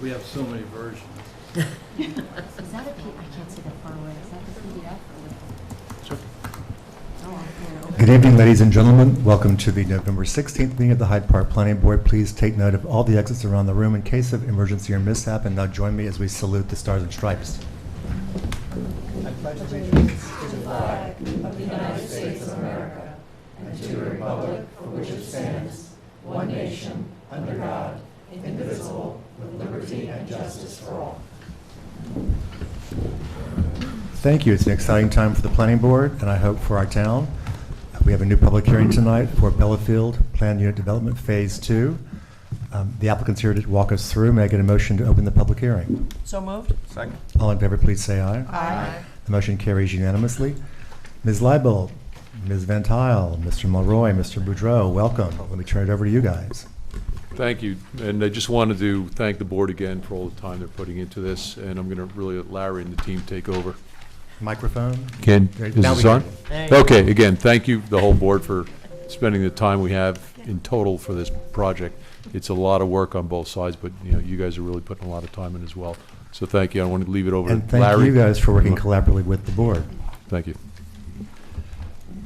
We have so many versions. Is that a I can't see that far away. Is that the PDF? Sure. Good evening, ladies and gentlemen. Welcome to the November 16th meeting of the Hyde Park Planning Board. Please take note of all the exits around the room in case of emergency or mishap, and now join me as we salute the Stars and Stripes. I pledge allegiance to the flag of the United States of America and to the republic for which it stands, one nation, under God, indivisible, with liberty and justice for all. Thank you. It's an exciting time for the Planning Board, and I hope for our town. We have a new public hearing tonight for Bellafield Planned Unit Development Phase 2. The applicant's here to walk us through. May I get a motion to open the public hearing? So moved. Second. All in favor, please say aye. Aye. The motion carries unanimously. Ms. Leibel, Ms. Van Tile, Mr. Mulroy, Mr. Boudreau, welcome. Let me turn it over to you guys. Thank you, and I just wanted to thank the board again for all the time they're putting into this, and I'm going to really let Larry and the team take over. Microphone. Ken, There- is now this we on? can. Okay, again, thank you, the whole board, for spending the time we have in total for this project. It's a lot of work on both sides, but you guys are really putting a lot of time in as well. So thank you. I want to leave it over And to Larry. thank you guys for working collaboratively with the board. Thank you.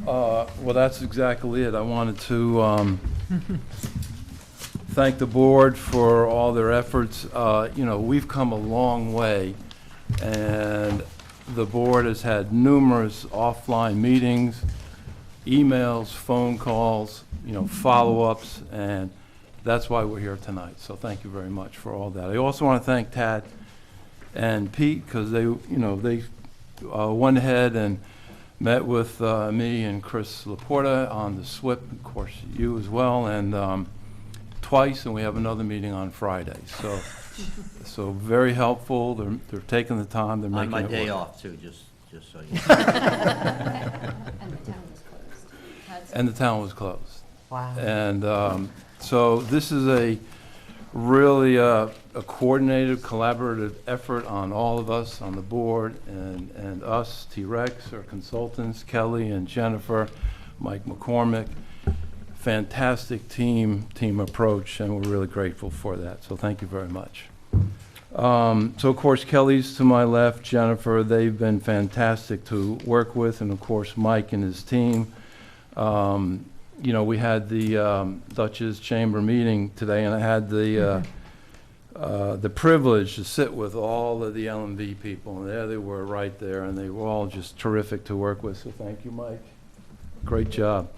Well, that's exactly it. I wanted to thank the board for all their efforts. We've come a long way, and the board has had numerous offline meetings, emails, phone calls, follow-ups, and that's why we're here tonight. So thank you very much for all that. I also want to thank Tad and Pete, because they went ahead and met with me and Chris Laporta on the SWIP, of course you as well, and twice, and we have another meeting on Friday. So very helpful. They're taking the time. They're making it work. On my day off too, just so you know. And the town was closed. And the town was closed. Wow. And so this is a really a coordinated, collaborative effort on all of us, on the board, and us, T-Rex, our consultants, Kelly and Jennifer, Mike McCormick. Fantastic team approach, and we're really grateful for that. So thank you very much. So of course, Kelly's to my left, Jennifer, they've been fantastic to work with, and of course, Mike and his team. We had the Dutchess Chamber meeting today, and I had the privilege to sit with all of the LMV people, and there they were right there, and they were all just terrific to work with, so thank you, Mike. Great job.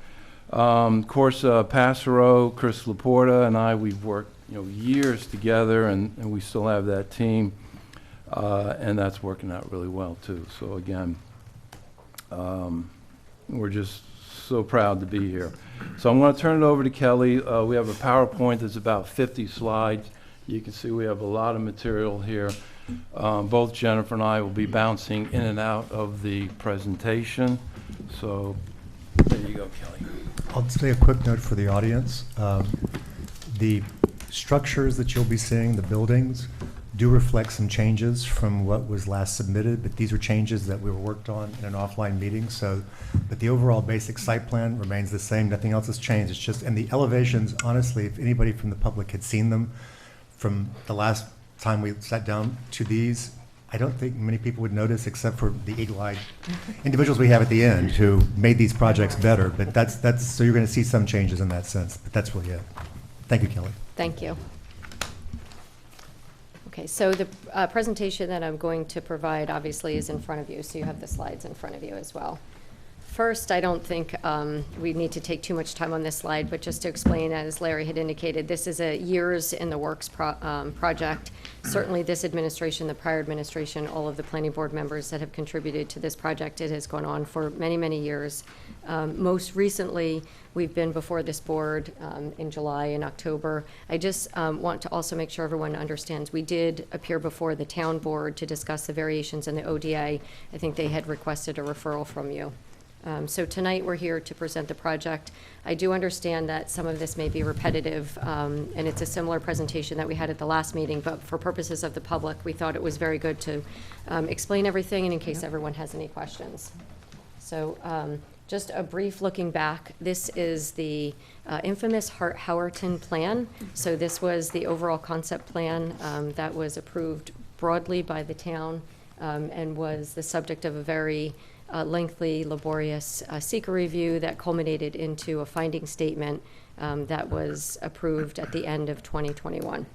Of course, Passero, Chris Laporta, and I, we've worked years together, and we still have that team, and that's working out really well, too. So again, we're just so proud to be here. So I'm going to turn it over to Kelly. We have a PowerPoint that's about 50 slides. You can see we have a lot of material here. Both Jennifer and I will be bouncing in and out of the presentation. So there you go, Kelly. I'll say a quick note for the audience. The structures that you'll be seeing, the buildings, do reflect some changes from what was last submitted, but these are changes that we were worked on in an offline meeting. But the overall basic site plan remains the same. Nothing else has changed. It's just, and the elevations, honestly, if anybody from the public had seen them from the last time we sat down to these, I don't think many people would notice, except for the eagle-eyed individuals we have at the end who made these projects better. But that's so you're going to see some changes in that sense. But that's really it. Thank you, Kelly. Thank you. Okay, so the presentation that I'm going to provide obviously is in front of you, so you have the slides in front of you as well. First, I don't think we need to take too much time on this slide, but just to explain, as Larry had indicated, this is a years in the works project. Certainly this administration, the prior administration, all of the planning board members that have contributed to this project, it has gone on for many, many years. Most recently, we've been before this board in July and October. I just want to also make sure everyone understands, we did appear before the town board to discuss the variations in the ODA. I think they had requested a referral from you. So tonight we're here to present the project. I do understand that some of this may be repetitive, and it's a similar presentation that we had at the last meeting, but for purposes of the public, we thought it was very good to explain everything and in case everyone has any questions. So just a brief looking back, this is the infamous Hart-Howerton plan. So this was the overall concept plan that was approved broadly by the town and was the subject of a very lengthy, laborious seeker review that culminated into a finding statement that was approved at the end of 2021.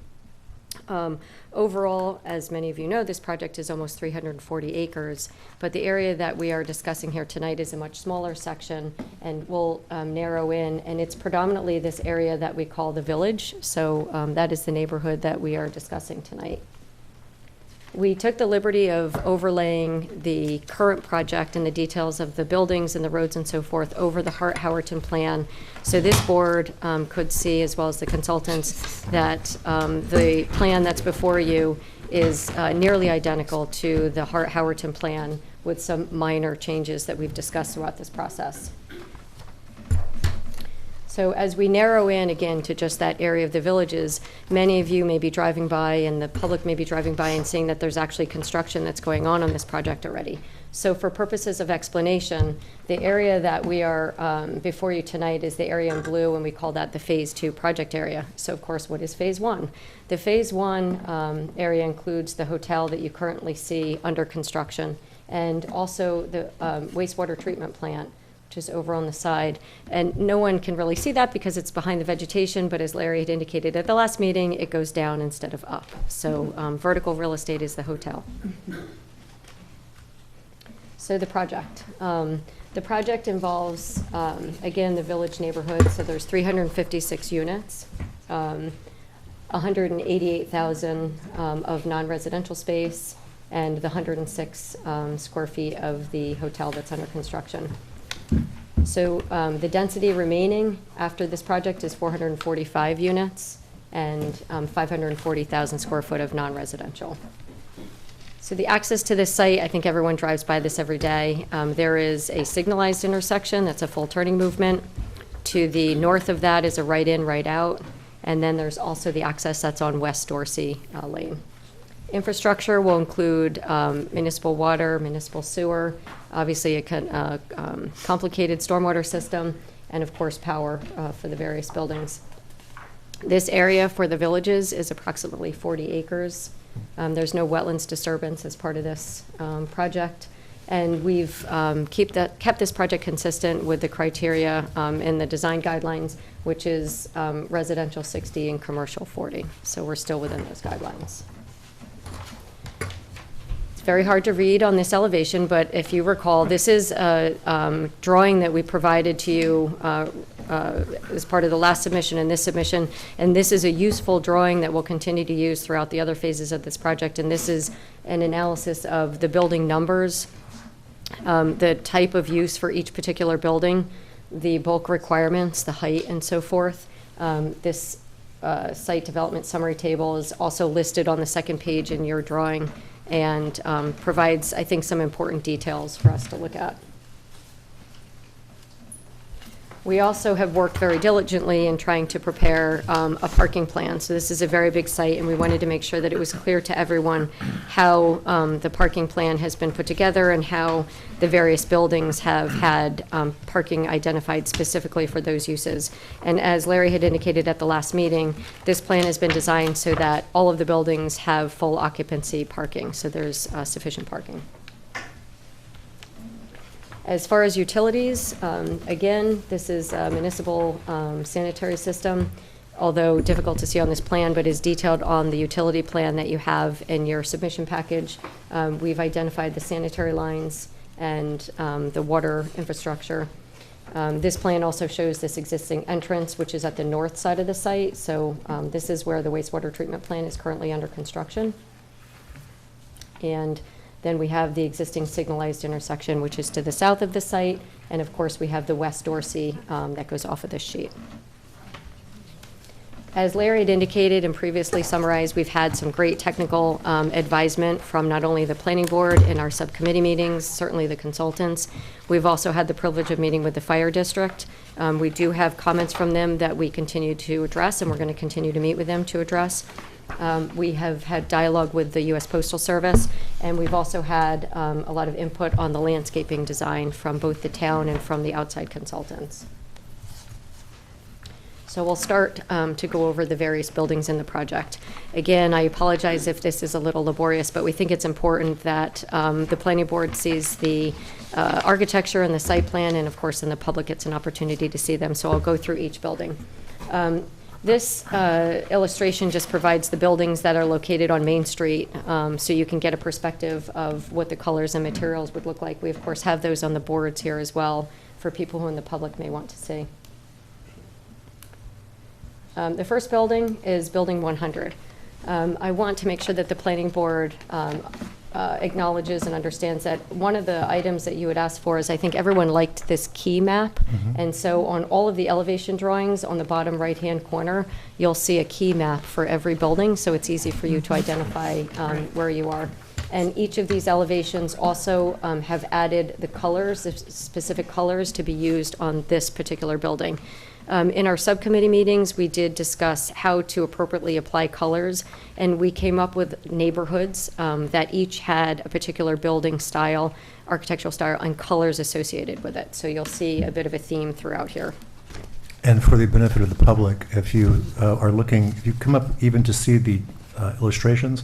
Overall, as many of you know, this project is almost 340 acres, but the area that we are discussing here tonight is a much smaller section, and we'll narrow in, and it's predominantly this area that we call the village, so that is the neighborhood that we are discussing tonight. We took the liberty of overlaying the current project and the details of the buildings and the roads and so forth over the Hart-Howerton plan. So this board could see, as well as the consultants, that the plan that's before you is nearly identical to the Hart-Howerton plan with some minor changes that we've discussed throughout this process. So as we narrow in again to just that area of the villages, many of you may be driving by and the public may be driving by and seeing that there's actually construction that's going on this project already. So for purposes of explanation, the area that we are before you tonight is the area in blue, and we call that the Phase 2 project area. So of course, what is Phase 1? The Phase 1 area includes the hotel that you currently see under construction, and also the wastewater treatment plant, which is over on the side. And no one can really see that because it's behind the vegetation, but as Larry had indicated at the last meeting, it goes down instead of up. So vertical real estate is the hotel. So the project. The project involves, again, the village neighborhood. So there's 356 units, 188,000 of non-residential space, and the 106 square feet of the hotel that's under construction. So the density remaining after this project is 445 units and 540,000 square foot of non-residential. So the access to this site, I think everyone drives by this every day. There is a signalized intersection that's a full turning movement. To the north of that is a right in, right out. And then there's also the access that's on West Dorsey Lane. Infrastructure will include municipal water, municipal sewer, obviously a complicated stormwater system, and of course power for the various buildings. This area for the villages is approximately 40 acres. There's no wetlands disturbance as part of this project. And we've kept this project consistent with the criteria in the design guidelines, which is residential 60 and commercial 40. So we're still within those guidelines. Very hard to read on this elevation, but if you recall, this is a drawing that we provided to you as part of the last submission and this submission, and this is a useful drawing that we'll continue to use throughout the other phases of this project, and this is an analysis of the building numbers, the type of use for each particular building, the bulk requirements, the height, and so forth. This site development summary table is also listed on the second page in your drawing, and provides, I think, some important details for us to look at. We also have worked very diligently in trying to prepare a parking plan. So this is a very big site, and we wanted to make sure that it was clear to everyone how the parking plan has been put together and how the various buildings have had parking identified specifically for those uses. And as Larry had indicated at the last meeting, this plan has been designed so that all of the buildings have full occupancy parking, so there's sufficient parking. As far as utilities, again, this is a municipal sanitary system, although difficult to see on this plan, but is detailed on the utility plan that you have in your submission package. We've identified the sanitary lines and the water infrastructure. This plan also shows this existing entrance, which is at the north side of the site. So this is where the wastewater treatment plant is currently under construction. And then we have the existing signalized intersection, which is to the south of the site. And of course, we have the West Dorsey that goes off of this sheet. As Larry had indicated and previously summarized, we've had some great technical advisement from not only the planning board in our subcommittee meetings, certainly the consultants. We've also had the privilege of meeting with the fire district. We do have comments from them that we continue to address, and we're going to continue to meet with them to address. We have had dialogue with the U.S. Postal Service, and we've also had a lot of input on the landscaping design from both the town and from the outside consultants. So we'll start to go over the various buildings in the project. Again, I apologize if this is a little laborious, but we think it's important that the planning board sees the architecture and the site plan, and of course, in the public, it's an opportunity to see them. So I'll go through each building. This illustration just provides the buildings that are located on Main Street, so you can get a perspective of what the colors and materials would look like. We, of course, have those on the boards here as well for people who in the public may want to see. The first building is Building 100. I want to make sure that the planning board acknowledges and understands that one of the items that you had asked for is, I think everyone liked this key map. And so on all of the elevation drawings on the bottom right-hand corner, you'll see a key map for every building, so it's easy for you to identify where you are. And each of these elevations also have added the colors, the specific colors to be used on this particular building. In our subcommittee meetings, we did discuss how to appropriately apply colors, and we came up with neighborhoods that each had a particular building style, architectural style, and colors associated with it. So you'll see a bit of a theme throughout here. And for the benefit of the public, if you are looking, if you come up even to see the illustrations,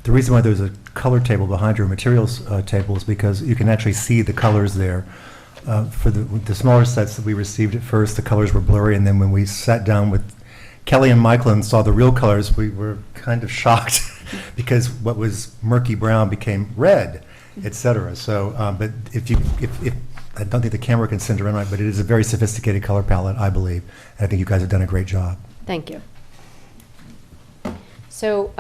the reason why there's a color table behind your materials table is because you can actually see the colors there. For the smaller sets that we received at first, the colors were blurry, and then when we sat down with Kelly and Michael and saw the real colors, we were kind of shocked because what was murky brown became red, et cetera. So, but if I don't think the camera can center in right, but it is a very sophisticated color palette, I believe. And I think you guys have done a great job. Thank you. So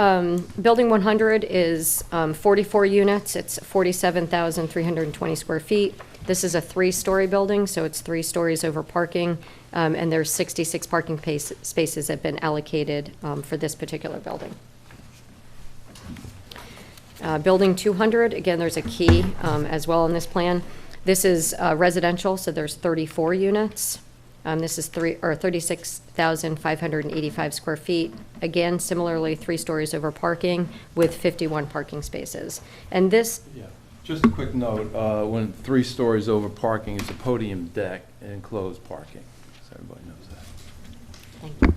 Building 100 is 44 units. It's 47,320 square feet. This is a 3-story building, so it's 3 stories over parking, and there's 66 parking spaces that have been allocated for this particular building. Building 200, again, there's a key as well on this plan. This is residential, so there's 34 units. This is 36,585 square feet. Again, similarly, 3 stories over parking with 51 parking spaces. And this, Yeah. Just a quick note, when 3 stories over parking, it's a podium deck and enclosed parking, so everybody knows that. thank you.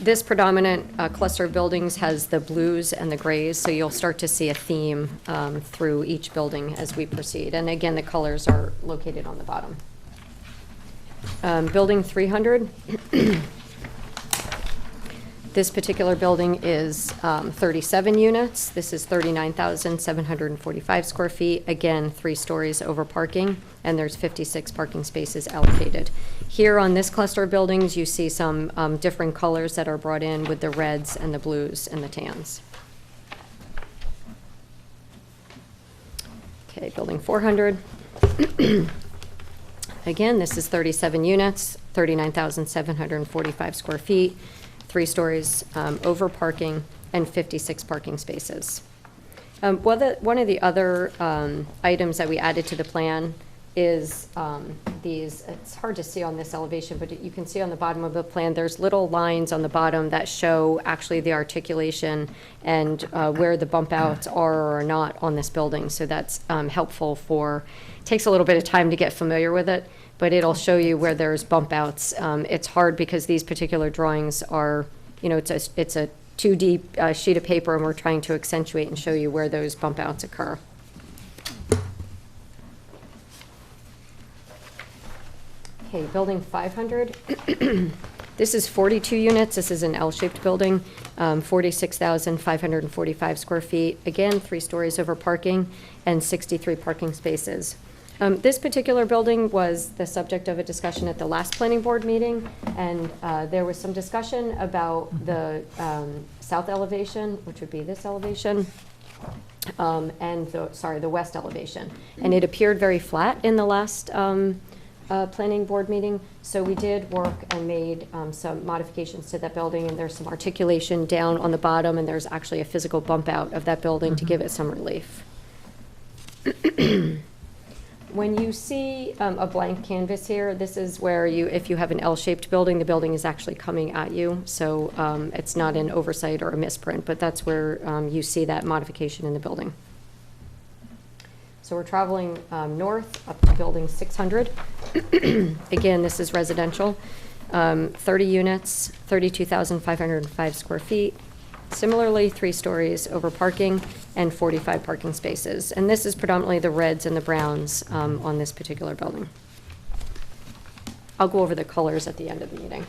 This predominant cluster of buildings has the blues and the grays, so you'll start to see a theme through each building as we proceed. And again, the colors are located on the bottom. Building 300. This particular building is 37 units. This is 39,745 square feet. Again, 3 stories over parking, and there's 56 parking spaces allocated. Here on this cluster of buildings, you see some different colors that are brought in with the reds and the blues and the tans. Okay, building 400. Again, this is 37 units, 39,745 square feet. 3 stories over parking, and 56 parking spaces. One of the other items that we added to the plan is these, it's hard to see on this elevation, but you can see on the bottom of the plan, there's little lines on the bottom that show actually the articulation and where the bump outs are or are not on this building. So that's helpful for, takes a little bit of time to get familiar with it, but it'll show you where there's bump outs. It's hard because these particular drawings are, you know, it's a 2D sheet of paper, and we're trying to accentuate and show you where those bump outs occur. Okay, building 500. This is 42 units. This is an L-shaped building, 46,545 square feet. Again, 3 stories over parking and 63 parking spaces. This particular building was the subject of a discussion at the last planning board meeting, and there was some discussion about the south elevation, which would be this elevation, and the west elevation. And it appeared very flat in the last planning board meeting, so we did work and made some modifications to that building, and there's some articulation down on the bottom, and there's actually a physical bump out of that building to give it some relief. When you see a blank canvas here, this is where if you have an L-shaped building, the building is actually coming at you. So it's not an oversight or a misprint, but that's where you see that modification in the building. So we're traveling north up to building 600. Again, this is residential. 30 units, 32,505 square feet. Similarly, 3 stories over parking and 45 parking spaces. And this is predominantly the reds and the browns on this particular building. I'll go over the colors at the end of the meeting.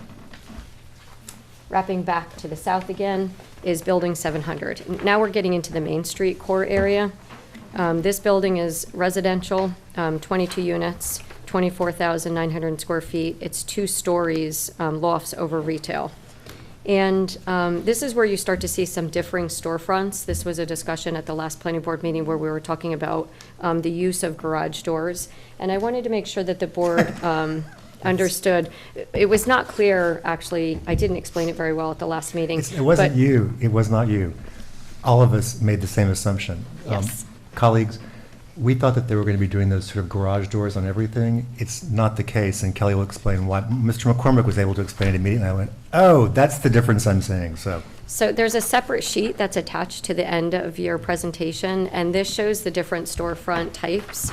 Wrapping back to the south again is building 700. Now we're getting into the Main Street core area. This building is residential, 22 units, 24,900 square feet. It's 2 stories, lofts over retail. And this is where you start to see some differing storefronts. This was a discussion at the last planning board meeting where we were talking about the use of garage doors. And I wanted to make sure that the board understood. It was not clear, actually. I didn't explain it very well at the last meeting. It wasn't but- you. It was not you. All of us made the same assumption. Yes. Colleagues, we thought that they were going to be doing those sort of garage doors on everything. It's not the case, and Kelly will explain why. Mr. McCormick was able to explain it immediately. I went, oh, that's the difference I'm seeing, so. So there's a separate sheet that's attached to the end of your presentation, and this shows the different storefront types.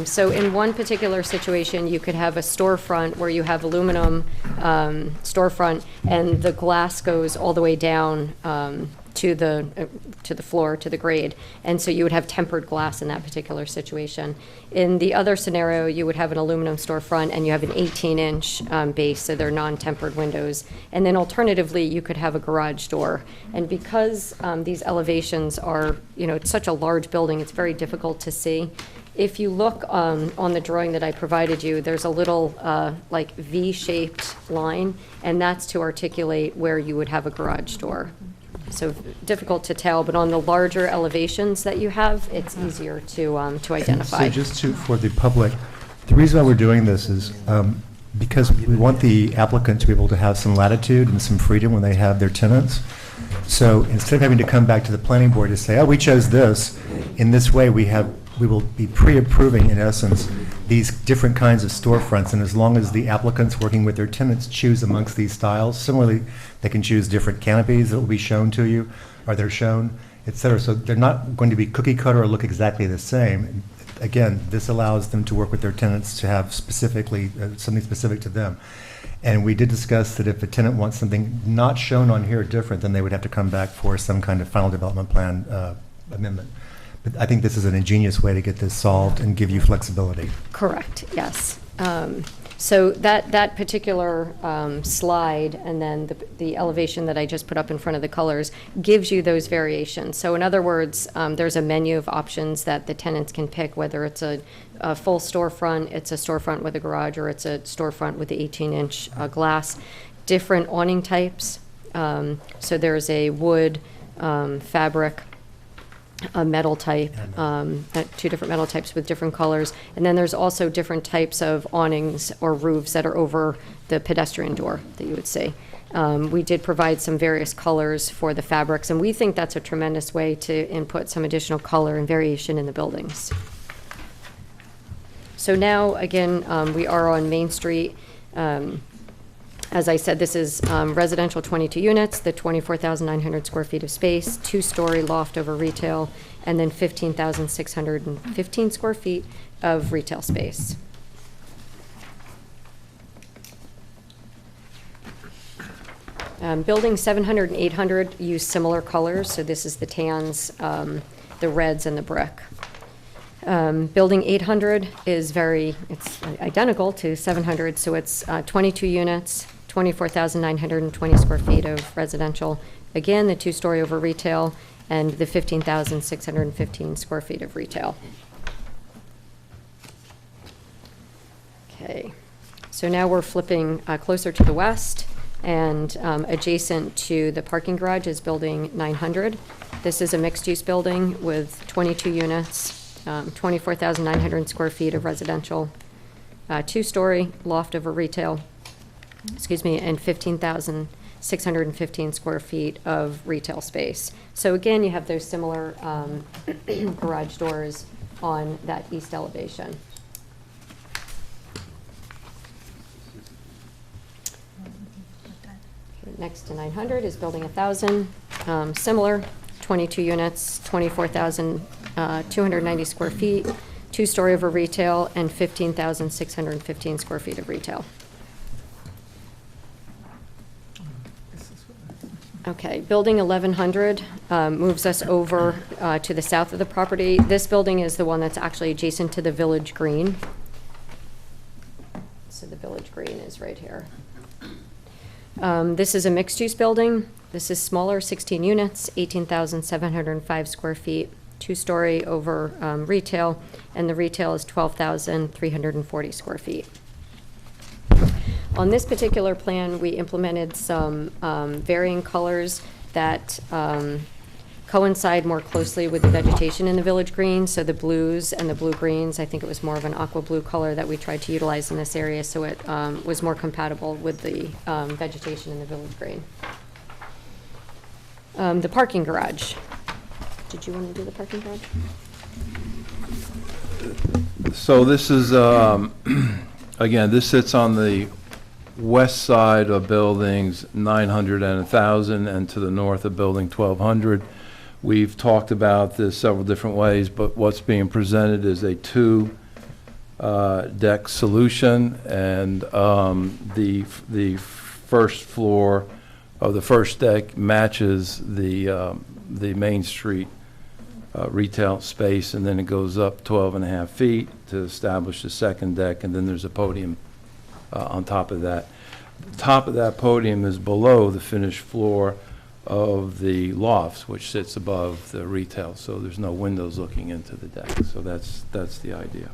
So in one particular situation, you could have a storefront where you have aluminum storefront, and the glass goes all the way down to the floor, to the grade. And so you would have tempered glass in that particular situation. In the other scenario, you would have an aluminum storefront and you have an 18-inch base, so they're non-tempered windows. And then alternatively, you could have a garage door. And because these elevations are, it's such a large building, it's very difficult to see. If you look on the drawing that I provided you, there's a little like V-shaped line, and that's to articulate where you would have a garage door. So difficult to tell, but on the larger elevations that you have, it's easier to identify. So just for the public, the reason why we're doing this is because we want the applicant to be able to have some latitude and some freedom when they have their tenants. So instead of having to come back to the planning board to say, oh, we chose this, in this way we will be pre-approving, in essence, these different kinds of storefronts, and as long as the applicants working with their tenants choose amongst these styles, similarly, they can choose different canopies that will be shown to you, or they're shown, et cetera. So they're not going to be cookie cutter or look exactly the same. Again, this allows them to work with their tenants to have specifically, something specific to them. And we did discuss that if a tenant wants something not shown on here different, then they would have to come back for some kind of final development plan amendment. But I think this is an ingenious way to get this solved and give you flexibility. Correct, yes. So that particular slide and then the elevation that I just put up in front of the colors gives you those variations. So in other words, there's a menu of options that the tenants can pick, whether it's a full storefront, it's a storefront with a garage, or it's a storefront with the 18-inch glass. Different awning types. So there's a wood, fabric, a metal type, 2 different metal types with different colors. And then there's also different types of awnings or roofs that are over the pedestrian door that you would see. We did provide some various colors for the fabrics, and we think that's a tremendous way to input some additional color and variation in the buildings. So now, again, we are on Main Street. As I said, this is residential 22 units, the 24,900 square feet of space, 2-story loft over retail, and then 15,615 square feet of retail space. Building 700 and 800 use similar colors, so this is the tans, the reds, and the brick. Building 800 is it's identical to 700, so it's 22 units, 24,920 square feet of residential. Again, the 2-story over retail, and the 15,615 square feet of retail. Okay, so now we're flipping closer to the west, and adjacent to the parking garage is building 900. This is a mixed-use building with 22 units, 24,900 square feet of residential, 2-story loft over retail, and 15,615 square feet of retail space. So again, you have those similar garage doors on that east elevation. next to 900 is Building 1,000, similar, 22 units, 24,290 square feet, two-story over retail, and 15,615 square feet of retail. Okay, Building 1,100 moves us over to the south of the property. This building is the one that's actually adjacent to the Village Green. So the Village Green is right here. This is a mixed-use building. This is smaller, 16 units, 18,705 square feet, two-story over retail, and the retail is 12,340 square feet. On this particular plan, we implemented some varying colors that coincide more closely with the vegetation in the Village Green. So the blues and the blue-greens, I think it was more of an aqua blue color that we tried to utilize in this area, so it was more compatible with the vegetation in the Village Green. The parking garage. Did you want to do the parking garage? So this is, again, this sits on the west side of buildings 900 and 1,000, and to the north of building 1,200. We've talked about this several different ways, but what's being presented is a two-deck solution, and the first floor of the first deck matches the Main Street retail space, and then it goes up 12.5 feet to establish the second deck, and then there's a podium on top of that. The top of that podium is below the finished floor of the lofts, which sits above the retail, so there's no windows looking into the deck. So that's the idea.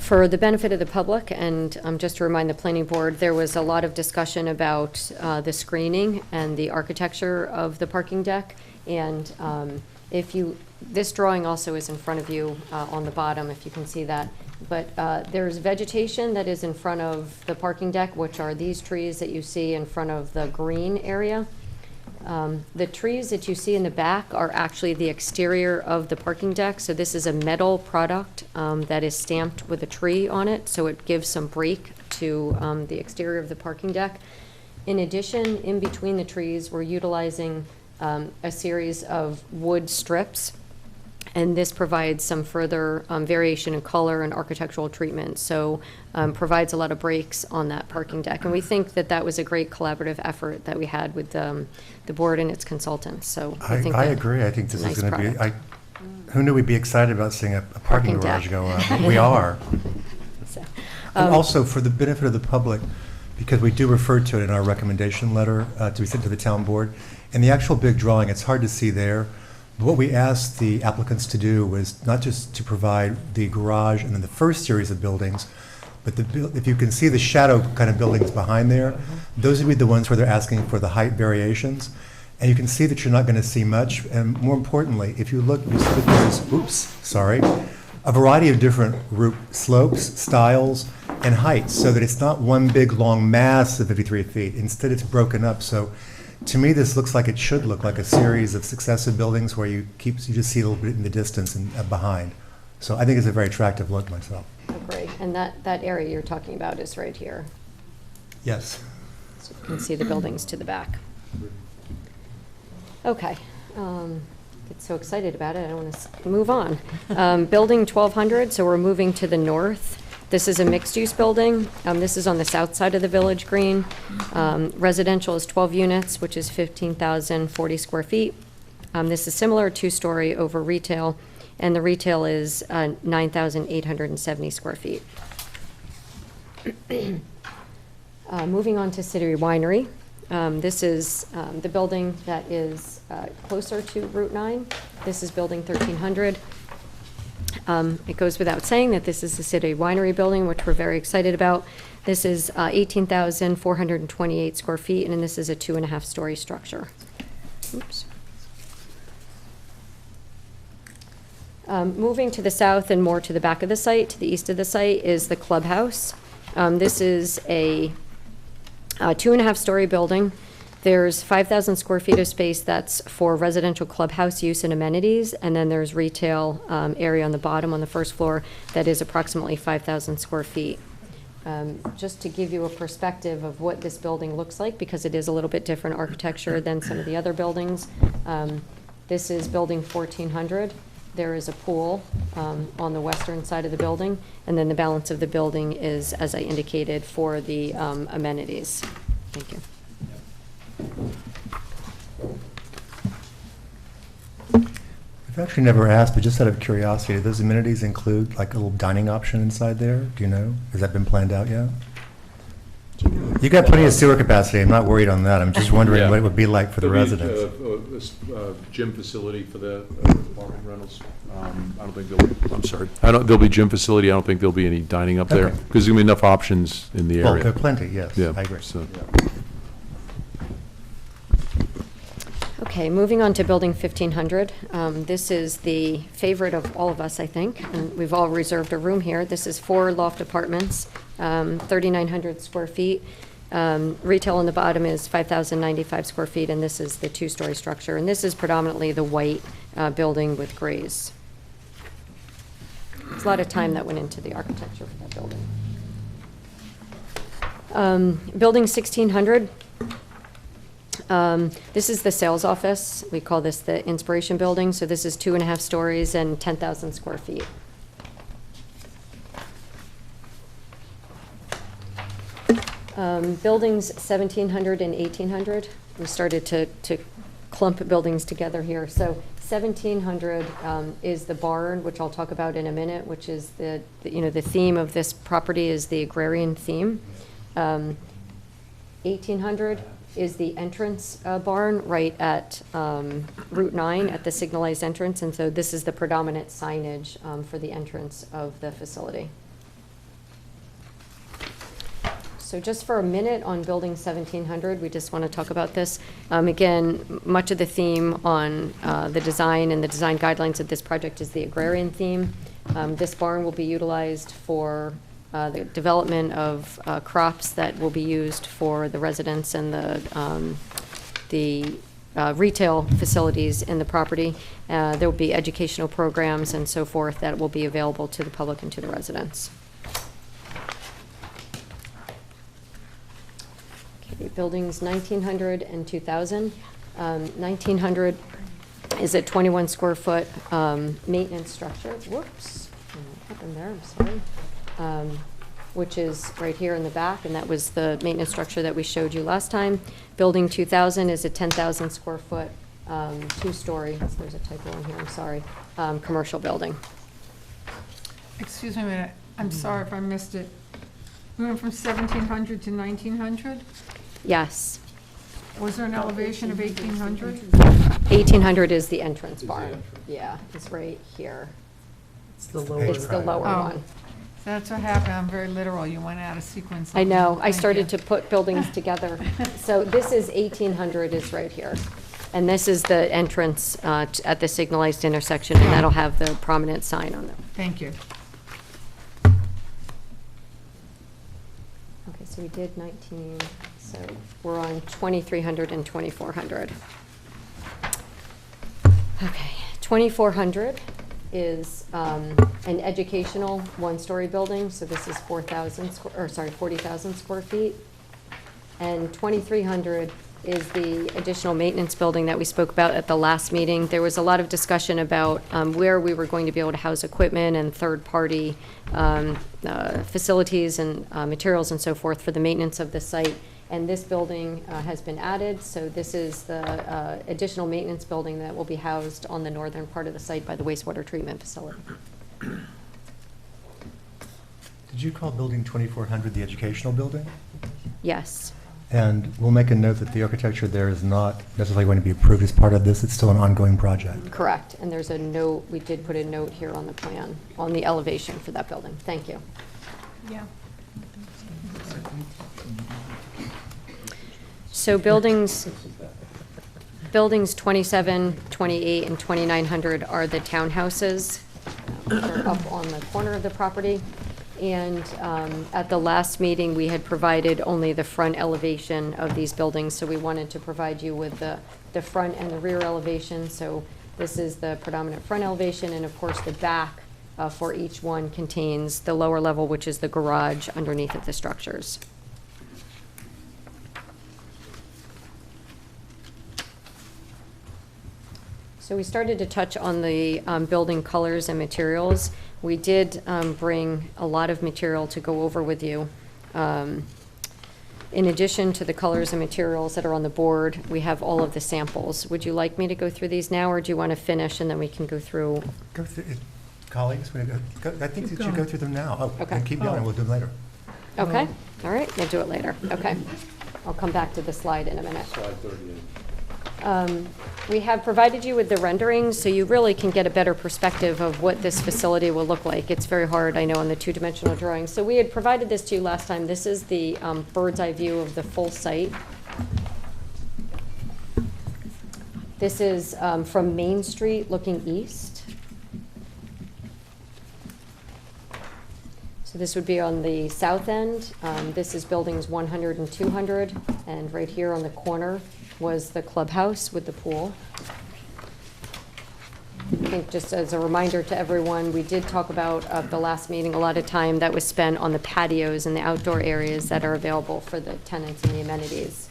For the benefit of the public, and just to remind the planning board, there was a lot of discussion about the screening and the architecture of the parking deck. And this drawing also is in front of you on the bottom, if you can see that. But there's vegetation that is in front of the parking deck, which are these trees that you see in front of the green area. The trees that you see in the back are actually the exterior of the parking deck. So this is a metal product that is stamped with a tree on it, so it gives some break to the exterior of the parking deck. In addition, in between the trees, we're utilizing a series of wood strips, and this provides some further variation in color and architectural treatment, so provides a lot of breaks on that parking deck. And we think that that was a great collaborative effort that we had with the board and its consultants, so I think I that agree. I think this nice is going to be, product. who knew we'd be excited about seeing a parking Parking garage deck. go up? We are. So, And also, for the benefit of the public, because we do refer to it in our recommendation letter to be sent to the town board, and the actual big drawing, it's hard to see there. What we asked the applicants to do was not just to provide the garage and then the first series of buildings, but if you can see the shadow kind of buildings behind there, those would be the ones where they're asking for the height variations. And you can see that you're not going to see much. And more importantly, if you look, you see that there's, a variety of different roof slopes, styles, and heights, so that it's not one big, long mass of 53 feet. Instead, it's broken up. So to me, this looks like it should look like a series of successive buildings where you just see a little bit in the distance and behind. So I think it's a very attractive look myself. Oh, great. And that area you're talking about is right here. Yes. So you can see the buildings to the back. Okay. Get so excited about it, I want to move on. Building 1,200, so we're moving to the north. This is a mixed-use building. This is on the south side of the Village Green. Residential is 12 units, which is 15,040 square feet. This is similar, two-story over retail, and the retail is 9,870 square feet. Moving on to City Winery. This is the building that is closer to Route 9. This is building 1,300. It goes without saying that this is the City Winery building, which we're very excited about. This is 18,428 square feet, and this is a 2.5-story structure. Oops. Moving to the south and more to the back of the site, to the east of the site, is the clubhouse. This is a 2.5-story building. There's 5,000 square feet of space that's for residential clubhouse use and amenities, and then there's retail area on the bottom on the first floor that is approximately 5,000 square feet. Just to give you a perspective of what this building looks like, because it is a little bit different architecture than some of the other buildings. This is building 1400. There is a pool on the western side of the building, and then the balance of the building is, as I indicated, for the amenities. Thank you. I've actually never asked, but just out of curiosity, do those amenities include like a little dining option inside there? Do you know? Has that been planned out yet? You got plenty of sewer capacity. I'm not worried on that. I'm just wondering Yeah. what it would be like for the There'll be, residents. Gym facility for the apartment rentals. I don't think there'll be gym facility. I don't think there'll be any dining up there, Okay. because there'll be enough options in the Well, area. there are plenty, yes. Yeah, I agree. so- Okay, moving on to building 1500. This is the favorite of all of us, I think, and we've all reserved a room here. This is 4 loft apartments, 3,900 square feet. Retail on the bottom is 5,095 square feet, and this is the 2-story structure. And this is predominantly the white building with grays. There's a lot of time that went into the architecture for that building. Building 1600. This is the sales office. We call this the Inspiration Building. So this is 2.5 stories and 10,000 square feet. Buildings 1700 and 1800. We started to clump buildings together here. So 1700 is the barn, which I'll talk about in a minute, which is the theme of this property is the agrarian theme. 1800 is the entrance barn right at Route 9 at the signalized entrance, and so this is the predominant signage for the entrance of the facility. So just for a minute on building 1700, we just want to talk about this. Again, much of the theme on the design and the design guidelines of this project is the agrarian theme. This barn will be utilized for the development of crops that will be used for the residents and the retail facilities in the property. There will be educational programs and so forth that will be available to the public and to the residents. Okay, buildings 1900 and 2000. 1900 is a 21 square foot maintenance structure. Whoops, what happened there? I'm sorry. Which is right here in the back, and that was the maintenance structure that we showed you last time. Building 2000 is a 10,000 square foot, 2-story, there's a typo in here, I'm sorry, commercial building. Excuse me a minute, I'm sorry if I missed it. We went from 1700 to 1900? Yes. Was there an elevation of 1800? 1800 is the entrance barn. Yeah, it's right here. It's the lower. It's the lower Oh. one. That's what happened, I'm very literal, you went out of sequence. I know, I Thank started you. to put buildings together. So this is 1800 is right here. And this is the entrance at the signalized intersection, and that'll have the prominent sign on it. Thank you. Okay, so we did 19, so we're on 2300 and 2400. Okay, 2400 is an educational 1-story building, so this is 40,000 square feet. And 2300 is the additional maintenance building that we spoke about at the last meeting. There was a lot of discussion about where we were going to be able to house equipment and third-party facilities and materials and so forth for the maintenance of the site. And this building has been added, so this is the additional maintenance building that will be housed on the northern part of the site by the wastewater treatment facility. Did you call building 2400 the educational building? Yes. And we'll make a note that the architecture there is not necessarily going to be approved as part of this. It's still an ongoing project. Correct, and there's a note, we did put a note here on the plan, on the elevation for that building. Thank you. Yeah. So buildings 27, 28, and 2900 are the townhouses. They're up on the corner of the property. And at the last meeting, we had provided only the front elevation of these buildings, so we wanted to provide you with the front and the rear elevation. So this is the predominant front elevation, and of course, the back for each one contains the lower level, which is the garage underneath of the structures. So we started to touch on the building colors and materials. We did bring a lot of material to go over with you. In addition to the colors and materials that are on the board, we have all of the samples. Would you like me to go through these now, or do you want to finish and then we can go through? Go through it. Colleagues, I think you should go through them now. Oh, Okay. and keep going, we'll do them later. Okay, all right, we'll do it later. Okay. I'll come back to the slide in a minute. Slide 38. We have provided you with the renderings, so you really can get a better perspective of what this facility will look like. It's very hard, I know, on the two-dimensional drawings. So we had provided this to you last time. This is the bird's eye view of the full site. This is from Main Street looking east. So this would be on the south end. This is buildings 100 and 200, and right here on the corner was the clubhouse with the pool. I think just as a reminder to everyone, we did talk about at the last meeting, a lot of time that was spent on the patios and the outdoor areas that are available for the tenants and the amenities.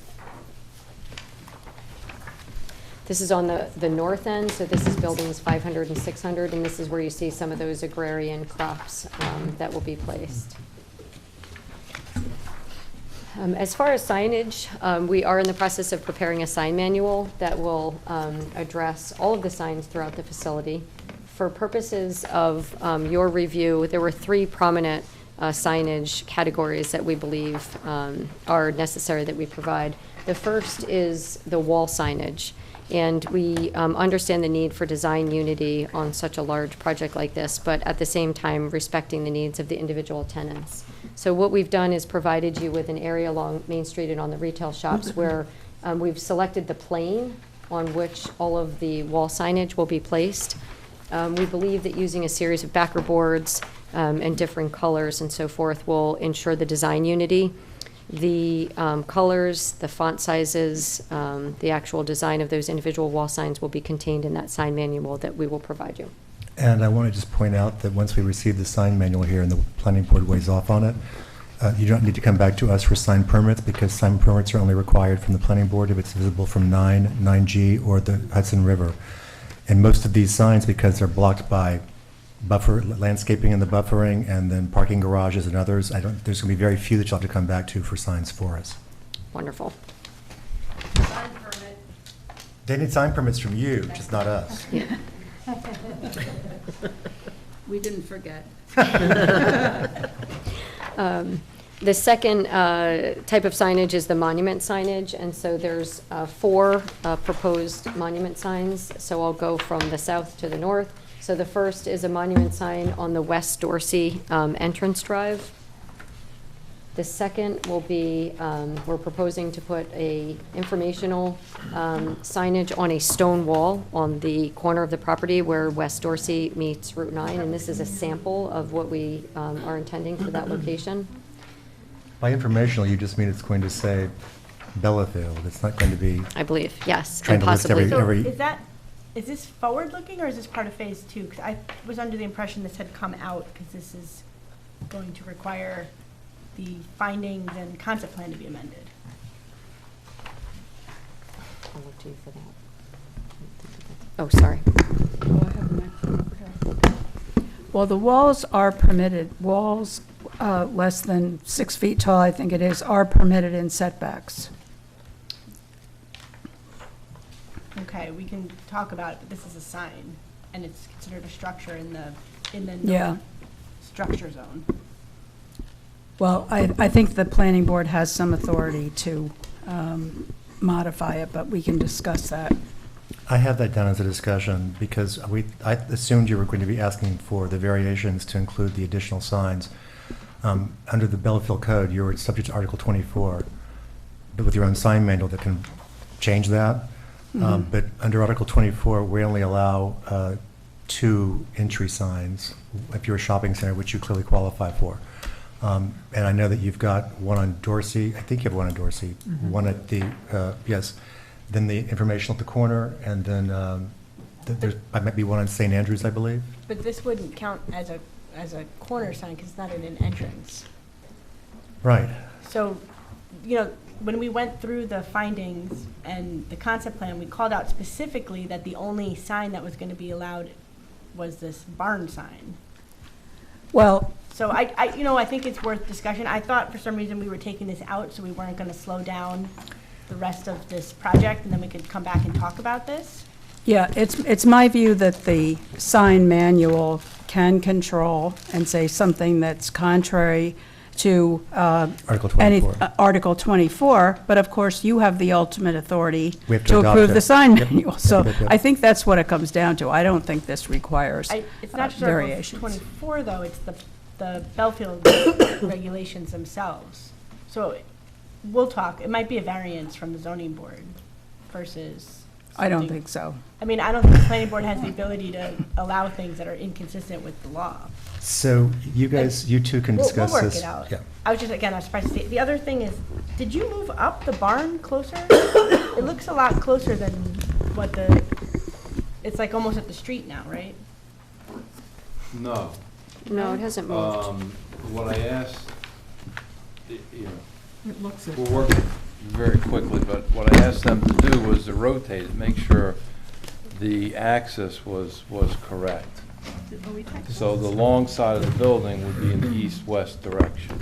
This is on the north end, so this is buildings 500 and 600, and this is where you see some of those agrarian crops that will be placed. As far as signage, we are in the process of preparing a sign manual that will address all of the signs throughout the facility. For purposes of your review, there were 3 prominent signage categories that we believe are necessary that we provide. The first is the wall signage. And we understand the need for design unity on such a large project like this, but at the same time respecting the needs of the individual tenants. So what we've done is provided you with an area along Main Street and on the retail shops where we've selected the plane on which all of the wall signage will be placed. We believe that using a series of backer boards and different colors and so forth will ensure the design unity. The colors, the font sizes, the actual design of those individual wall signs will be contained in that sign manual that we will provide you. And I want to just point out that once we receive the sign manual here and the planning board weighs off on it, you don't need to come back to us for sign permits, because sign permits are only required from the planning board if it's visible from 9G, or the Hudson River. And most of these signs, because they're blocked by buffer, landscaping and the buffering, and then parking garages and others, there's going to be very few that you'll have to come back to for signs for us. Wonderful. Sign permit. They need sign permits from you, just not us. We didn't forget. The second type of signage is the monument signage, and so there's 4 proposed monument signs. So I'll go from the south to the north. So the first is a monument sign on the West Dorsey entrance drive. The second will be, we're proposing to put a informational signage on a stone wall on the corner of the property where West Dorsey meets Route 9, and this is a sample of what we are intending for that location. By informational, you just mean it's going to say Bellafield. It's not going to be I believe, yes, Trying and to list possibly. every- So is this forward-looking, or is this part of phase 2? Because I was under the impression this had come out, because this is going to require the findings and concept plan to be amended. I'll look to you for that. Oh, sorry. Well, the walls are permitted. Walls less than 6 feet tall, I think it is, are permitted in setbacks. Okay, we can talk about it, but this is a sign, and it's considered a structure in the Yeah. no structure zone. Well, I think the planning board has some authority to modify it, but we can discuss that. I have that down as a discussion because I assumed you were going to be asking for the variations to include the additional signs. Under the Bellafield Code, you're subject to Article 24, but with your own sign manual that can change that. But under Article 24, we only allow 2 entry signs if you're a shopping center, which you clearly qualify for. And I know that you've got one on Dorsey. I think you have one on Dorsey. One at the, yes. Then the information at the corner, and then I might be one on St. Andrews, I believe. But this wouldn't count as a corner sign because it's not in an entrance. Right. So, you know, when we went through the findings and the concept plan, we called out specifically that the only sign that was going to be allowed was this barn sign. Well, So I think it's worth discussion. I thought for some reason we were taking this out so we weren't going to slow down the rest of this project and then we could come back and talk about this. yeah, it's my view that the sign manual can control and say something that's contrary to Article any 24. Article 24, but of course, you have the ultimate authority We have to to adopt approve it. the sign Yep. manual. So Yep, yep. I think that's what it comes down to. I don't think this requires It's not just Article variations. 24 though, it's the Belfield regulations themselves. So we'll talk, it might be a variance from the zoning board versus. I don't something- think so. I mean, I don't think the planning board has the ability to allow things that are inconsistent with the law. So you two can We'll discuss work this. it out. Yeah. I was just, again, I was surprised to see. The other thing is, did you move up the barn closer? It looks a lot closer than what it's like almost at the street now, right? No. No, it hasn't moved. What I asked, we're working very quickly, but what I asked them to do was to rotate it, make sure the axis was correct. So the long side of the building would be in the east-west direction.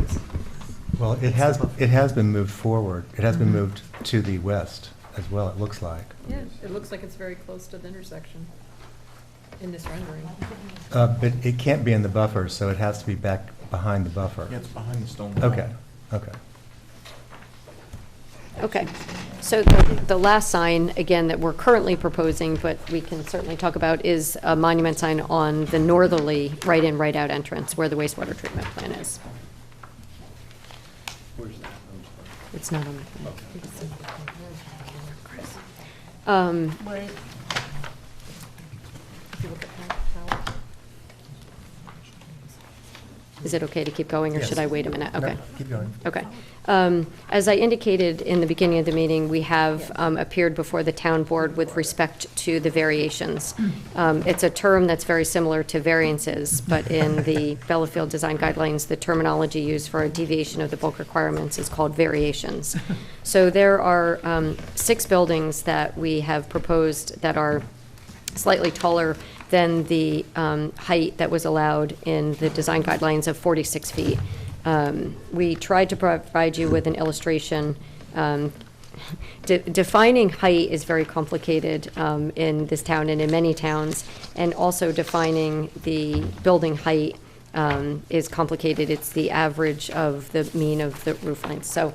Well, it has been moved forward. It has been moved to the west as well, it looks like. Yeah, it looks like it's very close to the intersection in this rendering. But it can't be in the buffer, so it has to be back behind the buffer. Yeah, it's behind the stone wall. Okay, okay. Okay, so the last sign, again, that we're currently proposing, but we can certainly talk about, is a monument sign on the northerly right-in, right-out entrance where the wastewater treatment plant is. Where's that? It's not on the plan. Where, If you look at how Is it okay to keep going, or Yes. should I wait a minute? Okay. No, keep going. Okay. As I indicated in the beginning of the meeting, we have appeared before the town board with respect to the variations. It's a term that's very similar to variances, but in the Bellafield Design Guidelines, the terminology used for a deviation of the bulk requirements is called variations. So there are 6 buildings that we have proposed that are slightly taller than the height that was allowed in the design guidelines of 46 feet. We tried to provide you with an illustration. Defining height is very complicated in this town and in many towns, and also defining the building height is complicated. It's the average of the mean of the roof length. So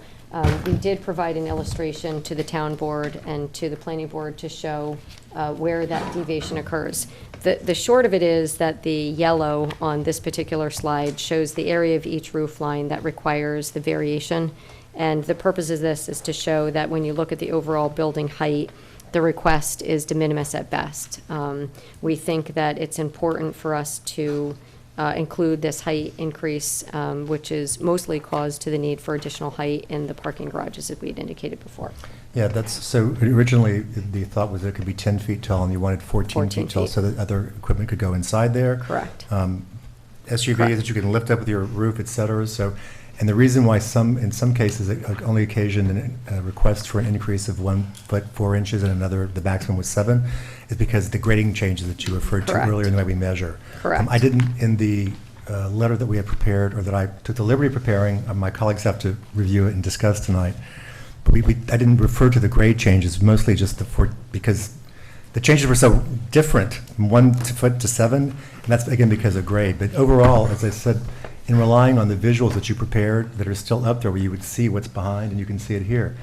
we did provide an illustration to the town board and to the planning board to show where that deviation occurs. The short of it is that the yellow on this particular slide shows the area of each roof line that requires the variation. And the purpose of this is to show that when you look at the overall building height, the request is de minimis at best. We think that it's important for us to include this height increase, which is mostly caused to the need for additional height in the parking garages, as we'd indicated before. Yeah, so originally, the thought was it could be 10 feet tall, and you wanted 14 feet tall, feet. so that other equipment could go inside there. Correct. SUVs Correct. that you can lift up with your roof, et cetera, so, and the reason why in some cases, it only occasioned a request for an increase of 1 foot 4 inches, and another, the maximum was 7, is because the grading changes that you referred to Correct. earlier in the way we measure. Correct. I didn't, in the letter that we had prepared, or that I took the liberty of preparing, my colleagues have to review it and discuss tonight, but I didn't refer to the grade changes, mostly just because the changes were so different, from 1 foot to 7, and that's, again, because of grade. But overall, as I said, in relying on the visuals that you prepared that are still up there, where you would see what's behind, and you can see it here,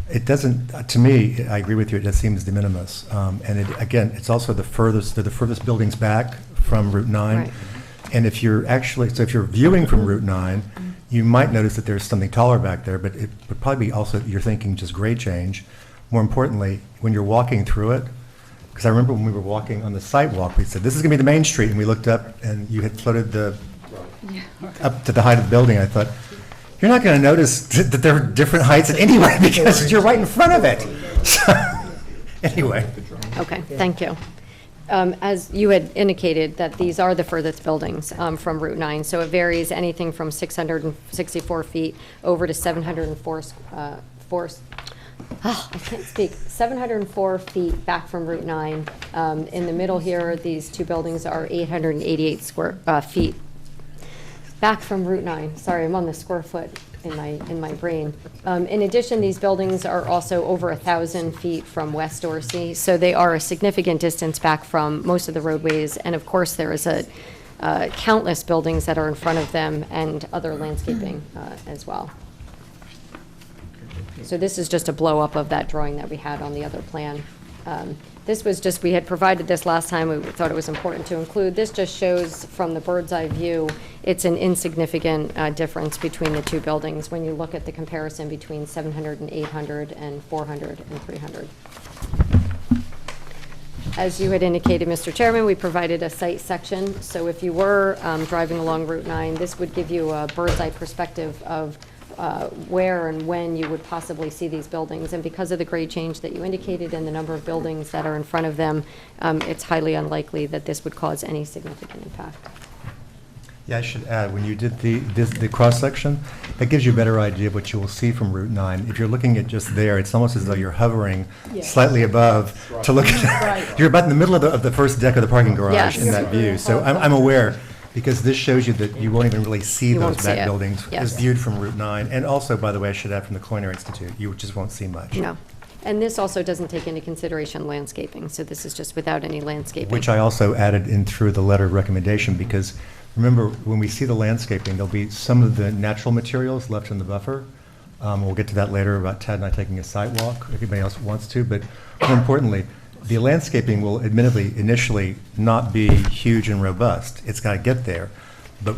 it doesn't, to me, I agree with you, it just seems de minimis. And again, it's also they're the furthest buildings back from Route 9. Right. And if you're if you're viewing from Route 9, you might notice that there's something taller back there, but it would probably be also, you're thinking just grade change. More importantly, when you're walking through it, because I remember when we were walking on the sidewalk, we said, this is going to be the main street, and we looked up, and you had floated up to the height of the building. I thought, you're not going to notice that there are different heights anyway, because you're right in front of it. So, anyway. Okay, thank you. As you had indicated, that these are the furthest buildings from Route 9, so it varies anything from 664 feet over to 704 feet back from Route 9. In the middle here, these two buildings are 888 square feet back from Route 9. Sorry, I'm on the square foot in my brain. In addition, these buildings are also over 1,000 feet from West Dorsey, so they are a significant distance back from most of the roadways. And of course, there is countless buildings that are in front of them and other landscaping as well. So this is just a blow-up of that drawing that we had on the other plan. This was just, we had provided this last time, we thought it was important to include. This just shows from the bird's eye view, it's an insignificant difference between the two buildings when you look at the comparison between 700 and 800 and 400 and 300. As you had indicated, Mr. Chairman, we provided a site section. So if you were driving along Route 9, this would give you a bird's eye perspective of where and when you would possibly see these buildings. And because of the grade change that you indicated and the number of buildings that are in front of them, it's highly unlikely that this would cause any significant impact. Yeah, I should add, when you did the cross-section, that gives you a better idea of what you will see from Route 9. If you're looking at just there, it's almost as though you're hovering slightly above to look at, you're about in the middle of the first deck of the parking garage Yes. in that view. So I'm aware, because this shows you that you won't even really see You those won't see back it. buildings Yes. as viewed from Route 9. And also, by the way, I should add from the Culinary Institute, you just won't see much. No. And this also doesn't take into consideration landscaping, so this is just without any landscaping. Which I also added in through the letter of recommendation, because remember, when we see the landscaping, there'll be some of the natural materials left in the buffer. We'll get to that later about Tad and I taking a site walk, if anybody else wants to, but more importantly, the landscaping will admittedly initially not be huge and robust. It's got to get there. But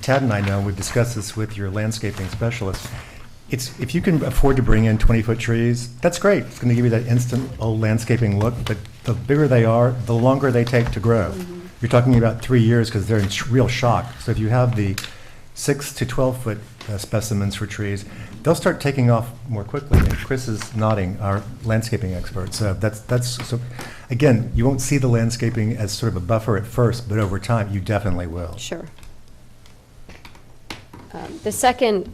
Tad and I know, we've discussed this with your landscaping specialist, if you can afford to bring in 20-foot trees, that's great. It's going to give you that instant old landscaping look, but the bigger they are, the longer they take to grow. You're talking about 3 years because they're in real shock. So if you have the 6 to 12-foot specimens for trees, they'll start taking off more quickly. And Chris is nodding, our landscaping expert. So so again, you won't see the landscaping as sort of a buffer at first, but over time, you definitely will. Sure. The second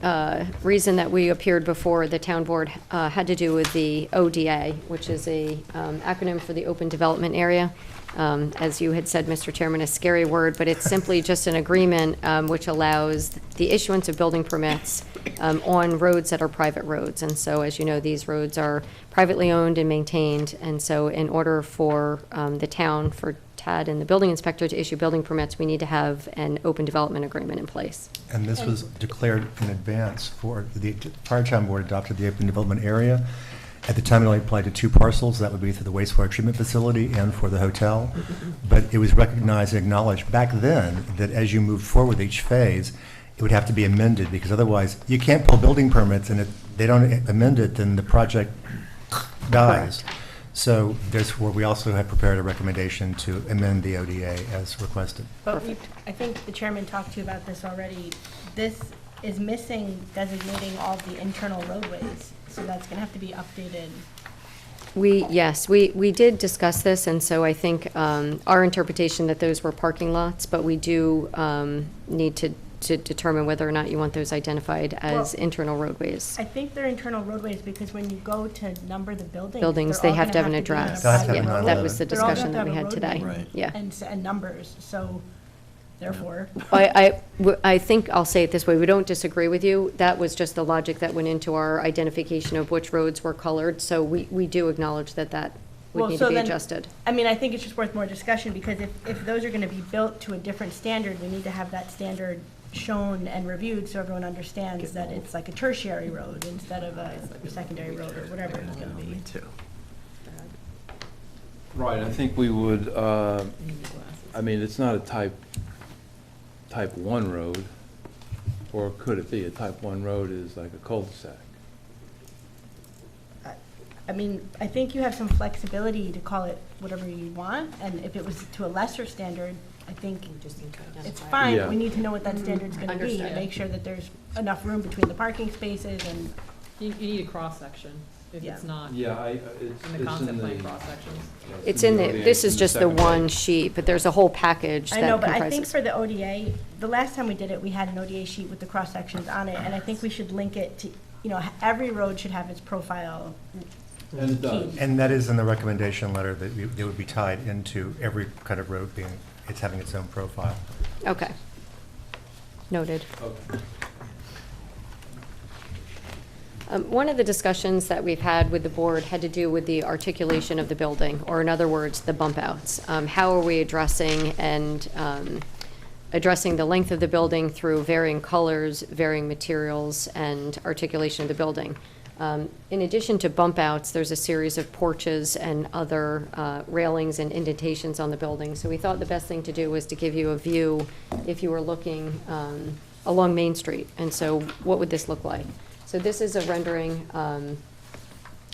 reason that we appeared before the town board had to do with the ODA, which is a acronym for the Open Development Area. As you had said, Mr. Chairman, a scary word, but it's simply just an agreement which allows the issuance of building permits on roads that are private roads. And so, as you know, these roads are privately owned and maintained. And so in order for the town, for TAD and the building inspector to issue building permits, we need to have an open development agreement in place. And this was declared in advance for, the prior town board adopted the open development area. At the time, it only applied to 2 parcels. That would be for the wastewater treatment facility and for the hotel. But it was recognized and acknowledged back then that as you moved forward with each phase, it would have to be amended, because otherwise you can't pull building permits, and if they don't amend it, then the project dies. Correct. So there's where we also have prepared a recommendation to amend the ODA as requested. But I think the chairman talked to you about this already. This is missing designating all the internal roadways, so that's going to have to be updated. Yes, we did discuss this, and so I think our interpretation that those were parking lots, but we do need to determine whether or not you want those identified as Well, internal roadways. I think they're internal roadways because when you go to number the Buildings, they have to have an address. They'll have to have Yeah, a that was the They're all gonna discussion that have we a had today. roadway. Right. Yeah. And numbers, so therefore. I think I'll say it this way, we don't disagree with you. That was just the logic that went into our identification of which roads were colored, so we do acknowledge that would Well, need so to be then- adjusted. I mean, I think it's just worth more discussion, because if those are gonna be built to a different standard, we need to have that standard shown and reviewed so everyone understands that it's like a tertiary road instead of a secondary road or whatever it's gonna be. Right, I think we would, I mean, it's not a type 1 road, or could it be? A type 1 road is like a cul-de-sac. I mean, I think you have some flexibility to call it whatever you want, and if it was to a lesser standard, I think it's fine, Yeah. we need to know what that standard's gonna be, Understood. and make sure that there's enough room between the parking spaces and, You need a cross-section. if Yeah. it's not in Yeah, the concept plan cross-sections. It's in the, this is just the one sheet, but there's a whole package I that know, but I think comprises. for the ODA, the last time we did it, we had an ODA sheet with the cross-sections on it, and I think we should link it to, every road should have its profile. And it does. key. And that is in the recommendation letter that it would be tied into every kind of road being, it's having its own profile. Okay. Noted. Okay. One of the discussions that we've had with the board had to do with the articulation of the building, or in other words, the bump outs. How are we addressing the length of the building through varying colors, varying materials, and articulation of the building? In addition to bump outs, there's a series of porches and other railings and indentations on the building. So we thought the best thing to do was to give you a view if you were looking along Main Street. And so what would this look like? So this is a rendering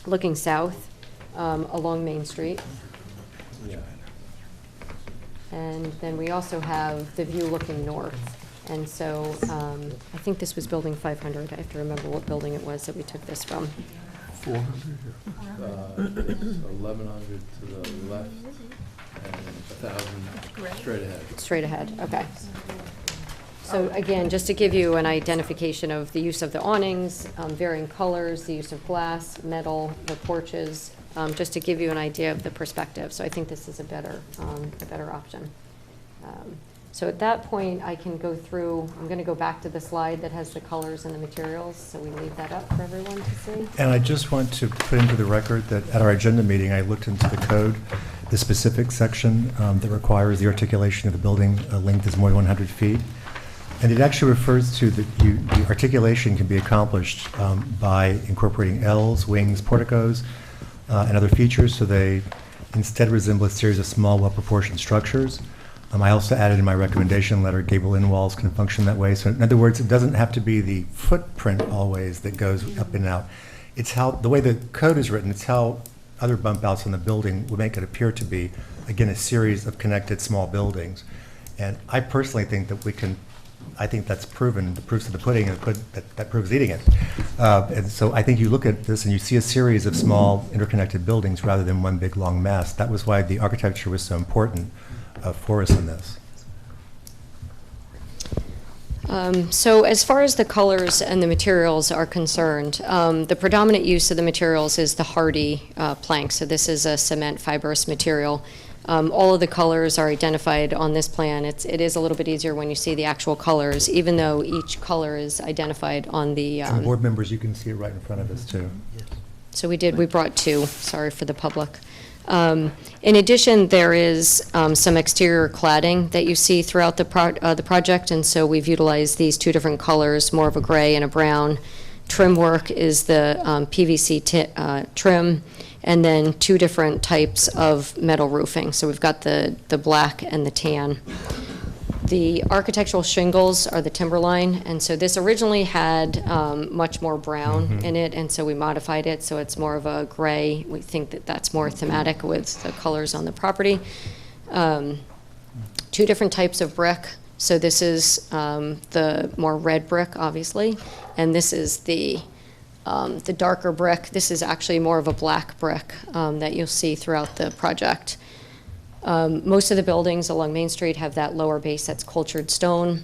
looking south along Main Street. Yeah. And then we also have the view looking north. And so I think this was building 500. I have to remember what building it was that we took this from. 1,100 to the left and 1,000 straight ahead. Straight ahead, okay. So again, just to give you an identification of the use of the awnings, varying colors, the use of glass, metal, the porches, just to give you an idea of the perspective. So I think this is a better option. So at that point, I can go through, I'm going to go back to the slide that has the colors and the materials, so we leave that up for everyone to see. And I just want to put into the record that at our agenda meeting, I looked into the code, the specific section that requires the articulation of the building length is more than 100 feet. And it actually refers to that the articulation can be accomplished by incorporating Ls, wings, porticos, and other features, so they instead resemble a series of small, well-proportioned structures. I also added in my recommendation letter, gable end walls can function that way. So in other words, it doesn't have to be the footprint always that goes up and out. It's how, the way the code is written, it's how other bump outs in the building would make it appear to be, again, a series of connected small buildings. And I personally think that we can, I think that's proven, the proof's in the pudding, and that proves eating it. And so I think you look at this and you see a series of small interconnected buildings rather than one big long mass. That was why the architecture was so important for us in this. So as far as the colors and the materials are concerned, the predominant use of the materials is the Hyde plank. So this is a cement fibrous material. All of the colors are identified on this plan. It is a little bit easier when you see the actual colors, even though each color is identified on the. And board members, you can see it right in front of us too. So we brought two, sorry for the public. In addition, there is some exterior cladding that you see throughout the project, and so we've utilized these two different colors, more of a gray and a brown. Trim work is the PVC trim, and then two different types of metal roofing. So we've got the black and the tan. The architectural shingles are the timberline, and so this originally had much more brown in it, and so we modified it so it's more of a gray. We think that that's more thematic with the colors on the property. Two different types of brick. So this is the more red brick, obviously, and this is the darker brick. This is actually more of a black brick that you'll see throughout the project. Most of the buildings along Main Street have that lower base that's cultured stone.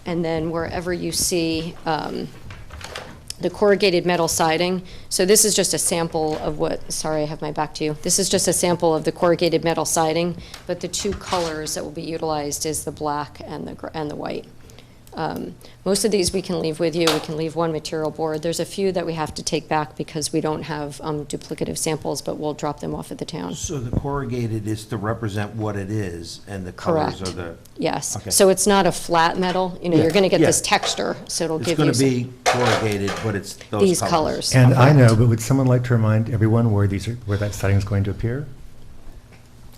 And then wherever you see the corrugated metal siding, so this is just a sample of what, sorry, I have my back to you. This is just a sample of the corrugated metal siding, but the two colors that will be utilized is the black and the white. Most of these we can leave with you. We can leave one material board. There's a few that we have to take back because we don't have duplicative samples, but we'll drop them off at the town. So the corrugated is to represent what it is, and the colors Correct. are the... Yes. Okay. So it's not a flat metal. You know, Yeah, you're going to get yeah. this texture, so it'll It's give you going to some- be corrugated, but it's those these colors. And I know, but would someone like to remind everyone where where that siding is going to appear?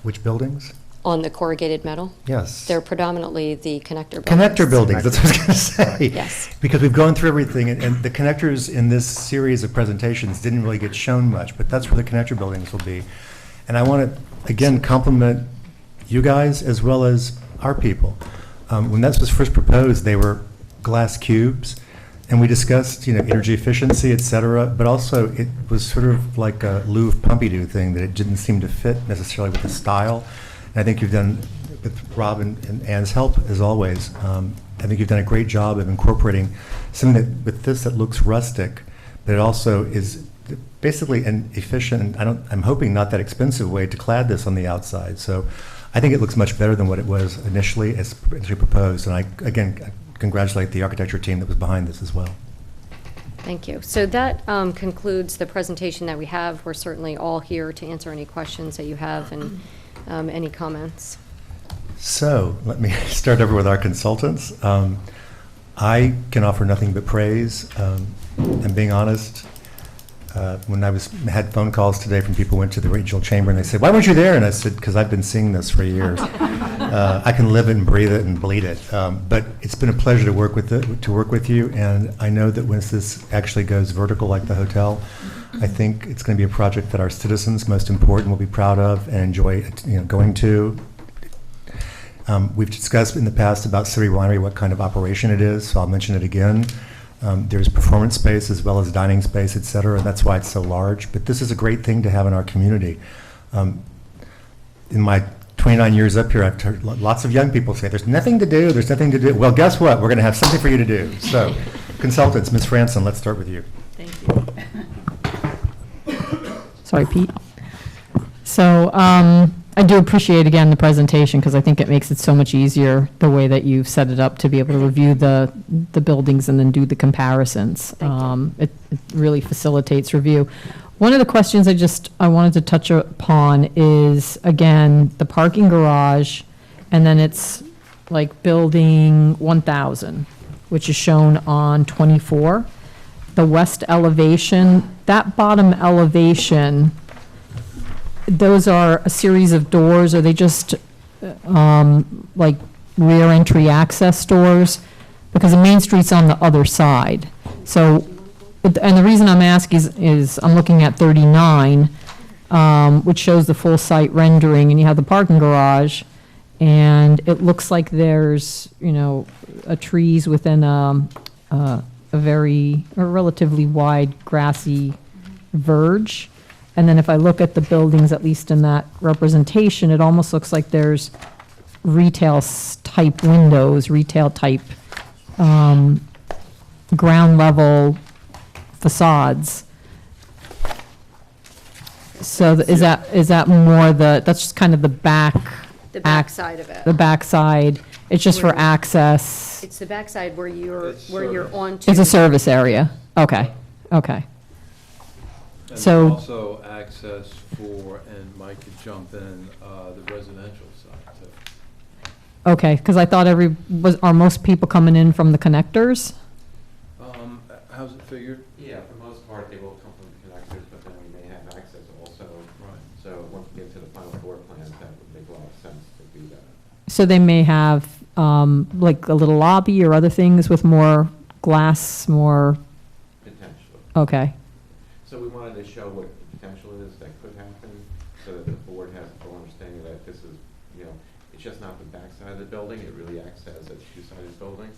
Which buildings? On the corrugated metal. Yes. They're predominantly the connector buildings. Connector buildings, that's what I was going to say. Yes. Because we've gone through everything, and the connectors in this series of presentations didn't really get shown much, but that's where the connector buildings will be. And I want to, again, compliment you guys as well as our people. When this was first proposed, they were glass cubes, And we discussed, energy efficiency, et cetera, but also it was sort of like a Louvre Pompidou thing, that it didn't seem to fit necessarily with the style. And I think you've done, with Rob and Ann's help, as always, I think you've done a great job of incorporating something that, with this, that looks rustic, but it also is basically an efficient, and I'm hoping not that expensive way to clad this on the outside. So I think it looks much better than what it was initially as proposed. And I, again, congratulate the architecture team that was behind this as well. Thank you. So that concludes the presentation that we have. We're certainly all here to answer any questions that you have and any comments. So let me start over with our consultants. I can offer nothing but praise. And being honest, when I had phone calls today from people who went to the regional chamber and they said, "Why weren't you there?" And I said, "Because I've been seeing this for years. I can live it and breathe it and bleed it." But it's been a pleasure to work with you, and I know that once this actually goes vertical like the hotel, I think it's going to be a project that our citizens, most important, will be proud of and enjoy, going to. We've discussed in the past about City Winery, what kind of operation it is, so I'll mention it again. There's performance space as well as dining space, et cetera, and that's why it's so large. But this is a great thing to have in our community. In my 29 years up here, I've heard lots of young people say, "There's nothing to do, there's nothing to do." Well, guess what? We're going to have something for you to do. So, consultants, Ms. Franson, let's start with you. Thank you. Sorry, Pete. So I do appreciate, again, the presentation, because I think it makes it so much easier the way that you've set it up to be able to review the buildings and then do the comparisons. It really facilitates review. One of the questions I wanted to touch upon is, again, the parking garage, and then it's like building 1,000, which is shown on 24. The west elevation, that bottom elevation, those are a series of doors. Are they just like rear entry access doors? Because the Main Street's on the other side. So, and the reason I'm asking is I'm looking at 39, which shows the full site rendering, and you have the parking garage, and it looks like there's, a trees within a relatively wide grassy verge. And then if I look at the buildings, at least in that representation, it almost looks like there's retail-type windows, retail-type ground level facades. So is that more that's just kind of the back? The back side of it. The back side. It's just for access. It's the back side where you're onto. It's a service area. Okay. And So- also access for, and Mike could jump in, the residential side too. Okay, because I thought are most people coming in from the connectors? How's it figured? Yeah, for the most part, they will come from the connectors, but then we may have access also. Right. So once we get to the final floor plans, that would make a lot of sense to do that. So they may have like a little lobby or other things with more glass, more, Potentially. okay. So we wanted to show what the potential is that could happen, so that the board has a full understanding that this is, it's just not the back side of the building, it really acts as a two-sided building,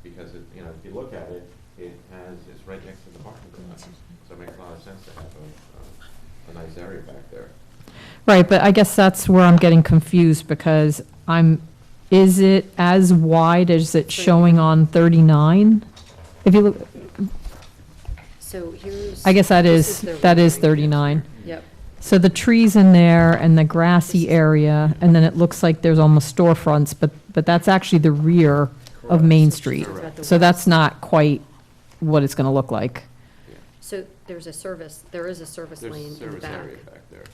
because if you look at it, it's right next to the parking garage, so it makes a lot of sense to have a nice area back there. Right, but I guess that's where I'm getting confused, because is it as wide as it's showing on 39? If you look, So here's. I guess that this is the 39. Yep. So the trees in there and the grassy area, and then it looks like there's almost storefronts, but that's actually the rear of Main Street. Correct. So that's not quite what it's going to look like. So there is a service There's a lane in the service back. area back there.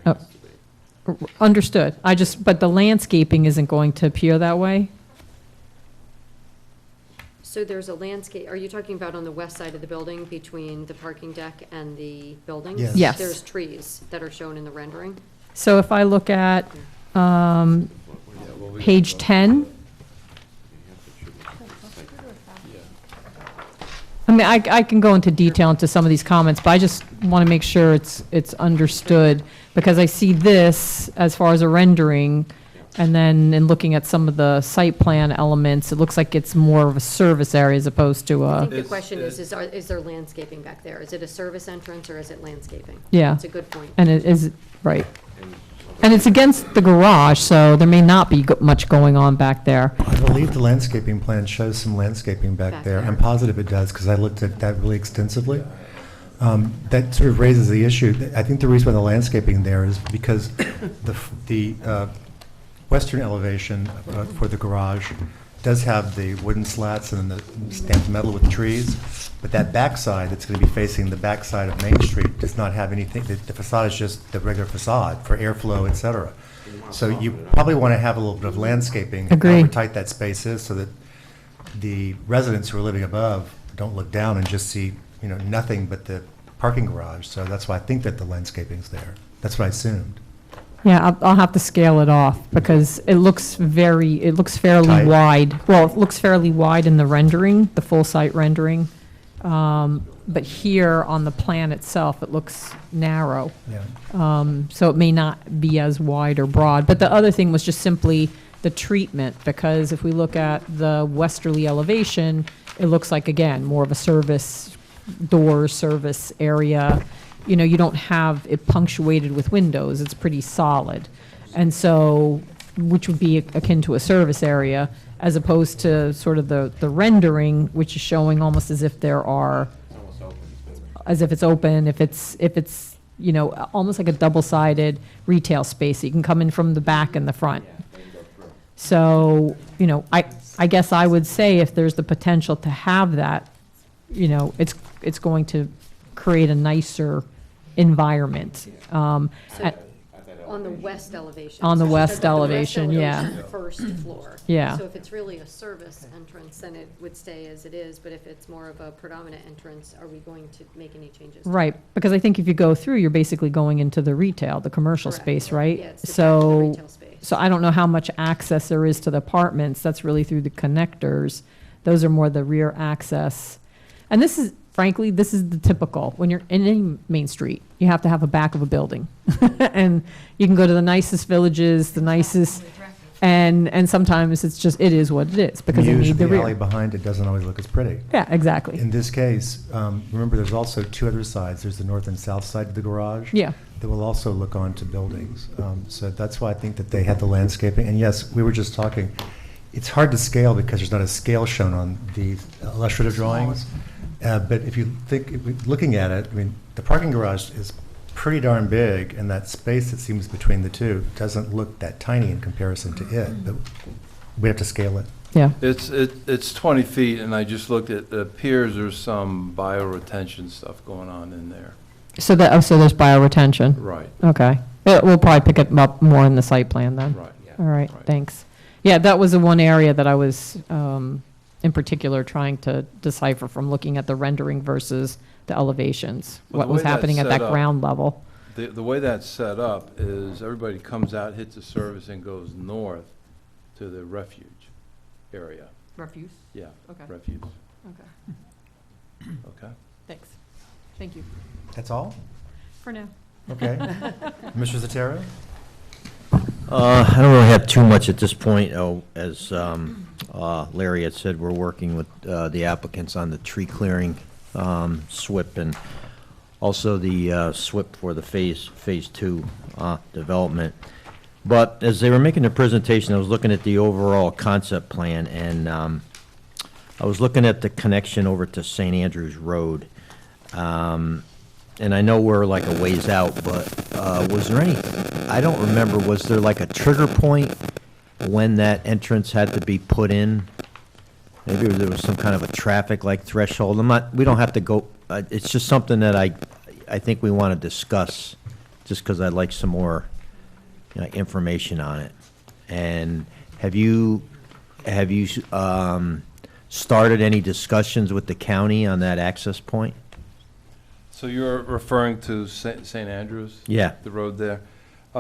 Oh. There has to be. Understood. But the landscaping isn't going to appear that way? So there's a landscape, are you talking about on the west side of the building between the parking deck and the buildings? Yes. Yes. There's trees that are shown in the rendering? So if I look at Yeah, well, we- page 10, Yeah. I mean, I can go into detail into some of these comments, but I just want to make sure it's understood, because I see this as far as a rendering, And then in looking at some of the site plan elements, it looks like it's more of a service area as opposed to I a, think the It's- question is there landscaping back there? Is it a service entrance or is it landscaping? Yeah. That's a good point. and it is, right. And it's against the garage, so there may not be much going on back there. I believe the landscaping plan shows some landscaping back Back there. there. I'm positive it does, because I looked at that really extensively. That sort of raises the issue. I think the reason why the landscaping there is because the western elevation for the garage does have the wooden slats and then the stamped metal with trees, but that backside that's going to be facing the backside of Main Street does not have anything. The facade is just the regular facade for airflow, et cetera. So you probably want to have a little bit of landscaping. Agree. However tight that space is, so that the residents who are living above don't look down and just see, nothing but the parking garage. So that's why I think that the landscaping's there. That's what I assumed. Yeah, I'll have to scale it off because it looks fairly Tight. wide. Well, it looks fairly wide in the rendering, the full site rendering. But here on the plan itself, it looks narrow. Yeah. So it may not be as wide or broad. But the other thing was just simply the treatment, because if we look at the westerly elevation, it looks like, again, more of a service area. You don't have it punctuated with windows. It's pretty solid. And so, which would be akin to a service area, as opposed to sort of the rendering, which is showing almost as if there are, as if it's open, if it's, almost like a double-sided retail space. You can come in from the back and the front. So, I guess I would say if there's the potential to have that, it's going to create a nicer environment. On the west elevation. On the So west the elevation, yeah. First floor. Yeah. So if it's really a service entrance, then it would stay as it is, but if it's more of a predominant entrance, are we going to make any changes? to Right, because I think if you go through, you're basically going into the retail, the commercial Correct. space, right? Yeah, it's the back of the So, retail space. so I don't know how much access there is to the apartments. That's really through the connectors. Those are more the rear access. And this is, frankly, this is the typical, when you're in any main street, you have to have a back of a building. And you can go to the nicest villages, the nicest, and sometimes it's just, it is what it is, because you need the The alley rear. behind it doesn't always look as pretty. Yeah, exactly. In this case, remember, there's also two other sides. There's the north and south side of the garage. Yeah. That will also look onto buildings. So that's why I think that they had the landscaping. And yes, we were just talking, it's hard to scale because there's not a scale shown on the illustrative drawings. But if you think, looking at it, the parking garage is pretty darn big, and that space that seems between the two doesn't look that tiny in comparison to it. But we have to scale it. Yeah. It's 20 feet, and I just looked at, it appears there's some bioretention stuff going on in there. So there's bioretention. Right, Okay. We'll probably pick it up more in the site plan then. right. All right, Right. thanks. Yeah, that was the one area that I was, in particular, trying to decipher from looking at the rendering versus the elevations, Well, what the was way that's happening at set that up- ground level. The way that's set up is everybody comes out, hits a service, and goes north to the refuge area. Refuse? Yeah, Okay. refuge, Okay, okay? thanks. Thank you. That's all? For now. Okay. Mr. Zatara? I don't really have too much at this point. As Larry had said, we're working with the applicants on the tree clearing SWIP and also the SWIP for the phase two development. But as they were making their presentation, I was looking at the overall concept plan, and I was looking at the connection over to St. Andrews Road. And I know we're like a ways out, but was there any, I don't remember, was there like a trigger point when that entrance had to be put in? Maybe there was some kind of a traffic like threshold. We don't have to go, it's just something that I think we want to discuss, just because I'd like some more information on it. And have you started any discussions with the county on that access point? So you're referring to St. Andrews? Yeah. The road there? So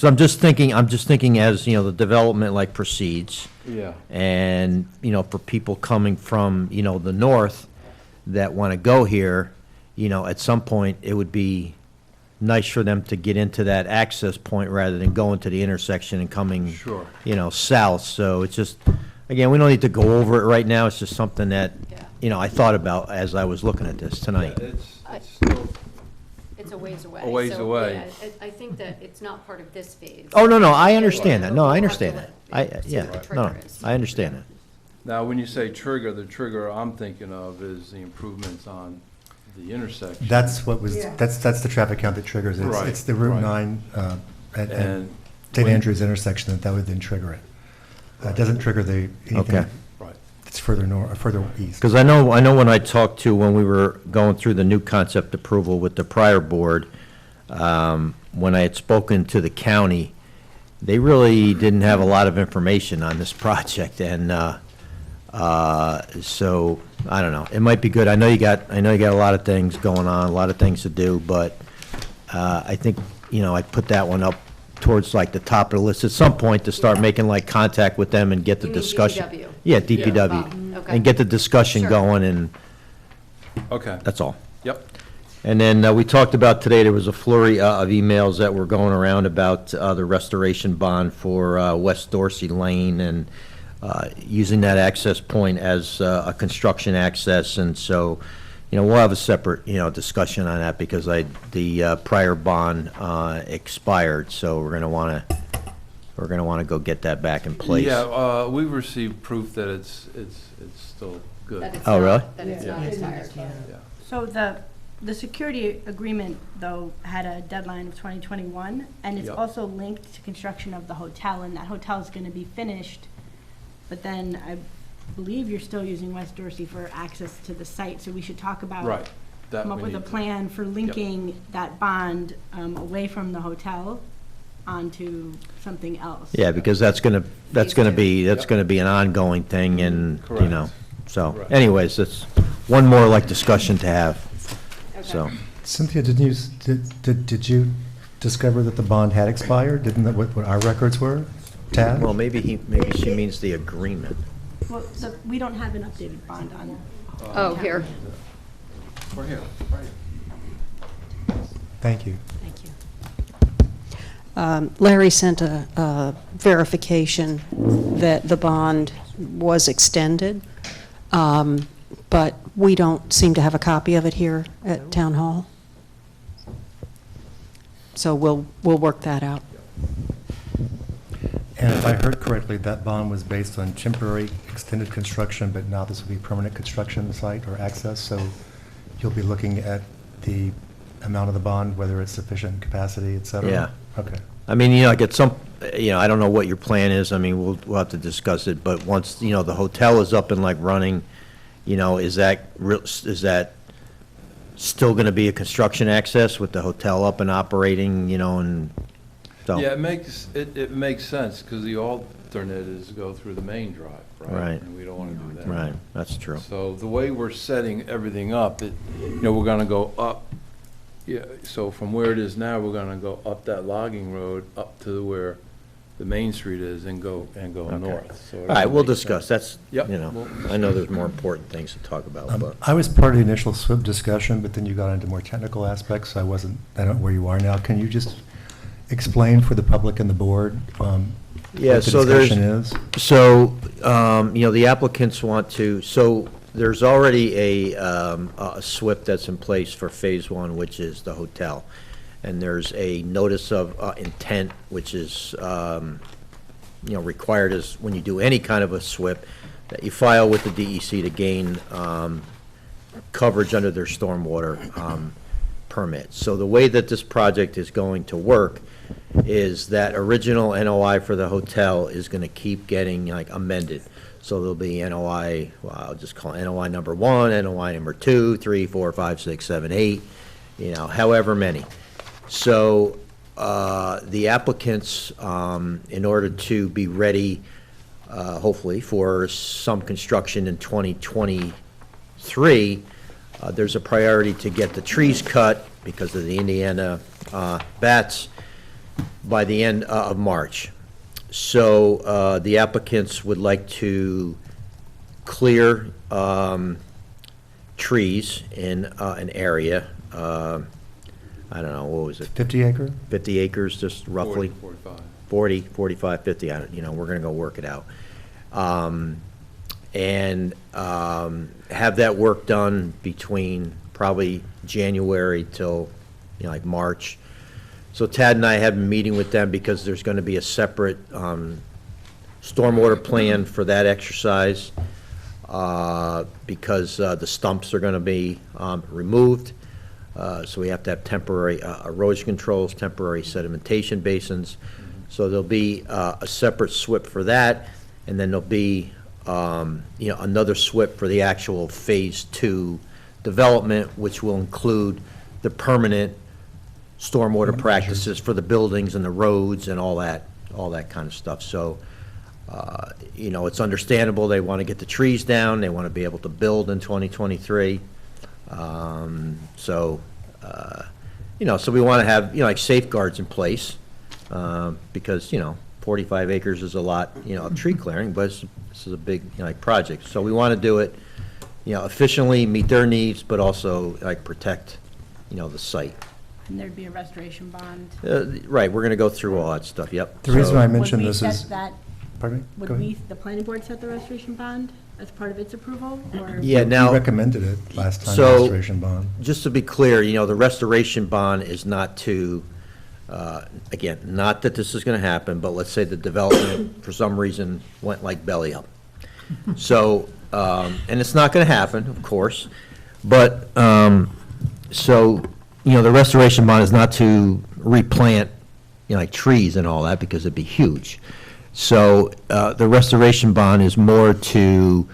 I'm just thinking as, the development like proceeds, Yeah. and, for people coming from, the north that want to go here, at some point, it would be nice for them to get into that access point rather than going to the intersection and coming, Sure. south. So it's just, again, we don't need to go over it right now. It's just something that, Yeah. I thought about as I was looking at this tonight. Yeah, it's still, It's a ways away. A ways so, away. yeah, I think that it's not part of this phase. Oh, no, I Yeah, understand yeah, that. No, I we'll have to understand that. see what the trigger is. I understand that. now, when you say trigger, the trigger I'm thinking of is the improvements on the intersection. That's what was, that's the traffic count that triggers it. Right, It's the Route right. 9 at And St. when- Andrews intersection that would then trigger it. It doesn't trigger Okay. anything Right. that's further north, further east. Because I know when I talked to, when we were going through the new concept approval with the prior board, when I had spoken to the county, they really didn't have a lot of information on this project, and so, I don't know, it might be good. I know you got a lot of things going on, a lot of things to do, but I think, I'd put that one up towards like the top of the list at some point to start making like contact with them and get the You mean discussion. DPW? Yeah, DPW. Okay. And get the discussion Sure. going, and Okay, that's all. yep. And then we talked about today, there was a flurry of emails that were going around about the restoration bond for West Dorsey Lane and using that access point as a construction access. And so, we'll have a separate, discussion on that because the prior bond expired. So we're going to want to go get that back in place. Yeah, we've received proof that it's still good. That it's Oh, not- really? That it's not expired. Yeah. So the security agreement, though, had a deadline of 2021, and it's Yep. also linked to construction of the hotel, and that hotel is going to be finished. But then I believe you're still using West Dorsey for access to the site, so we should talk about. Right. That Come up we with a need to- plan for linking that bond away from the hotel onto something else. Yeah, because that's going to be an ongoing thing, and, Correct. so Correct. anyways, that's one more like discussion to have, so. Cynthia, did you discover that the bond had expired? Didn't that what our records were? Tad? Well, maybe she means the agreement. Well, we don't have an updated bond on. Oh, here. We're here, right. Thank you. Thank you. Larry sent a verification that the bond was extended, but we don't seem to have a copy of it here at Town Hall. So we'll work that out. And if I heard correctly, that bond was based on temporary extended construction, but now this will be permanent construction site or access, so you'll be looking at the amount of the bond, whether it's sufficient capacity, et cetera? Yeah. Okay. I mean, I get some, I don't know what your plan is, I mean, we'll have to discuss it, but once, the hotel is up and like running, is that still gonna be a construction access with the hotel up and operating, and so? Yeah, it makes sense, because the alternate is to go through the main drive, right? Right. And we don't want to do that. Right, that's true. So the way we're setting everything up, we're gonna go up, yeah, so from where it is now, we're gonna go up that logging road, up to where the main street is, and go north. So it All right, we'll makes discuss, sense. that's, Yep. I know there's more important things to talk about, but. I was part of the initial SWIP discussion, but then you got into more technical aspects, so I don't know where you are now. Can you just explain for the public and the board what Yeah, the so discussion is? So, the applicants want to, so there's already a SWIP that's in place for Phase 1, which is the hotel. And there's a notice of intent, which is, required as, when you do any kind of a SWIP, that you file with the DEC to gain coverage under their stormwater permit. So the way that this project is going to work is that original NOI for the hotel is going to keep getting like amended. So there'll be NOI, well, I'll just call it NOI number 1, NOI number 2, 3, 4, 5, 6, 7, 8, however many. So the applicants, in order to be ready, hopefully, for some construction in 2023, there's a priority to get the trees cut because of the Indiana bats by the end of March. So the applicants would like to clear trees in an area. I I don't know, what was it, 50 acre? 50 acres, just roughly? 45. 40, 45, 50, I don't, we're gonna go work it out. Have that work done between probably January till, like March. So Tad and I have been meeting with them because there's gonna be a separate, stormwater plan for that exercise, because the stumps are gonna be, removed. So we have to have temporary erosion controls, temporary sedimentation basins. So there'll be a separate SWIP for that, and then there'll be, another SWIP for the actual Phase 2 development, which will include the permanent stormwater practices for the buildings and the roads and all that kind of stuff. So, it's understandable, they want to get the trees down, they want to be able to build in 2023. So we want to have, like safeguards in place, because, 45 acres is a lot, of tree clearing, but this is a big, like, project. So we want to do it, efficiently, meet their needs, but also, like, protect, the site. And there'd be a restoration bond. Right, we're going to go through all that stuff, yep. The reason I So- mentioned Would we this set is, that, pardon me? Go would ahead. the planning board set the restoration bond as part of its approval, or? Yeah, We now. recommended it last time, So- restoration bond. Just to be clear, the restoration bond is not to, again, not that this is going to happen, but let's say the development, for some reason, went like belly up. So, and it's not going to happen, of course, but, the restoration bond is not to replant, like trees and all that, because it'd be huge. So, the restoration bond is more to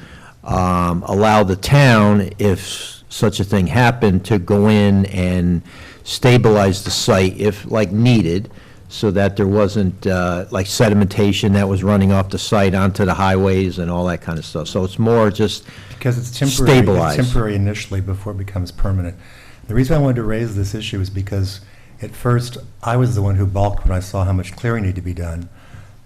allow the town, if such a thing happened, to go in and stabilize the site if, like, needed, so that there wasn't, like, sedimentation that was running off the site onto the highways and all that kind of stuff. So it's more just Because it's temporary. stabilize. It's temporary initially before it becomes permanent. The reason I wanted to raise this issue is because at first, I was the one who balked when I saw how much clearing needed to be done.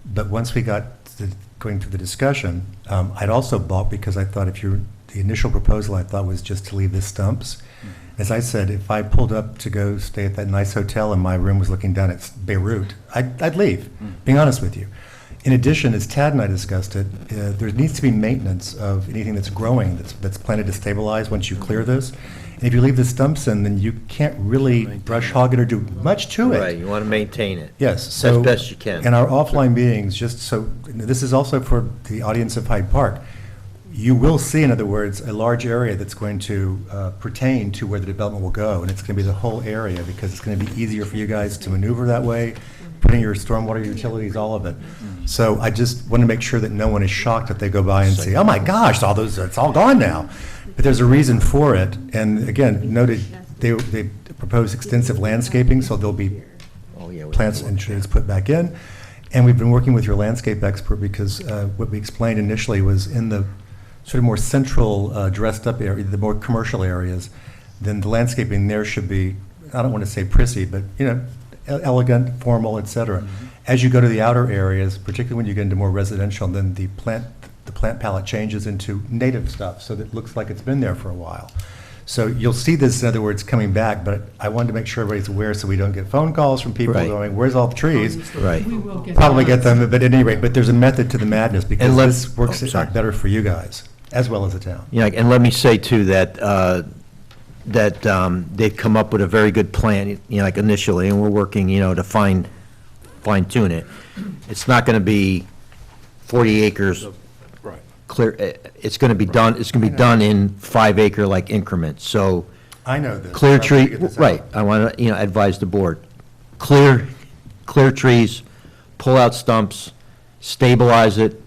But once we got to going through the discussion, I'd also balked because I thought the initial proposal I thought was just to leave the stumps. As I said, if I pulled up to go stay at that nice hotel and my room was looking down at Beirut, I'd leave, being honest with you. In addition, as Tad and I discussed it, there needs to be maintenance of anything that's growing, that's planted to stabilize once you clear this. And if you leave the stumps in, then you can't really brush hog it or do much to it. Right, you want to maintain it. Yes, so. As best you can. In our offline meetings, just so, this is also for the audience of Hyde Park, you will see, in other words, a large area that's going to pertain to where the development will go, and it's going to be the whole area, because it's going to be easier for you guys to maneuver that way, putting your stormwater utilities, all of it. So I just want to make sure that no one is shocked that they go by and say, oh my gosh, it's all gone now. But there's a reason for it, and again, noted, they propose extensive landscaping, so there'll be Oh, yeah. plants and trees put back in. And we've been working with your landscape expert because what we explained initially was in the sort of more central dressed up area, the more commercial areas, then the landscaping there should be, I don't want to say prissy, but, elegant, formal, et cetera. As you go to the outer areas, particularly when you get into more residential, then the plant palette changes into native stuff, so that it looks like it's been there for a while. So you'll see this, in other words, coming back, but I wanted to make sure everybody's aware so we don't get phone calls from people Right. going, where's all the trees? Right. Probably get them, but at any rate, but there's a method to the madness, because And let- this works oh, sorry. better for you guys, as well as the town. And let me say too that, they've come up with a very good plan, like initially, and we're working, to fine tune it. It's not going to be 40 acres Right. clear, it's going to be done in 5 acre like increments, so I know this. clear I want to tree, get this out. right, I want to, advise the board. Clear trees, pull out stumps, stabilize it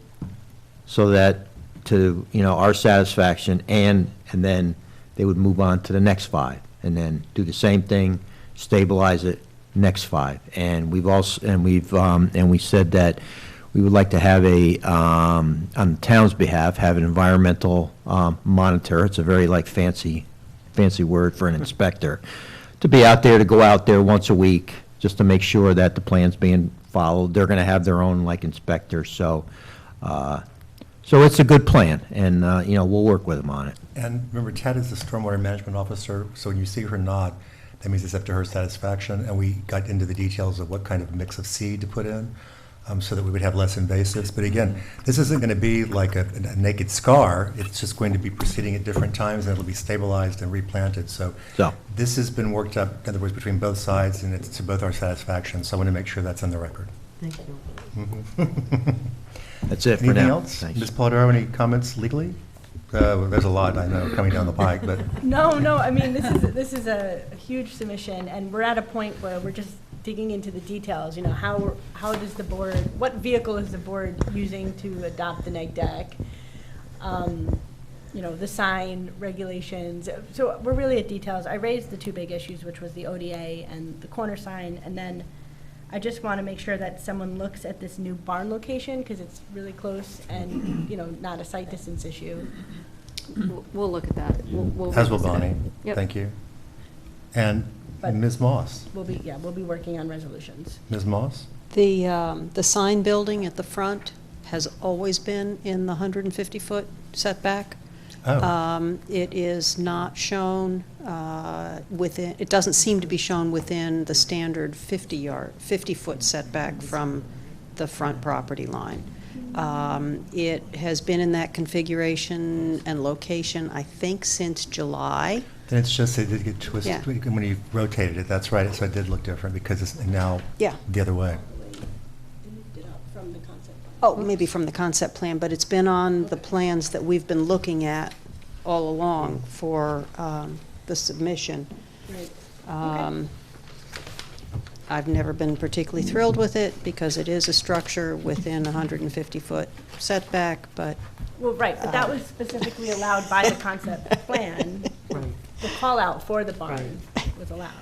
so that to, our satisfaction, and then they would move on to the next 5, and then do the same thing, stabilize it, next 5. And we've also, and we said that we would like to have on the town's behalf, have an environmental monitor. It's a very fancy word for an inspector, to be out there, to go out there once a week, just to make sure that the plan's being followed. They're going to have their own inspector, so it's a good plan, and we'll work with them on it. And remember, Ted is the stormwater management officer, so when you see her nod, That means it's up to her satisfaction, and we got into the details of what kind of mix of seed to put in, so that we would have less invasives. But again, this isn't going to be like a naked scar. It's just going to be proceeding at different times, and it'll be stabilized and replanted. So So- this has been worked up, in other words, between both sides, and it's to both our satisfaction. So I want to make sure that's on the record. Thank you. That's it for now. Anything else? Thanks. Ms. Polidoro, any comments legally? There's a lot, I know, coming down the pike, but No, I mean, this is a huge submission, and we're at a point where we're just digging into the details, how does the board, what vehicle is the board using to adopt the neg deck? The sign regulations, so we're really at details. I raised the two big issues, which was the ODA and the corner sign, and then I just want to make sure that someone looks at this new barn location, because it's really close and, not a site distance issue. We'll look at that. We'll as will revisit it. Bonnie. Yep. Thank you. And But- Ms. Moss. We'll be working on resolutions. Ms. Moss? The sign building at the front has always been in the 150-foot setback. Oh, It is not shown within, it doesn't seem to be shown within the standard 50-foot setback from the front property line. It has been in that configuration and location, I think, since July. then it's just, it did get twisted Yeah. when you rotated it, that's right, so it did look different because it's now Yeah. the other way. From the concept. Oh, maybe from the concept plan, but it's been on the plans that we've been looking at all along for the submission. I've never been particularly thrilled with it because it is a structure within a 150-foot setback, but Well, right, but that was specifically allowed by the concept plan. The call out for the barn was allowed.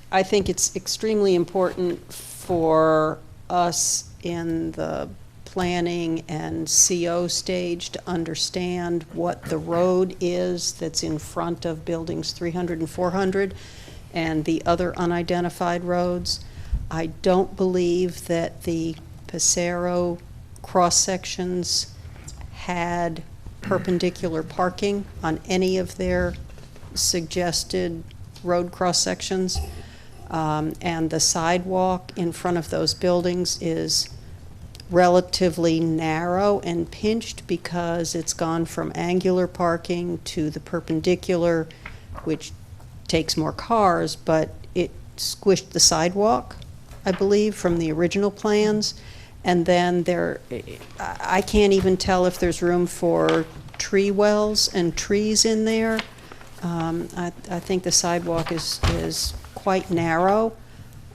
I think it's extremely important for us in the planning and CO stage to understand what the road is that's in front of buildings 300 and 400 and the other unidentified roads. I don't believe that the Passero cross-sections had perpendicular parking on any of their suggested road cross-sections. And the sidewalk in front of those buildings is relatively narrow and pinched because it's gone from angular parking to the perpendicular, which takes more cars, but it squished the sidewalk, I believe, from the original plans. And then I can't even tell if there's room for tree wells and trees in there. I think the sidewalk is quite narrow.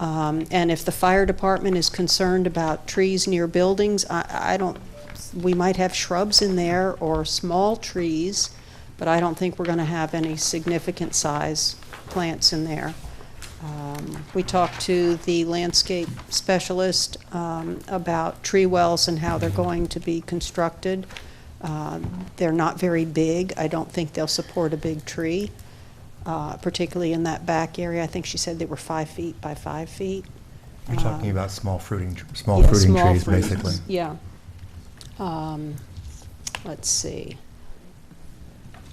And if the fire department is concerned about trees near buildings, we might have shrubs in there or small trees, but I don't think we're going to have any significant size plants in there. We talked to the landscape specialist about tree wells and how they're going to be constructed. They're not very big. I don't think they'll support a big tree, particularly in that back area. I think she said they were 5 feet by 5 feet. You're talking about small fruiting Yeah, trees, fruits, basically. Yeah. Let's see.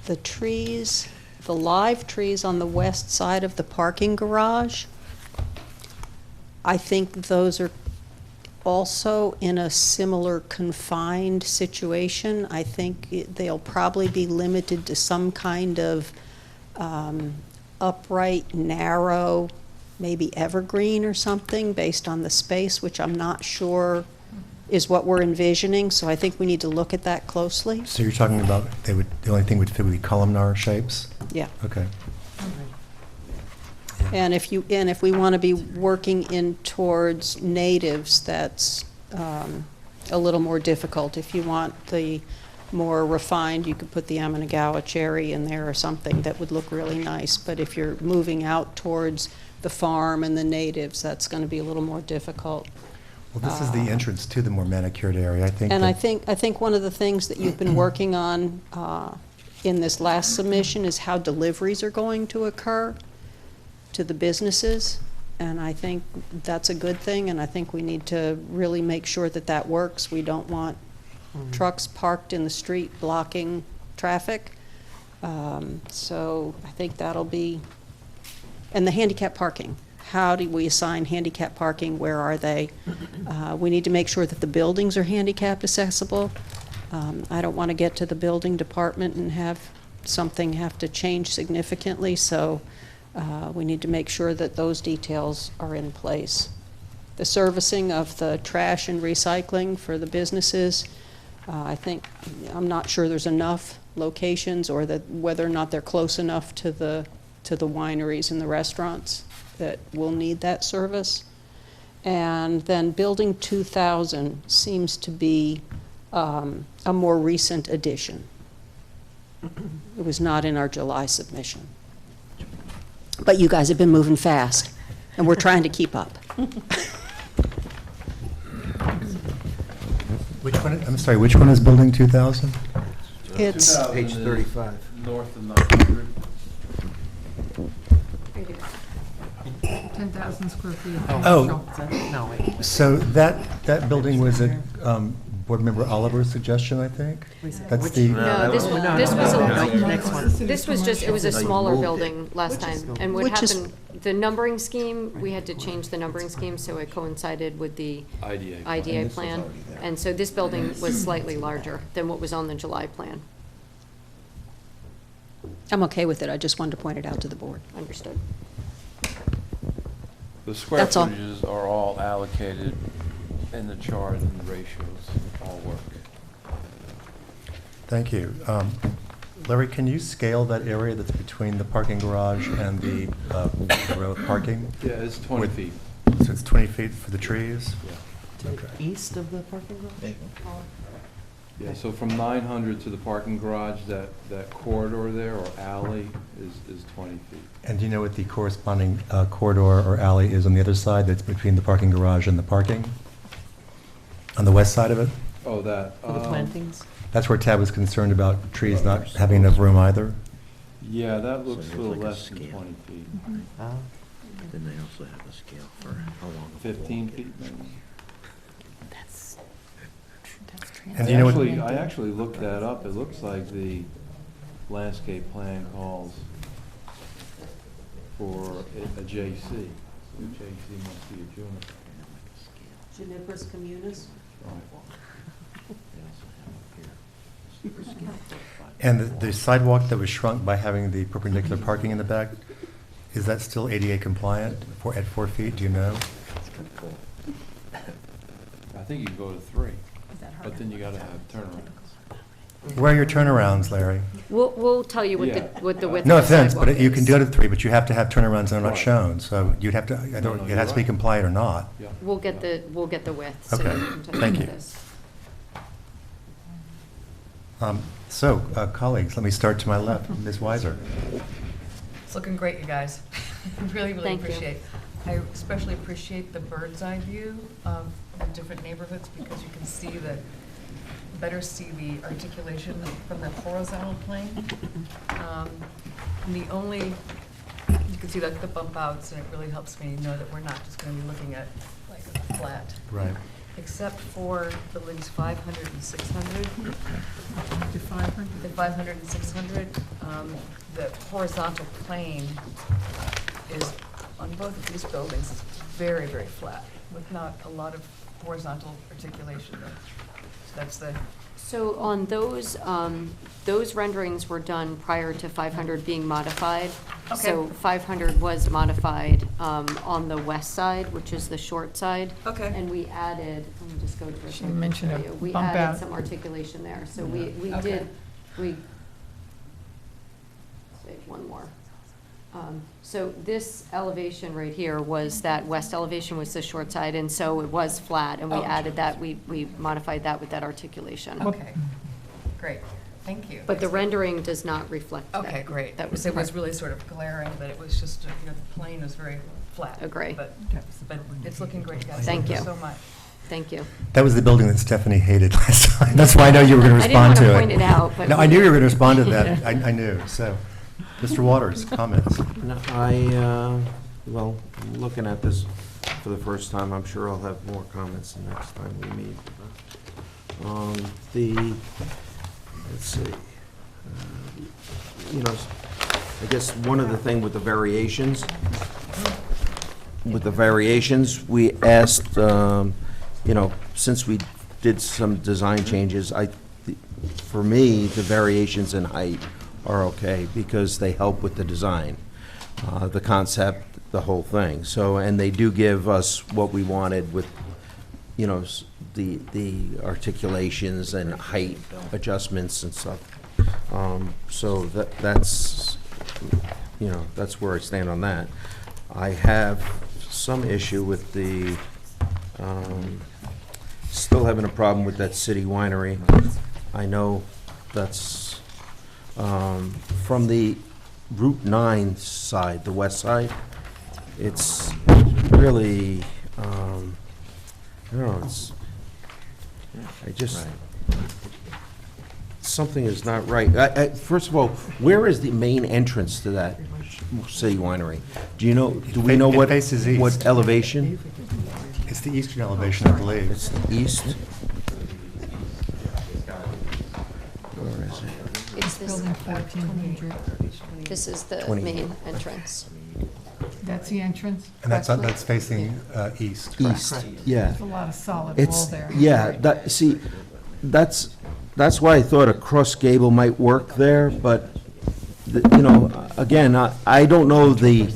The trees, the live trees on the west side of the parking garage, I think those are also in a similar confined situation. I think they'll probably be limited to some kind of upright, narrow, maybe evergreen or something based on the space, which I'm not sure is what we're envisioning, so I think we need to look at that closely. So you're talking about, the only thing would fit would be columnar shapes? Yeah. Okay. And if we want to be working in towards natives, that's a little more difficult. If you want the more refined, you could put the Amanagawa cherry in there or something that would look really nice. But if you're moving out towards the farm and the natives, that's going to be a little more difficult. Well, this is the entrance to the more manicured area, I think. And I that- think one of the things that you've been working on in this last submission is how deliveries are going to occur to the businesses. And I think that's a good thing, and I think we need to really make sure that that works. We don't want trucks parked in the street blocking traffic. So I think that'll be, and the handicap parking. How do we assign handicap parking? Where are they? We need to make sure that the buildings are handicapped accessible. I don't want to get to the building department and have something have to change significantly, so we need to make sure that those details are in place. The servicing of the trash and recycling for the businesses, I'm not sure there's enough locations, or that whether or not they're close enough to the wineries and the restaurants that will need that service. And then Building 2000 seems to be a more recent addition. It was not in our July submission. But you guys have been moving fast, and we're trying to keep up. Which one, I'm sorry, which one is Building 2000? It's, Page 35. North of 900. 10,000 square feet. Oh, so that building was at Board Member Oliver's suggestion, I think? That's the, No, this was a, Next one. this was just, it was a smaller building last time. And what Which is- happened, the numbering scheme, we had to change the numbering scheme so it coincided with the IDA. IDA plan. And so this building was slightly larger than what was on the July plan. I'm okay with it, I just wanted to point it out to the board. Understood. The square That's all. footages are all allocated in the chart, and the ratios all work. thank you. Larry, can you scale that area that's between the parking garage and the row of parking? Yeah, it's 20 With- feet. So it's 20 feet for the trees? Yeah. Okay. East of the parking lot? Yeah, so from 900 to the parking garage, that corridor there, or alley, is 20 feet. And do you know what the corresponding corridor or alley is on the other side that's between the parking garage and the parking? On the west side of it? Oh, that. For the plantings? That's where Tab was concerned about trees not having enough room either. Yeah, that looks a there's little like a less than scale. 20 feet. Then they also have a scale for how long. 15 feet, maybe. And do you know what? I actually looked that up. It looks like the landscape plan calls for a JC. So JC must be a juniper. Juniperus communis? And the sidewalk that was shrunk by having the perpendicular parking in the back, is that still ADA compliant at 4 feet, do you know? I think you can go to 3, but then you gotta have turnarounds. Where are your turnarounds, Larry? We'll tell you what Yeah. the width of the No offense, sidewalk but you can is. go to 3, but you have to have turnarounds that are not Right. shown, so you'd have to, No, it you're has to be right. compliant or not. Yeah. We'll get the width, so Okay, you can tell thank what you. it is. So, colleagues, let me start to my left, Ms. Weiser. It's looking great, you guys. Really, really Thank you. appreciate. I especially appreciate the bird's eye view of the different neighborhoods, because you can better see the articulation from the horizontal plane. And the only, you can see like the bump outs, and it really helps me know that we're not just gonna be looking at like a flat. Right. Except for buildings 500 and 600. The 500 and 600, the horizontal plane is, on both of these buildings, is very, very flat, with not a lot of horizontal articulation. So that's the, So on those renderings were done prior to 500 being modified. Okay. So 500 was modified on the west side, which is the short side. Okay. And we added, let me just go to it. She mentioned a We bump added out. some articulation there. So we Okay. did, say one more. So this elevation right here was that west elevation was the short side, and so it was flat, and we Okay. added that, we modified that with that articulation. okay, great, thank you. But the rendering does not reflect that. Okay, great. That was It was part- really sort of glaring, but it was just, the plane was very flat. Agree. But it's looking great, guys. Thank you. so much. Thank you. That was the building that Stephanie hated last time. That's why I know you were going to I didn't respond to it. wanna point it out, but- No, I knew you were going to respond to that. I knew, so. Mr. Waters, comments? No, well, looking at this for the first time, I'm sure I'll have more comments the next time we meet. Let's see, you know, I guess one of the thing with the variations, we asked, you know, since we did some design changes, for me, the variations in height are okay because they help with the design, the concept, the whole thing. So, and they do give us what we wanted with, you know, the articulations and height adjustments and stuff. So that's, you know, that's where I stand on that. I have some issue with the, still having a problem with that city winery. I know that's, from the Route 9 side, the west side, it's really, I don't know, I just, something is not right. First of all, where is the main entrance to that city winery? Do we know It what, faces east. what elevation? It's the eastern elevation, I believe. It's the east? Where is it? It's this, Building 1400. this is the 20. main entrance. That's the entrance? And that's facing east. East, yeah. There's a lot of solid wall It's, there. yeah, that, see, that's why I thought a cross gable might work there, but, you know, again, I don't know the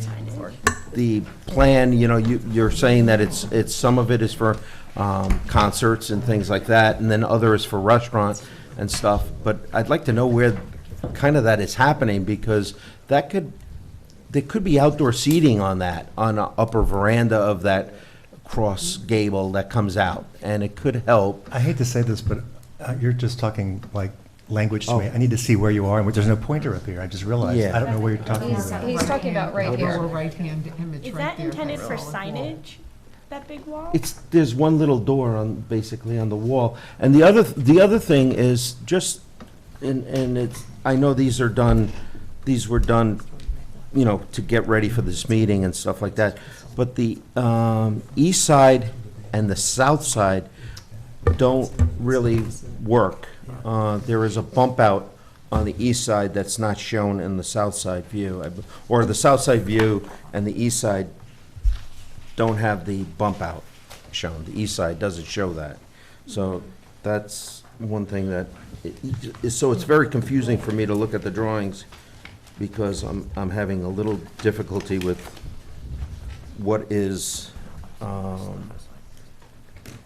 plan, you know, you're saying that it's, some of it is for concerts and things like that, and then other is for restaurants and stuff, but I'd like to know where kind of that is happening, because there could be outdoor seating on that, on an upper veranda of that cross gable that comes out, and it could help. I hate to say this, but you're just talking like language to me. Oh. I need to see where you are, and there's no pointer up here. I just realized. Yeah. I don't know where you're talking about. He's talking about right here. Lower right-hand image Is right that there. intended for Solid wall. signage, that big wall? There's one little door on, basically on the wall. And the other thing is just, and it's, I know these were done, you know, to get ready for this meeting and stuff like that. But the east side and the south side don't really work. There is a bump out on the east side that's not shown in the south side view. Or the south side view and the east side don't have the bump out shown. The east side doesn't show that. So that's one thing that, so it's very confusing for me to look at the drawings, because I'm having a little difficulty with what is,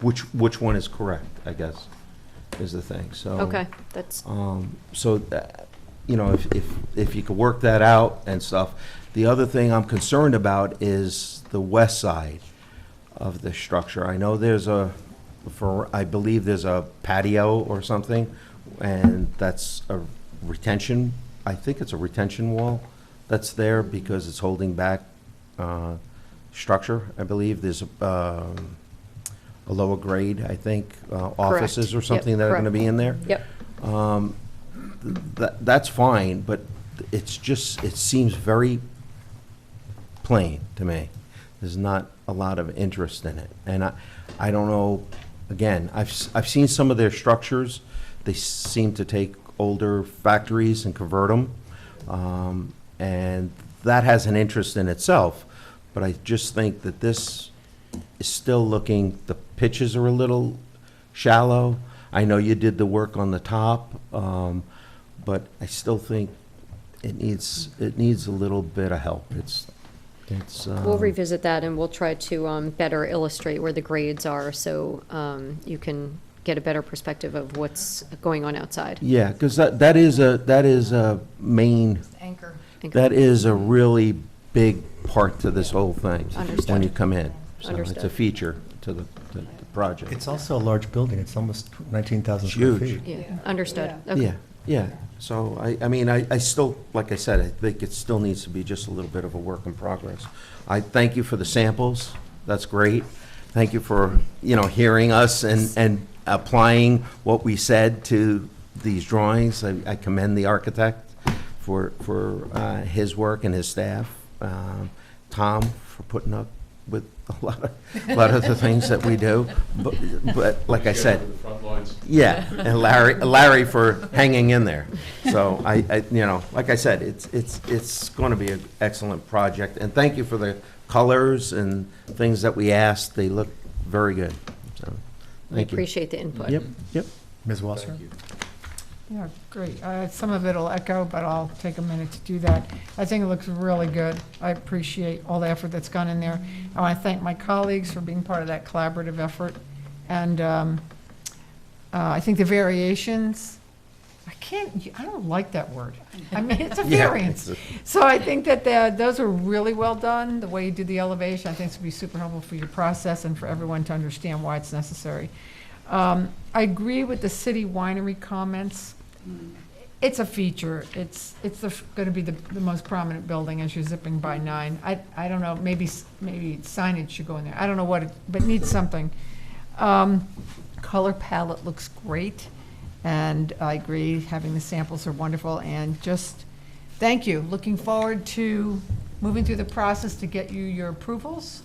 which one is correct, I guess, is the thing, so. Okay, that's, So, you know, if you could work that out and stuff. The other thing I'm concerned about is the west side of the structure. I know I believe there's a patio or something, and that's a retention, I think it's a retention wall that's there because it's holding back structure, I believe. There's a lower grade, I think, offices or Yep, something that are going to correct. be in there. yep. That's fine, but it's just, it seems very plain to me. There's not a lot of interest in it. And I don't know, again, I've seen some of their structures. They seem to take older factories and convert them. And that has an interest in itself. But I just think that this is still looking, the pitches are a little shallow. I know you did the work on the top, but I still think it needs a little bit of help. We'll revisit that, and we'll try to better illustrate where the grades are, so you can get a better perspective of what's going on outside. Yeah, because that is a main, Anchor. that is a really big part to this whole thing. Understood. When you come in. So it's a Understood. feature to the project. It's also a large building. It's almost 19,000 square Huge. feet. Yeah, understood. Okay. Yeah, yeah. So I mean, I still, like I said, I think it still needs to be just a little bit of a work in progress. I thank you for the samples. That's great. Thank you for, you know, hearing us and applying what we said to these drawings. I commend the architect for his work and his staff. Tom, for putting up with a lot of the things that we do, but like I said, yeah, and Larry for hanging in there. So you know, like I said, it's going to be an excellent project, and thank you for the colors and things that we asked. They look very good. So, We thank you. appreciate the input. Yep. Ms. Wasser? Yeah, great. Some of it'll echo, but I'll take a minute to do that. I think it looks really good. I appreciate all the effort that's gone in there. I want to thank my colleagues for being part of that collaborative effort. And I think the variations, I don't like that word. I mean, it's a Yeah, variance. So I think that those were really well done, the way you did the elevation. I think it's going to be super helpful for your process and for everyone to understand why it's necessary. I agree with the city winery comments. It's a feature. It's going to be the most prominent building as you're zipping by 9. I don't know, maybe signage should go in there. I don't know what, but it needs something. Color palette looks great, and I agree, having the samples are wonderful, and just, thank you. Looking forward to moving through the process to get you your approvals.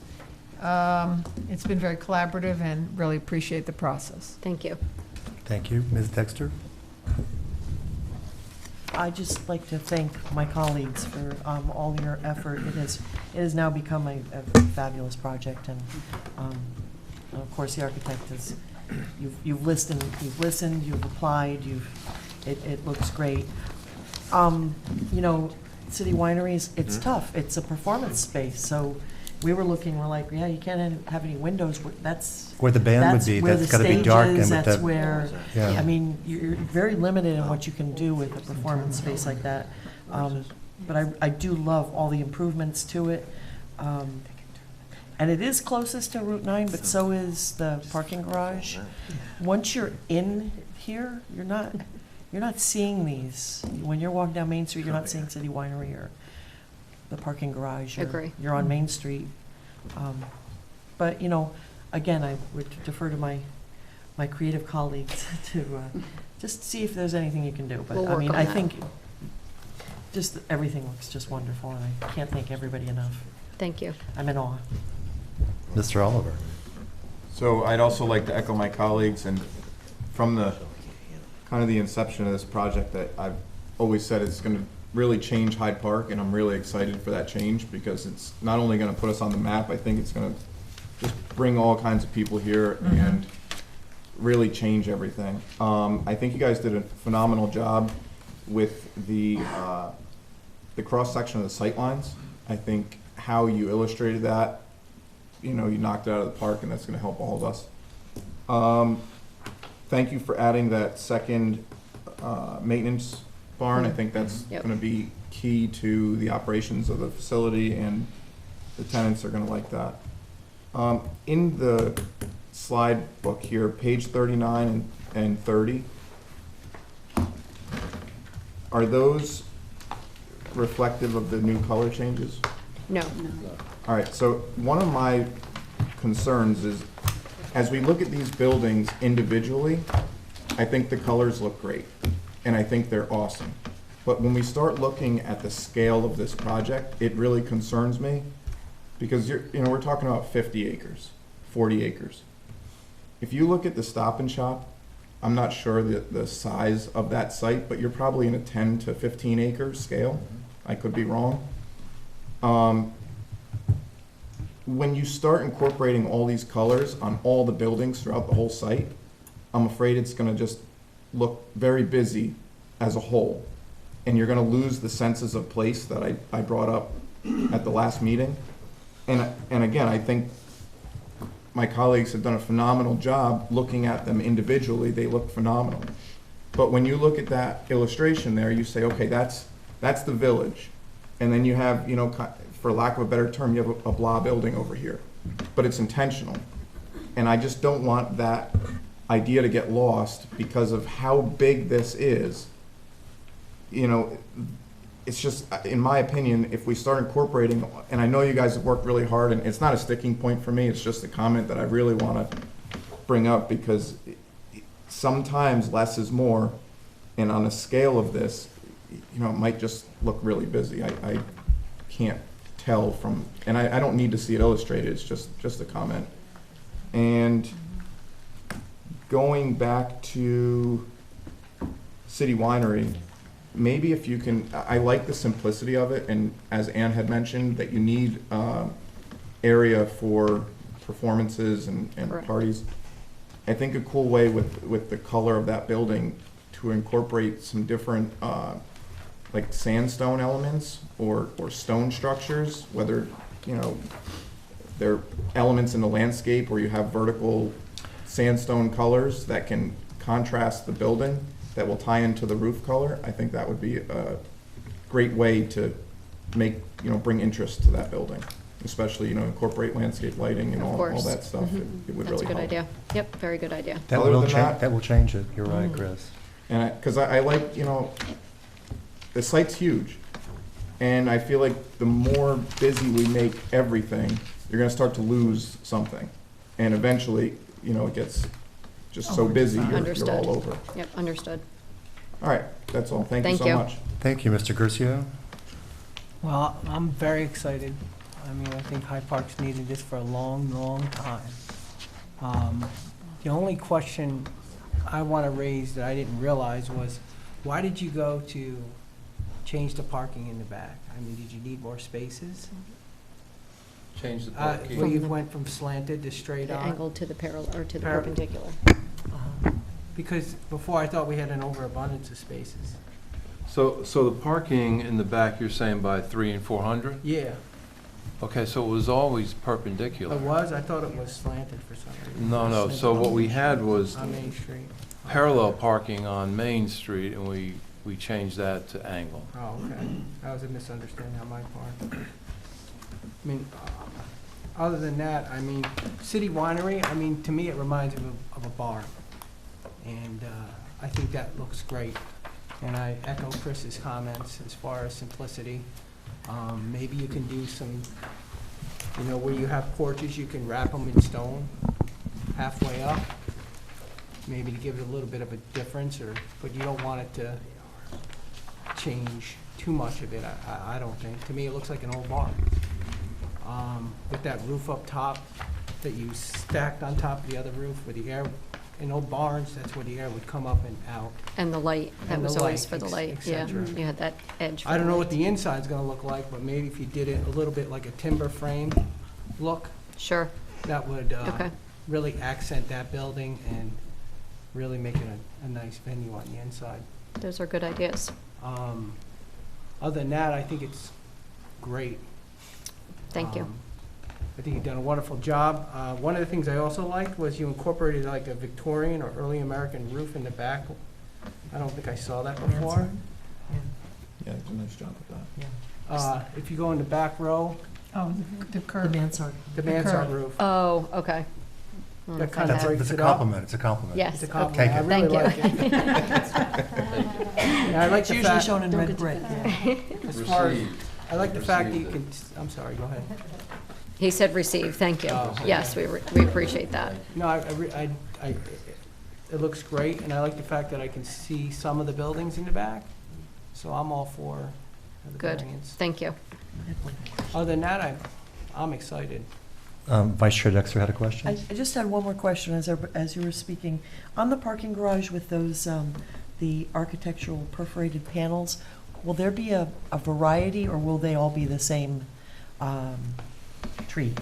It's been very collaborative and really appreciate the process. Thank you. Thank you. Ms. Dexter? I'd just like to thank my colleagues for all your effort. It has now become a fabulous project, and of course, the architect is, you've listened, you've applied, it looks great. You know, city wineries, it's tough. It's a performance space, so we were looking, we're like, yeah, you can't have any windows. That's Where the band would be, where that's the gotta be dark and stage is, with that's the- where, Yeah. I mean, you're very limited in what you can do with a performance space like that. But I do love all the improvements to it. And it is closest to Route 9, but so is the parking garage. Once you're in here, you're not seeing these. When you're walking down Main Street, you're not seeing City Winery or the parking garage. Agree. You're on Main Street. But, you know, again, I would defer to my creative colleagues to just see if there's anything you can do. But, We'll I work mean, on I that. think just everything looks just wonderful, and I can't thank everybody enough. Thank you. I'm in awe. Mr. Oliver? So I'd also like to echo my colleagues, and from the kind of the inception of this project, that I've always said it's going to really change Hyde Park, and I'm really excited for that change because it's not only going to put us on the map, I think it's going to just bring all kinds of people here and really change everything. I think you guys did a phenomenal job with the cross-section of the sightlines. I think how you illustrated that, you know, you knocked it out of the park, and that's going to help all of us. Thank you for adding that second maintenance barn. I think that's Yep. going to be key to the operations of the facility, and the tenants are going to like that. In the slide book here, page 39 and 30, are those reflective of the new color changes? No. All right, so one of my concerns is, as we look at these buildings individually, I think the colors look great, and I think they're awesome. But when we start looking at the scale of this project, it really concerns me, because we're talking about 50 acres, 40 acres. If you look at the Stop and Shop, I'm not sure the size of that site, but you're probably in a 10 to 15 acre scale. I could be wrong. When you start incorporating all these colors on all the buildings throughout the whole site, I'm afraid it's going to just look very busy as a whole. And you're going to lose the senses of place that I brought up at the last meeting. And again, I think my colleagues have done a phenomenal job looking at them individually. They look phenomenal. But when you look at that illustration there, you say, okay, that's the village. And then you have, you know, for lack of a better term, you have a blah building over here. But it's intentional. And I just don't want that idea to get lost because of how big this is. You know, it's just, in my opinion, if we start incorporating, and I know you guys have worked really hard, and it's not a sticking point for me, it's just a comment that I really want to bring up, because sometimes less is more, and on a scale of this, you know, it might just look really busy. I can't tell from, and I don't need to see it illustrated, it's just a comment. And going back to City Winery, maybe if you can, I like the simplicity of it, and as Ann had mentioned, that you need area for performances and Correct. parties. I think a cool way with the color of that building to incorporate some different like sandstone elements or stone structures, whether, you know, they're elements in the landscape where you have vertical sandstone colors that can contrast the building that will tie into the roof color. I think that would be a great way to make, you know, bring interest to that building, especially, you know, incorporate landscape lighting and Of all course. that stuff. Mhm. It would That's a really good help. idea. Yep, very good idea. That Other will than change, that- that will change it. You're right, Chris. And because I like, you know, the site's huge. And I feel like the more busy we make everything, you're gonna start to lose something. And eventually, you know, it gets just so busy, you're Understood. all over. Yep, understood. All right, that's all. Thank you Thank so you. much. Thank you, Mr. Curcio. Well, I'm very excited. I mean, I think Hyde Park's needed this for a long, long time. The only question I want to raise that I didn't realize was, why did you go to change the parking in the back? I mean, did you need more spaces? Change the Where parking. you went from slanted to straight The on? angle to the parallel, or to the Par- perpendicular. Because before I thought we had an overabundance of spaces. So the parking in the back, you're saying by 3 and 400? Yeah, Okay, so it was always perpendicular. it was, I thought it was slanted for some reason. No, so what we had was On Main Street. parallel parking on Main Street, and we changed that to angle. Oh, okay. That was a misunderstanding on my part. I mean, other than that, I mean, City Winery, I mean, to me, it reminds me of a bar. And I think that looks great. And I echo Chris's comments as far as simplicity. Maybe you can do some, you know, where you have porches, you can wrap them in stone halfway up. Maybe to give it a little bit of a difference, but you don't want it to change too much of it, I don't think. To me, it looks like an old bar. With that roof up top that you stacked on top of the other roof where the air, in old barns, that's where the air would come up and out. And the light, that And was the always light, for the light, yeah. cetera. You had that edge for I don't the know light. what the inside's gonna look like, but maybe if you did it a little bit like a timber frame look, Sure, that would okay. really accent that building and really make it a nice venue on the inside. Those are good ideas. Other than that, I think it's great. Thank you. I think you've done a wonderful job. One of the things I also liked was you incorporated like a Victorian or early American roof in the back. I don't think I saw that before. Yeah, it's a nice job with that. If you go in the back row, Oh, the curb. The mansard. the mansard roof. Oh, okay. Hmm, That if I kind of had- breaks That's a it up. compliment, it's a compliment. Yes, It's a okay. compliment. I really like Thank you. it. And I like It's the usually fact, shown in red brick. as far as, Received. I like the fact that you Received can, I'm sorry, go ahead. He said receive, thank you. Oh, okay. Yes, we appreciate that. No, it looks great, and I like the fact that I can see some of the buildings in the back, so I'm all for the Good, variance. thank you. Other than that, I'm excited. Vice Chair Dexter had a question? I just had one more question as you were speaking. On the parking garage with those, the architectural perforated panels, will there be a variety, or will they all be the same tree?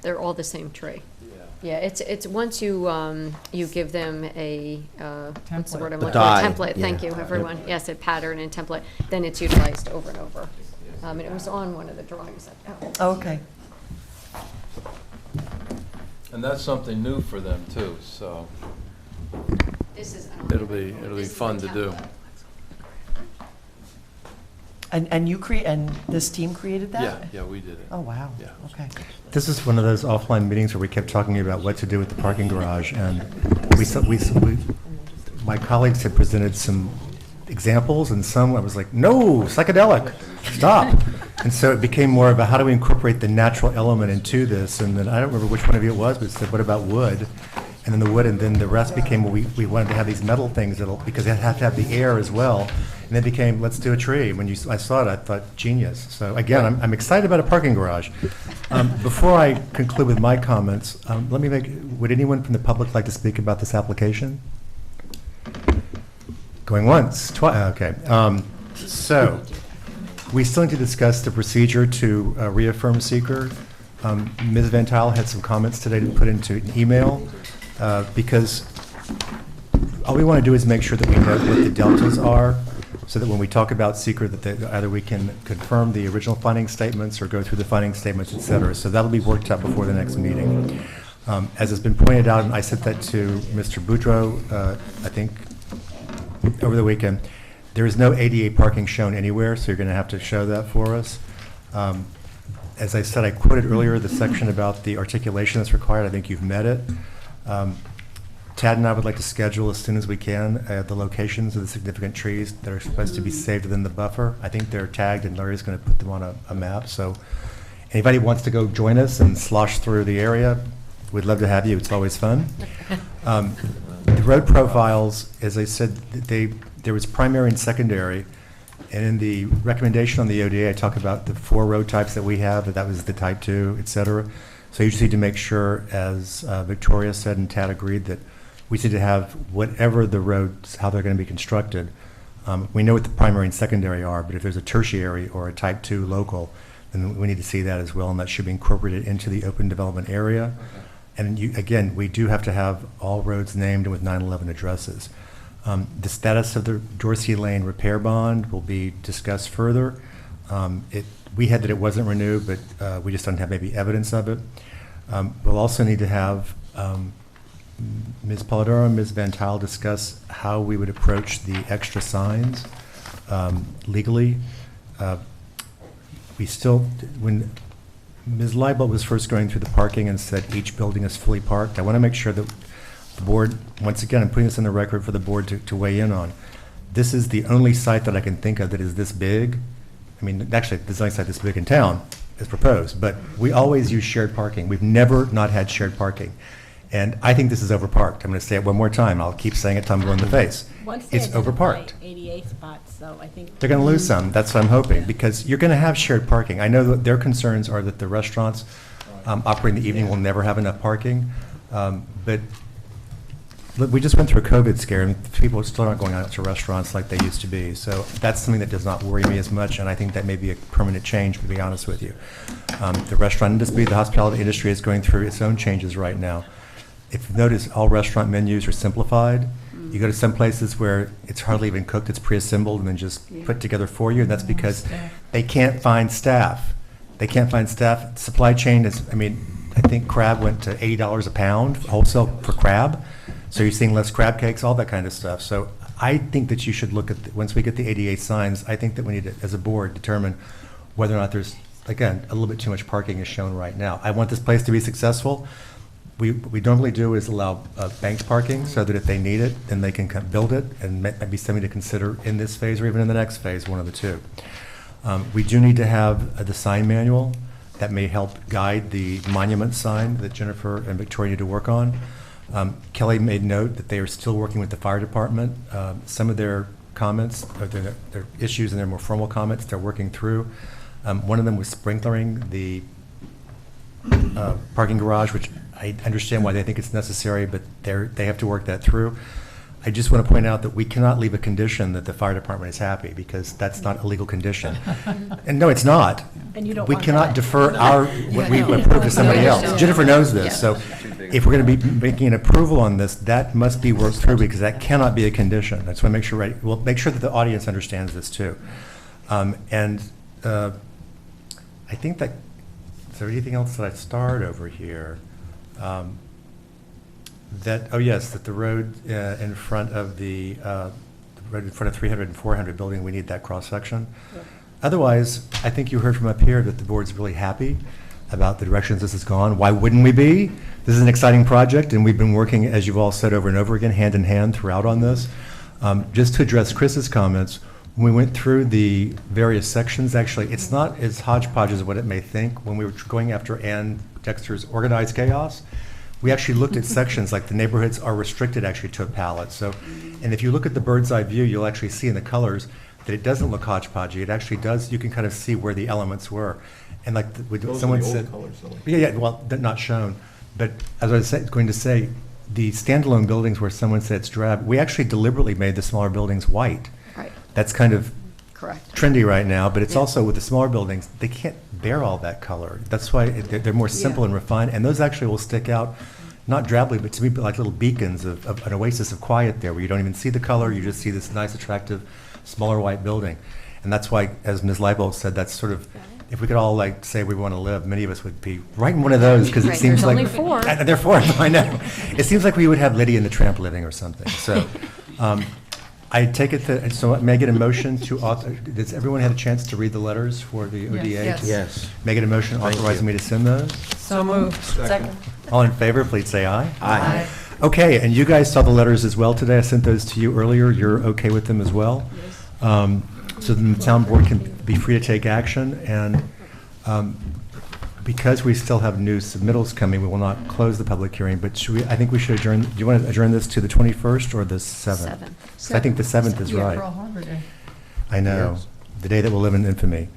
They're all the same tree. Yeah, it's, once you, you give them a, what's the word I'm The looking for? dye, Template, thank yeah. you, everyone. Yes, a pattern and template, then it's utilized over and over. And it was on one of the drawings. Oh, okay. And that's something new for them too, so This is. it'll be fun to do. And this team created that? Yeah, we did it. Oh, wow. Yeah. Okay. This is one of those offline meetings where we kept talking about what to do with the parking garage, and my colleagues had presented some examples, and some I was like, no, psychedelic, stop. And so it became more about how do we incorporate the natural element into this, and then I don't remember which one of you it was, but it said, what about wood? And then the rest became, well, we wanted to have these metal things because they have to have the air as well. And then became, let's do a tree. When I saw it, I thought, genius. So again, I'm excited about a parking garage. Before I conclude with my comments, would anyone from the public like to speak about this application? Going once, twice, okay. So, we still need to discuss the procedure to reaffirm seeker. Ms. Van Tuyl had some comments today to put into an email, because all we want to do is make sure that we know what the deltas are, so that when we talk about seeker, that either we can confirm the original finding statements or go through the finding statements, et cetera. So that'll be worked out before the next meeting. As has been pointed out, and I sent that to Mr. Boudreau, I think, over the weekend, there is no ADA parking shown anywhere, so you're going to have to show that for us. As I said, I quoted earlier the section about the articulation that's required. I think you've met it. Tad and I would like to schedule as soon as we can the locations of the significant trees that are supposed to be saved within the buffer. I think they're tagged, and Larry's going to put them on a map. So anybody who wants to go join us and slosh through the area, we'd love to have you. It's always fun. The road profiles, as I said, there was primary and secondary. And in the recommendation on the ODA, I talk about the 4 road types that we have, that was the type 2, et cetera. So you just need to make sure, as Victoria said and Tad agreed, that we need to have whatever the roads, how they're going to be constructed. We know what the primary and secondary are, but if there's a tertiary or a type 2 local, then we need to see that as well, and that should be incorporated into the open development area. And again, we do have to have all roads named with 911 addresses. The status of the Dorsey Lane repair bond will be discussed further. We had that it wasn't renewed, but we just don't have maybe evidence of it. We'll also need to have Ms. Polidoro and Ms. Van Tuyl discuss how we would approach the extra signs legally. When Ms. Leibel was first going through the parking and said each building is fully parked, I want to make sure that the board, once again, I'm putting this in the record for the board to weigh in on. This is the only site that I can think of that is this big. I mean, actually, this is the only site this big in town is proposed, but we always use shared parking. We've never not had shared parking. And I think this is overparked. I'm going to say it one more time. I'll keep saying it till I'm blue in the face. It's overparked. 88 spots, so I think. They're going to lose some. That's what I'm hoping, because you're going to have shared parking. I know that their concerns are that the restaurants operating in the evening will never have enough parking. But look, we just went through a COVID scare, and people still aren't going out to restaurants like they used to be. So that's something that does not worry me as much, and I think that may be a permanent change, to be honest with you. The restaurant industry, the hospitality industry is going through its own changes right now. If you notice, all restaurant menus are simplified. You go to some places where it's hardly even cooked, it's pre-assembled and then just put together for you, and that's because they can't find staff. They can't find staff. Supply chain is, I think crab went to $80 a pound wholesale for crab. So you're seeing less crab cakes, all that kind of stuff. So I think that you should look at, once we get the 88 signs, I think that we need to, as a board, determine whether or not there's, again, a little bit too much parking is shown right now. I want this place to be successful. We normally do is allow banked parking so that if they need it, then they can build it, and might be something to consider in this phase or even in the next phase, one of the two. We do need to have the sign manual that may help guide the monument sign that Jennifer and Victoria need to work on. Kelly made note that they are still working with the fire department. Some of their comments, or their issues and their more formal comments, they're working through. One of them was sprinklering the parking garage, which I understand why they think it's necessary, but they have to work that through. I just want to point out that we cannot leave a condition that the fire department is happy, because that's not a legal condition. And no, it's not. And you don't We want cannot that. defer what we approve to somebody else. Jennifer knows this, so if we're going to be making an approval on this, that must be worked through, because that cannot be a condition. That's why I make sure, we'll make sure that the audience understands this too. I think that, is there anything else that I starred over here? That the road in front of the road in front of 300 and 400 building, we need that cross-section. Yep. Otherwise, I think you heard from up here that the board's really happy about the directions this has gone. Why wouldn't we be? This is an exciting project, and we've been working, as you've all said over and over again, hand in hand throughout on this. Just to address Chris's comments, when we went through the various sections, actually, it's not as hodgepodge as what it may think. When we were going after Ann Dexter's organized chaos, we actually looked at sections, like the neighborhoods are restricted actually to a palette. So, and if you look at the bird's eye view, you'll actually see in the colors, that it doesn't look hodgepodgey. It actually does, you can kind of see where the elements were. And like someone said. Yeah, well, they're not shown. But as I was going to say, the standalone buildings where someone said it's drab, we actually deliberately made the smaller buildings white. Right, That's kind of correct. trendy right now, but it's Yeah. also with the smaller buildings, they can't bear all that color. That's why they're more simple and refined, and those actually will stick out, not drably, but to me, like little beacons of an oasis of quiet there, where you don't even see the color, you just see this nice, attractive, smaller white building. And that's why, as Ms. Leibold said, that's sort of, if we could all like say we want to live, many of us would be right in one of those, because it Right, seems there's like. only 4. And there are 4, I know. It seems like we would have Lydia and the Tramp living or something, so. I take it that, so may I get a motion to, does everyone have a chance to read the letters for the ODA? Yes. Yes. May I get a motion Thank authorizing you. me to send those? So moved. Second. All in favor, please say aye. Aye. Okay, and you guys saw the letters as well today. I sent those to you earlier. You're okay with them as well? So then the town board can be free to take action, and because we still have new submittals coming, we will not close the public hearing, but I think we should adjourn, do you want to adjourn this to the 21st or the 7th? 7th. 'Cause I think the 7th is Yeah, right. Pearl Harbor Day. I know, Yes. the day that will live in infamy.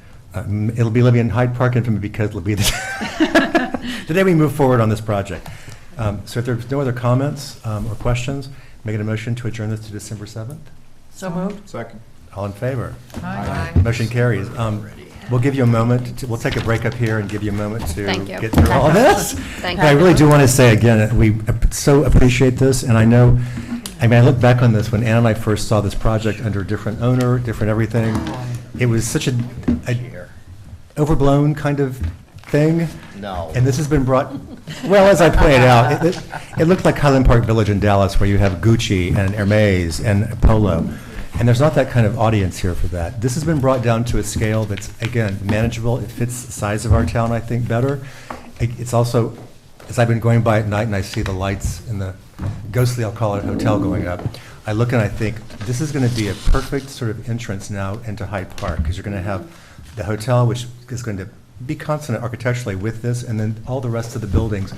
It'll be living in Hyde Park infamy because it'll be the day we move forward on this project. So if there's no other comments or questions, make it a motion to adjourn this to December 7th? So moved. Second. All in favor? Aye. Motion carries. We'll give you a moment, we'll take a break up here and give you a moment to Thank you. get through all this. Thank But I you. really do want to say again, we so appreciate this, and I know, I mean, I look back on this, when Ann and I first saw this project under a different owner, different everything, it was such a overblown kind of thing. No. And this has been brought, well, as I pointed out, it looked like Highland Park Village in Dallas, where you have Gucci and Hermes and Polo. And there's not that kind of audience here for that. This has been brought down to a scale that's, again, manageable. It fits the size of our town, I think, better. It's also, as I've been going by at night and I see the lights in the ghostly, I'll call it, hotel going up, I look and I think, this is going to be a perfect sort of entrance now into Hyde Park, because you're going to have the hotel, which is going to be consonant architecturally with this, and then all the rest of the buildings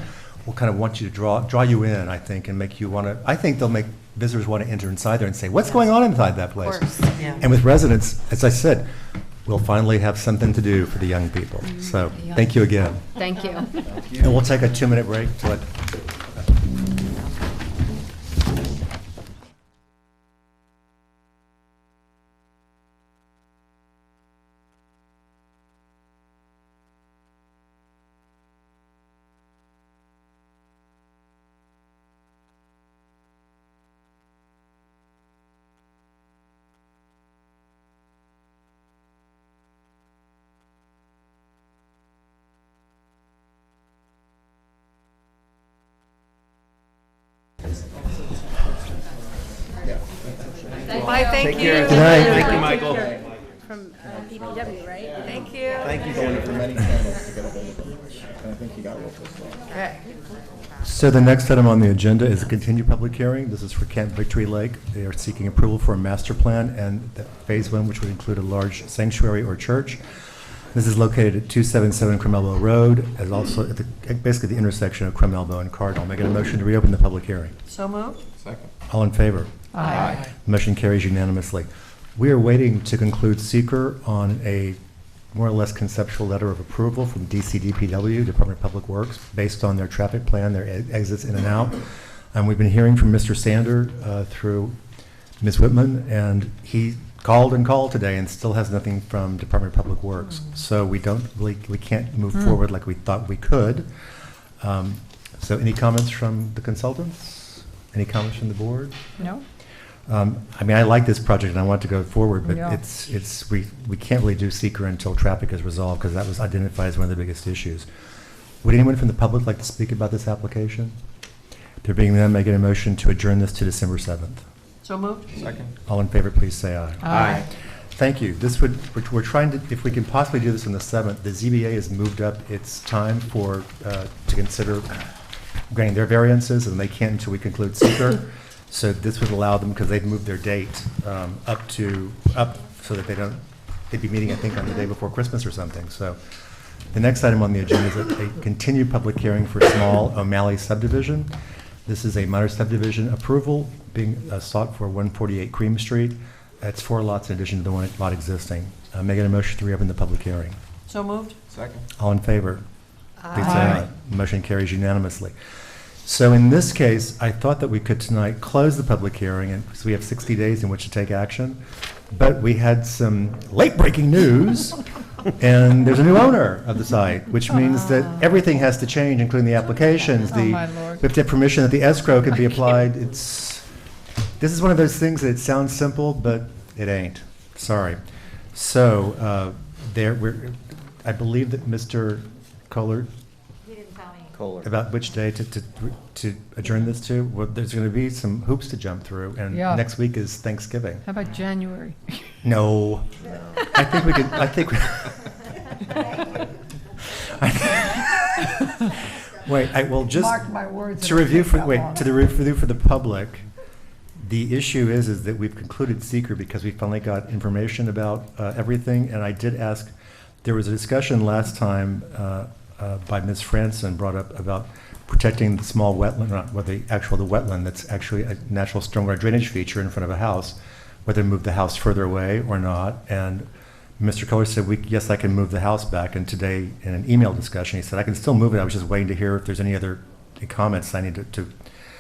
will kind of want you to draw you in, I think, and make you want to, I think they'll make visitors want to enter inside there and say, what's going on inside that place? Of course. Yeah. And with residents, as I said, we'll finally have something to do for the young people. So, thank you again. Thank you. And we'll take a 2-minute break to let. Bye, thank you. Good night. Thank you, Michael. From DPW, right? Thank you. Thank you, For Jennifer. many channels to get a hold of them. And I think he got a little close. Okay. So the next item on the agenda is a continued public hearing. This is for Camp Victory Lake. They are seeking approval for a master plan and Phase 1, which would include a large sanctuary or church. This is located at 277 Crum Elbow Road, as also at basically the intersection of Crum Elbow and Cardinal. Making a motion to reopen the public hearing. So moved. Second. All in favor? Aye. Motion carries unanimously. We are waiting to conclude seeker on a more or less conceptual letter of approval from DCDPW, Department of Public Works, based on their traffic plan, their exits in and out. And we've been hearing from Mr. Sander through Ms. Whitman, and he called and called today and still has nothing from Department of Public Works. So we can't move forward like we thought we could. So any comments from the consultants? Any comments from the board? No? I mean, I like this project and I want to go forward, but Yeah. we can't really do seeker until traffic is resolved, because that was identified as one of the biggest issues. Would anyone from the public like to speak about this application? There being none, make a motion to adjourn this to December 7th. So moved. Second. All in favor, please say aye. Aye. Thank you. We're trying to, if we can possibly do this on the 7th, the ZBA has moved up its time to consider granting their variances, and they can't until we conclude seeker. So this would allow them, because they've moved their date up so that they'd be meeting, I think, on the day before Christmas or something. So the next item on the agenda is a continued public hearing for small O'Malley subdivision. This is a minor subdivision approval being sought for 148 Cream Street. It's 4 lots in addition to the 1 lot existing. May I get a motion to reopen the public hearing? So moved? Second. All in favor? Please say aye. Motion carries unanimously. So in this case, I thought that we could tonight close the public hearing, and so we have 60 days in which to take action. But we had some late-breaking news, and there's a new owner of the site, which means that everything has to change, including the applications. Oh, my Lord. We have to have permission that the escrow can be applied. This is one of those things that it sounds simple, but it ain't. Sorry. So I believe that Mr. Kohler, about which day to adjourn this to? Well, there's going to be some hoops to jump through, and Yeah. next week is Thanksgiving. How about January? No. I think we could, wait, I will just. Mark my words, To it'll review take for, that wait, long. to the review for the public, the issue is that we've concluded seeker because we finally got information about everything, and I did ask, there was a discussion last time by Ms. Franson brought up about protecting the small wetland, not well, the wetland that's actually a natural stormwater drainage feature in front of a house, whether to move the house further away or not. And Mr. Kohler said, yes, I can move the house back. And today, in an email discussion, he said, I can still move it. I was just waiting to hear if there's any other comments I need to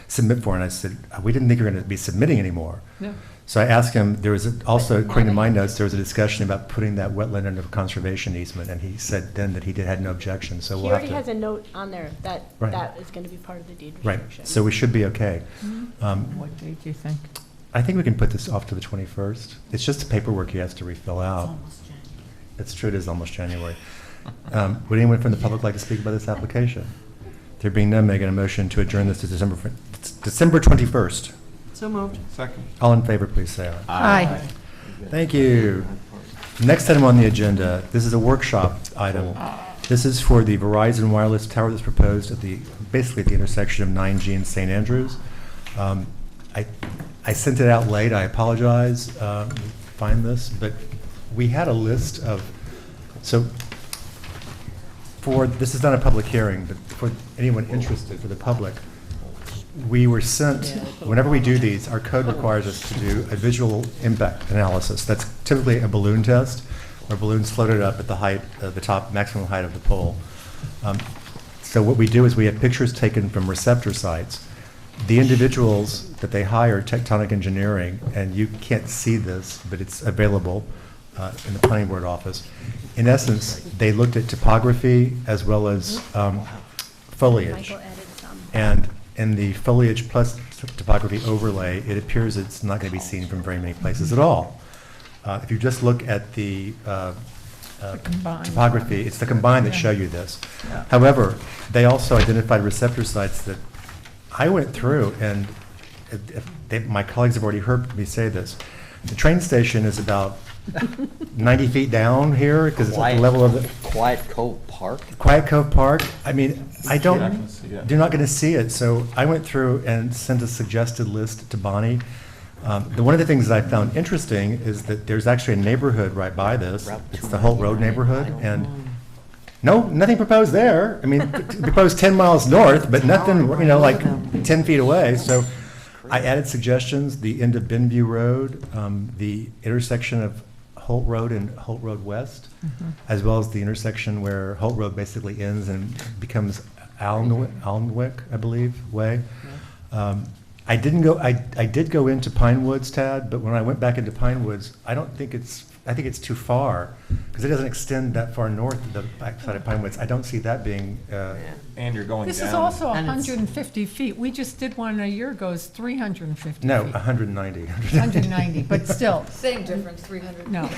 submit for. And I said, we didn't think you were going to be submitting anymore. No. So I asked him, there was also, according to my notes, there was a discussion about putting that wetland under conservation easement, and he said then that he had no objection, so He we'll have already to. has a note on there that Right. that is going to be part of the deed Right, restriction. so we should be okay. What date do you think? I think we can put this off to the 21st. It's just the paperwork he has to refill out. It's true, it is almost January. Would anyone from the public like to speak about this application? There being none, may I get a motion to adjourn this to December 21st? So moved. Second. All in favor, please say aye. Aye. Thank you. Next item on the agenda, this is a workshop item. This is for the Verizon wireless tower that's proposed at basically at the intersection of 9G and St. Andrews. I sent it out late, I apologize, find this, but we had a list of, this is not a public hearing, but for anyone interested, for the public, we were sent, whenever we do these, our code requires us to do a visual impact analysis. That's typically a balloon test, where balloons floated up at the height, the top maximum height of the pole. So what we do is we have pictures taken from receptor sites. The individuals that they hire, Tectonic Engineering, and you can't see this, but it's available in the planning board office. In essence, they looked at topography as well as foliage. Michael added some. And in the foliage plus topography overlay, it appears it's not going to be seen from very many places at all. If you just look at the combined topography, one. it's the combined that show you this. However, they also identified receptor sites that I went through, and my colleagues have already heard me say this. The train station is about 90 feet down here, because it's at the level of the... Quiet Cove Park? Quiet Cove Park, I mean, You're not gonna see it. you're not going to see it. So I went through and sent a suggested list to Bonnie. One of the things that I found interesting is that there's actually a neighborhood right by this. It's the Holt Road neighborhood, and nothing proposed there. I mean, proposed 10 miles north, but nothing, like 10 feet away. So I added suggestions, the end of Benview Road, the intersection of Holt Road and Holt Road West, as well as the intersection where Holt Road basically ends and becomes Alnwick, I believe, way. I did go into Pine Woods, Tad, but when I went back into Pine Woods, I think it's too far, because it doesn't extend that far north of the backside of Pine Woods. I don't see that being, And you're going down. This is also And it's- 150 feet. We just did one a year ago, it's 350 no, feet. 190. 190, but still, Same difference, 300. no.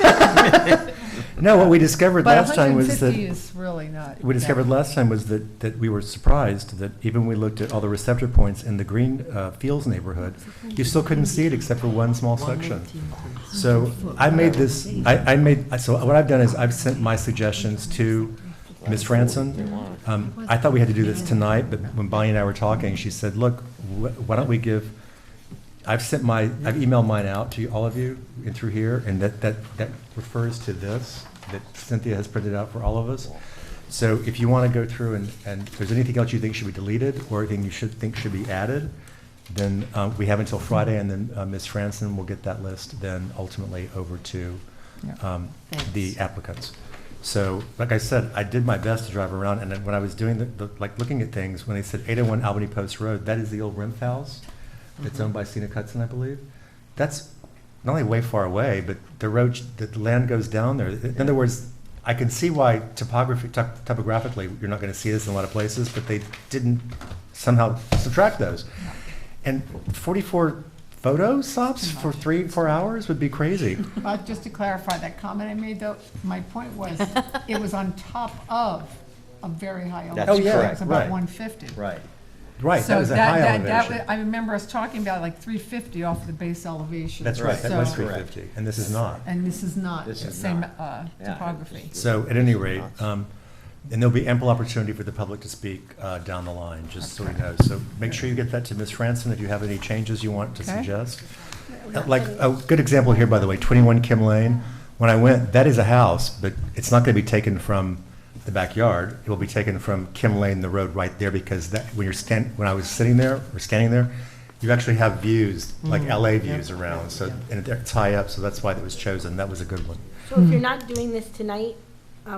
No, what we discovered But last time was that... 150 is really not. We discovered last time was that we were surprised that even when we looked at all the receptor points in the Green Fields neighborhood, you still couldn't see it except for one small section. So I made this, so what I've done is I've sent my suggestions to Ms. Franson. I thought we had to do this tonight, but when Bonnie and I were talking, she said, look, why don't we give, I've emailed mine out to all of you and through here, and that refers to this, that Cynthia has printed out for all of us. So if you want to go through and if there's anything else you think should be deleted or anything you think should be added, then we have until Friday, and then Ms. Franson will get that list then ultimately over to the applicants. So, like I said, I did my best to drive around, and then when I was doing like looking at things, when they said 801 Albany Post Road, that is the old Rimpf House that's owned by Cena Cutson, I believe. That's not only way far away, but the road, the land goes down there. In other words, I can see why topographically, you're not going to see this in a lot of places, but they didn't somehow subtract those. And 44 photo stops for 3-4 hours would be crazy. Just to clarify that comment I made, though, my point was, it was on top of a very high elevation. That's correct, It's about right. 150. Right. Right, So that was a high elevation. I remember us talking about like 350 off the base elevation. That's right, that was So- 350, and this is not. And this is not the This is same not. Yeah. topography. So at any rate, and there'll be ample opportunity for the public to speak down the line, just so we know. So make sure you get that to Ms. Franson if you have any changes you want to Okay. suggest. Like, a good example here, by the way, 21 Kim Lane. When I went, that is a house, but it's not going to be taken from the backyard. It will be taken from Kim Lane, the road right there, because that, when I was sitting there, or standing there, you actually have views, like LA views around, so, and it's high up, so that's why it was chosen. That was a good one. So if you're not doing this tonight,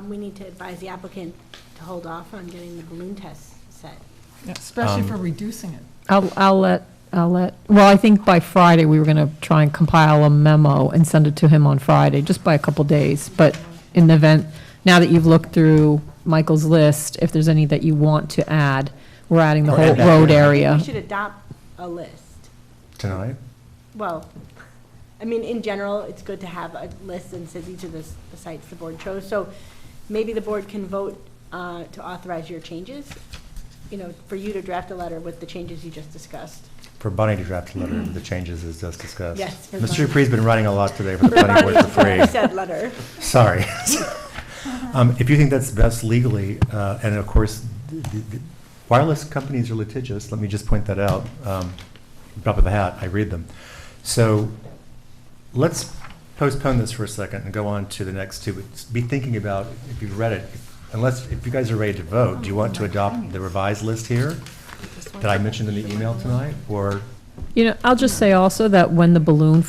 we need to advise the applicant to hold off on getting the balloon test set. Yeah, especially for reducing it. I'll let, well, I think by Friday, we were going to try and compile a memo and send it to him on Friday, just by a couple days. But in the event, now that you've looked through Michael's list, if there's any that you want to add, we're adding the Or whole add that road here. area. We should adopt a list. Tonight? Well, I mean, in general, it's good to have a list and says each of the sites the board chose. So maybe the board can vote to authorize your changes, you know, for you to draft a letter with the changes you just discussed. For Bonnie to draft a letter with the changes as just discussed. Yes, for Mr. Bonnie. Dupree's been writing a lot today for the planning board for free. Said letter. Sorry. If you think that's best legally, and of course, the wireless companies are litigious, let me just point that out. Drop of a hat, I read them. So let's postpone this for a second and go on to the next two. But be thinking about, if you've read it, if you guys are ready to vote, do you want to adopt the revised list here that I mentioned in the email tonight, or? You know, I'll just say also that when the balloon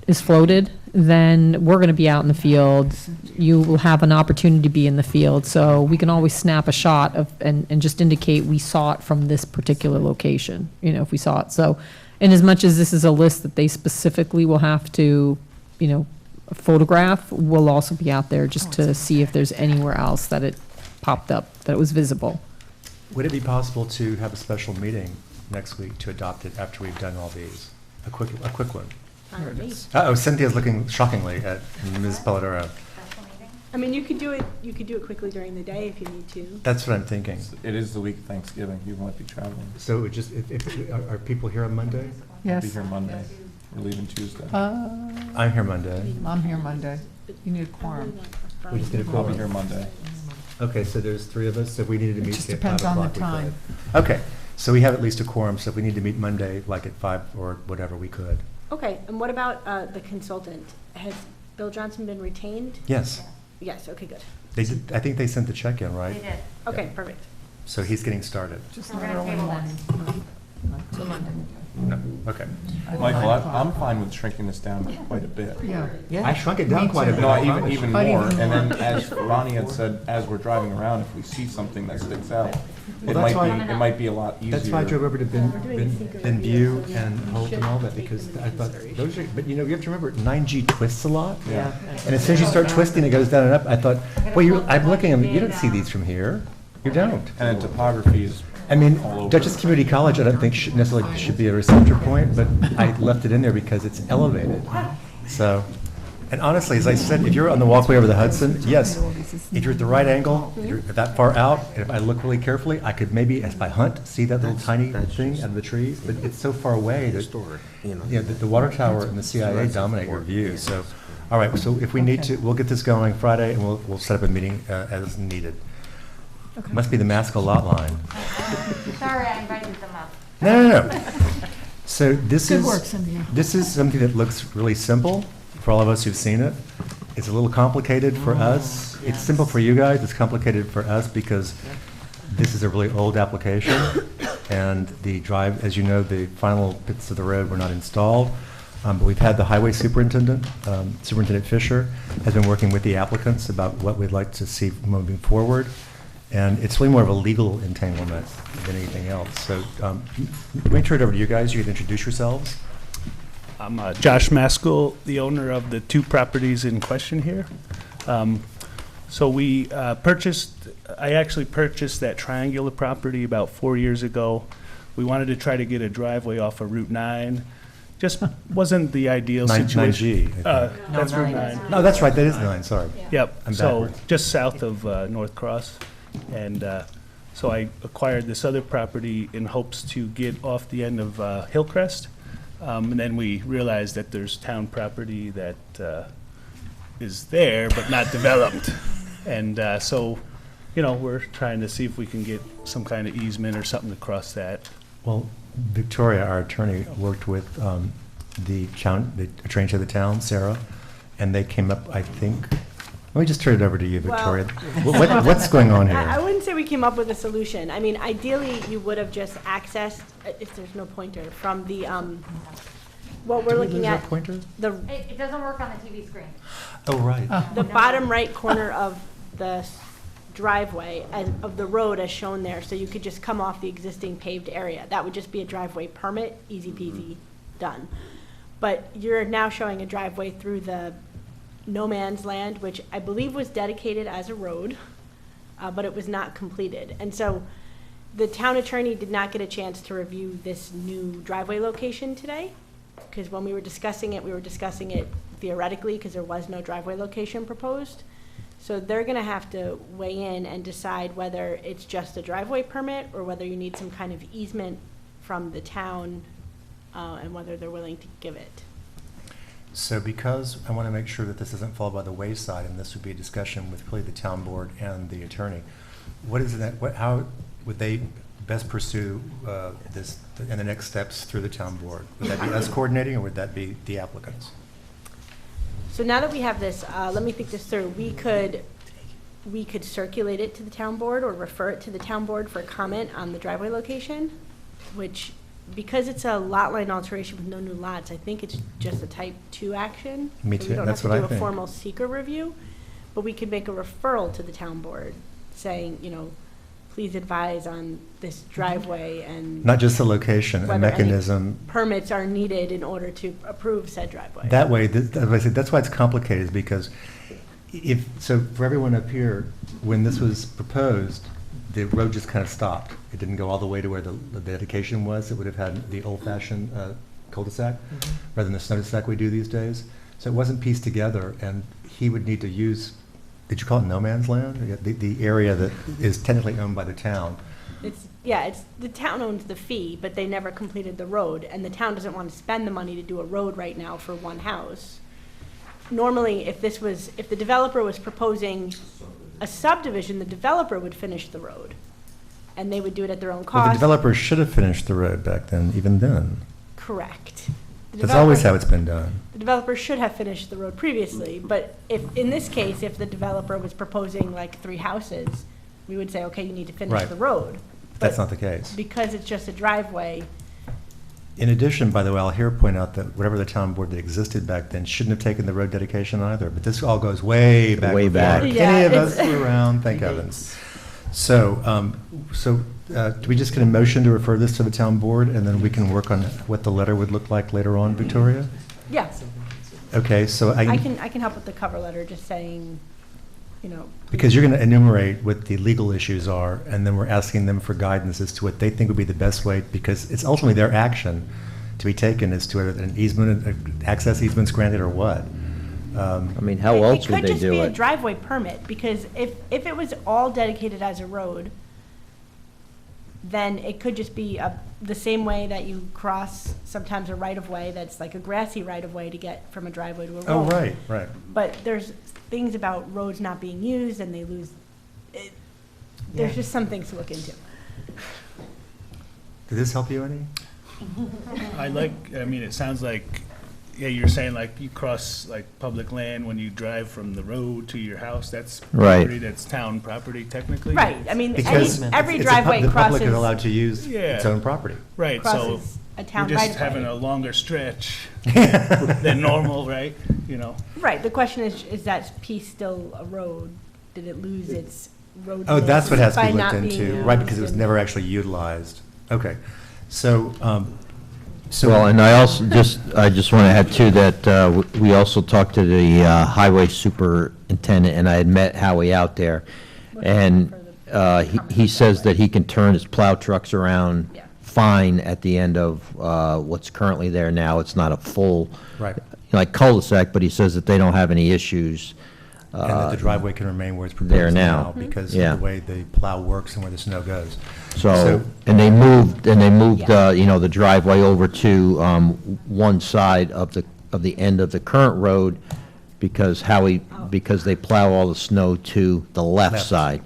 is floated, then we're going to be out in the field. You will have an opportunity to be in the field, so we can always snap a shot of, and just indicate we saw it from this particular location, you know, if we saw it. So, in as much as this is a list that they specifically will have to, you know, photograph, we'll also be out there just to see if there's anywhere else that it popped up, that it was visible. Would it be possible to have a special meeting next week to adopt it after we've done all these? A quick one. Fine with me. Uh-oh, Cynthia's looking shockingly at Ms. Polidoro. I mean, you could do it quickly during the day if you need to. That's what I'm thinking. It is the week of Thanksgiving, you might be traveling. So it would just, are people here on Monday? I'll be Yes. here Monday, we're leaving Tuesday. I'm here Monday. I'm here Monday. You need a quorum. We just need a I'll quorum. be here Monday. Okay, so there's 3 of us, so if we needed to It meet just at 5 depends on the o'clock, we time. could. Okay, so we have at least a quorum, so if we need to meet Monday, like at 5 or whatever, we could. Okay, and what about the consultant? Has Bill Johnson been retained? Yes, Yes, okay, good. they did, I think they sent the check in, right? Okay, perfect. So he's getting started. Just not early morning. Till Monday. No, okay. Michael, I'm fine with shrinking this down quite a bit. Yeah. I shrunk it down Me quite a too. bit. No, I even, promise. even But more, even and then more. as Ronnie had said, as we're driving around, if we see something that sticks out, Well, that's why- it might be a lot easier. That's why I drove over to Benview and Holt and all that, because I thought, those are, but you know, you have to remember, 9G twists a lot. Yeah. And as soon as you start twisting, it goes down and up. I thought, well, I'm looking at them, you don't see these from here. You don't. And the topography is I mean, all over. Dutchess Community College, I don't think should necessarily should be a receptor point, but I left it in there because it's elevated. So, and honestly, as I said, if you're on the walkway over the Hudson, yes, if you're at the right angle, you're that far out, and if I look really carefully, I could maybe, if I hunt, see that little tiny thing out of the trees, but it's so far away that, you know, the water tower and the CIA dominate your view, so, all right, so if we need to, we'll get this going Friday, and we'll set up a meeting as needed. Must be the Maskell lot line. Sorry, I invited them up. No. So this Good is, work, Cynthia. this is something that looks really simple for all of us who've seen it. It's a little complicated for us. It's simple for you guys, it's complicated for us because this is a really old application. and the drive, as you know, the final bits of the road were not installed. But we've had the highway superintendent, Superintendent Fisher, has been working with the applicants about what we'd like to see moving forward. And it's really more of a legal entanglement than anything else. So let me turn it over to you guys. You can introduce yourselves. I'm Josh Maskell, the owner of the 2 properties in question here. So we I actually purchased that triangular property about 4 years ago. We wanted to try to get a driveway off of Route 9. Just wasn't the ideal situation. 9G. That's Route 9. No, that's right, that is 9, sorry. Yep, I'm so backwards. just south of North Cross. And so I acquired this other property in hopes to get off the end of Hillcrest. And then we realized that there's town property that is there but not developed. And so, we're trying to see if we can get some kind of easement or something to cross that. Well, Victoria, our attorney, worked with the attorney to the town, Sarah, and they came up, I think, let me just turn it over to you, Victoria. What's going on here? I wouldn't say we came up with a solution. I mean, ideally, you would have just accessed, if there's no pointer, from the, what we're looking at. Pointer? It doesn't work on the TV screen. Oh, right. The bottom right corner of the driveway of the road as shown there, so you could just come off the existing paved area. That would just be a driveway permit, easy peasy, done. But you're now showing a driveway through the no man's land, which I believe was dedicated as a road, but it was not completed. And so the town attorney did not get a chance to review this new driveway location today, because when we were discussing it theoretically, because there was no driveway location proposed. So they're gonna have to weigh in and decide whether it's just a driveway permit or whether you need some kind of easement from the town, and whether they're willing to give it. So because I want to make sure that this doesn't fall by the wayside, and this would be a discussion with really the town board and the attorney, how would they best pursue this and the next steps through the town board? Would that be us coordinating, or would that be the applicants? So now that we have this, let me think this through. We could circulate it to the town board or refer it to the town board for comment on the driveway location, which, because it's a lot line alteration with no new lots, I think it's just a type 2 action. Me So too. we don't That's have what to I do a think. formal seeker review, but we could make a referral to the town board saying, please advise on this driveway and Not just the location, a whether any mechanism. permits are needed in order to approve said driveway. That way, as I said, that's why it's complicated, is because so for everyone up here, when this was proposed, the road just kind of stopped. It didn't go all the way to where the dedication was. It would have had the old-fashioned cul-de-sac, rather than the cul-de-sac we do these days. So it wasn't pieced together, and he would need to use, did you call it no man's land? The area that is technically owned by the town. It's the town owns the fee, but they never completed the road, and the town doesn't want to spend the money to do a road right now for one house. Normally, if the developer was proposing a subdivision, the developer would finish the road, and they would do it at their own Well, the cost. developer should have finished the road back then, even then. Correct. The That's always how developer- it's been done. The developer should have finished the road previously, but in this case, if the developer was proposing like 3 houses, we would say, okay, you need to finish Right. the road. That's But not the case. because it's just a driveway, In addition, by the way, I'll here point out that whatever the town board that existed back then shouldn't have taken the road dedication either, but this all goes way back. Way before back. Yeah, Any of it's- us were around, thank heavens. So, do we just get a motion to refer this to the town board, and then we can work on what the letter would look like later on, Victoria? yeah, Okay, so I can help with the cover letter, just saying, because you're going to enumerate what the legal issues are, and then we're asking them for guidance as to what they think would be the best way, because it's ultimately their action to be taken as to whether an easement, access easement's granted or what. I mean, how else would they It could just do be a it? driveway permit, because if it was all dedicated as a road, then it could just be the same way that you cross sometimes a right-of-way that's like a grassy right-of-way to get from a driveway to a road. Oh, right, right. But there's things about roads not being used and they lose, there's just some things to look into. Did this help you any? I mean, it sounds like Yeah, you're saying like you cross like public land when you drive from the road to your house, that's Right. property, that's town property technically? Right, I mean, Because every it's a pub- driveway the public is crosses, allowed to use its Yeah. own property. Right, so crosses a you're town just right of having a way. longer stretch than normal, right? You know? Right, the question is that piece still a road? Did it lose its road? Oh, that's what has to by be looked not being into, right, because it was used? never actually utilized. Okay, so, Well, and I just want to add too that we also talked to the highway superintendent, and I had met Howie out there. And he says that he can turn his plow trucks around Yeah. fine at the end of what's currently there now. It's not a full, right, like cul-de-sac, but he says that they don't have any issues. and that the driveway can remain where it's there proposed now. now because Yeah. of the way the plow works and where the snow goes. So, and they moved, you know, the driveway over to one side of the end of the current road because because they plow all the snow to the left Left. side.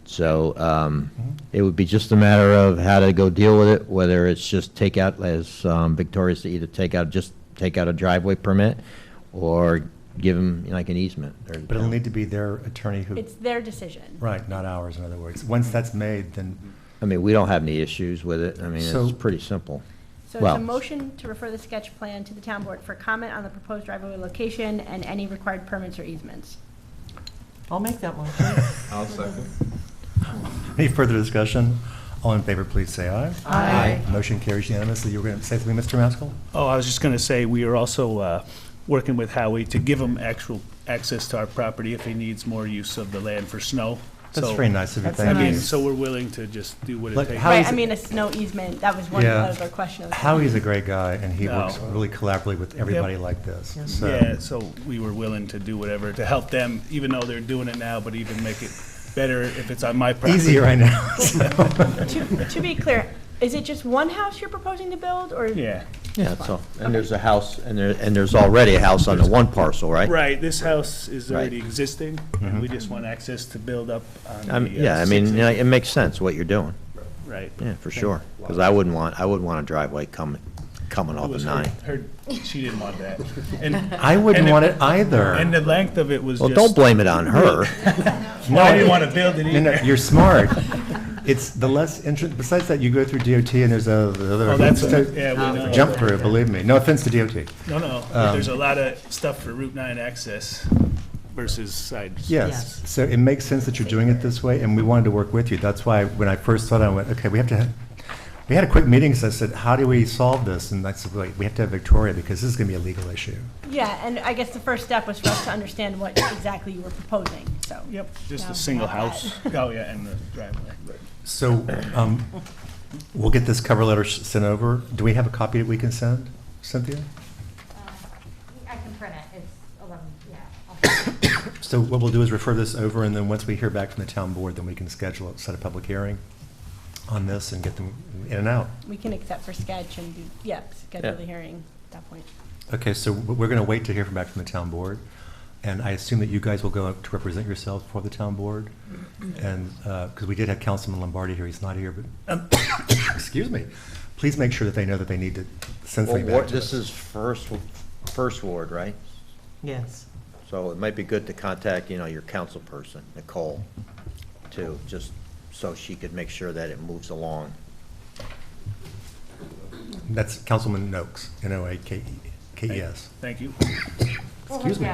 So it would be just a matter of how to go deal with it, whether it's just take out, as Victoria said, either take out a driveway permit or give them like an easement. But it'll need to be their attorney who, It's their decision. right, not ours, in other words. Once that's made, then, I mean, we don't have any issues with it. I mean, So- it's pretty simple. So it's Well- a motion to refer the sketch plan to the town board for comment on the proposed driveway location and any required permits or easements. I'll make that motion. I'll second. any further discussion? All in favor, please say aye. Aye. Motion carries unanimously. You were going to say something, Mr. Maskell? Oh, I was just going to say, we are also working with Howie to give him actual access to our property if he needs more use of the land for snow. That's So, very nice of you, That's thank I mean, you. so we're willing to just do what it Like, takes. How Right, is I it- mean, a snow easement, that was one Yeah. other question. I was Howie's a great guy, and he No. works really collaboratively with everybody like this. So- Yeah, so we were willing to do whatever to help them, even though they're doing it now, but even make it better if it's on my property. Easier right now. To be clear, is it just one house you're proposing to build, or? Yeah. Yeah, so, and there's a house, and there's already a house on the one parcel, right? Right, this house is Right. already existing, and we just want access to build up on the. Yeah, I mean, 6 you know, it makes sense what you're doing. Right. Yeah, for sure. Because I wouldn't want a driveway coming It off was the her, 9. she didn't want that. And I wouldn't and want the- it either. And the length of it was Well, just. don't blame it on her. Well, I didn't want to build it No, no, either. you're smart. It's the less interest, besides that, you go through DOT and there's the other. Oh, that's, hoops to yeah, we know. Jump through, believe me. No offense to DOT. No, but there's a lot of stuff for Route 9 access versus side. Yes, so it makes sense that you're doing it this way, and we wanted to work with you. That's why, when I first thought, I went, okay, we had a quick meeting, so I said, how do we solve this? And I said, wait, we have to have Victoria, because this is gonna be a legal issue. Yeah, and I guess the first step was for us to understand what exactly you were proposing, so. Yep, just Now a we single have house. Oh, yeah, and the driveway. So, we'll get this cover letter sent over. Do we have a copy that we can send, Cynthia? I can print it, it's 11, yeah. So what we'll do is refer this over, and then once we hear back from the town board, then we can schedule, set a public hearing on this and get them in and out. We can accept for sketch and do, yeah, schedule Yeah. the hearing at that point. Okay, so we're going to wait to hear back from the town board, and I assume that you guys will go up to represent yourselves for the town board, and, because we did have Councilman Lombardi here, he's not here, but, excuse me, please make sure that they know that they need to send something back to us. This is first ward, right? Yes. So it might be good to contact, you know, your council person, Nicole, too, just so she could make sure that it moves along. That's Councilman Noakes, N-O-A-K-E-S. Thank you. Excuse me.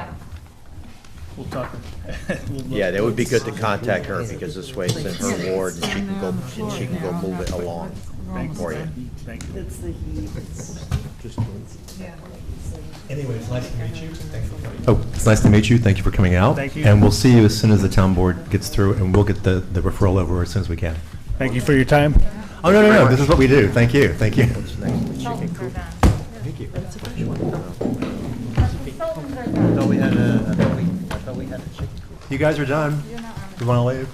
We'll talk. Yeah, that would be good to contact her, because this way it's in her ward, and she can go move it along for you. Thank you. It's the heat. Anyway, it's nice to meet you. Thanks for coming. Oh, it's nice to meet you. Thank you for coming out. Thank you. And we'll see you as soon as the town board gets through, and we'll get the referral over as soon as we can. Thank you for your time. Oh, no, this is what we do. Thank you, thank you. Consultants are done. Thank you. Consultants are done. I thought we had a chicken coop. You guys are done. You want to leave?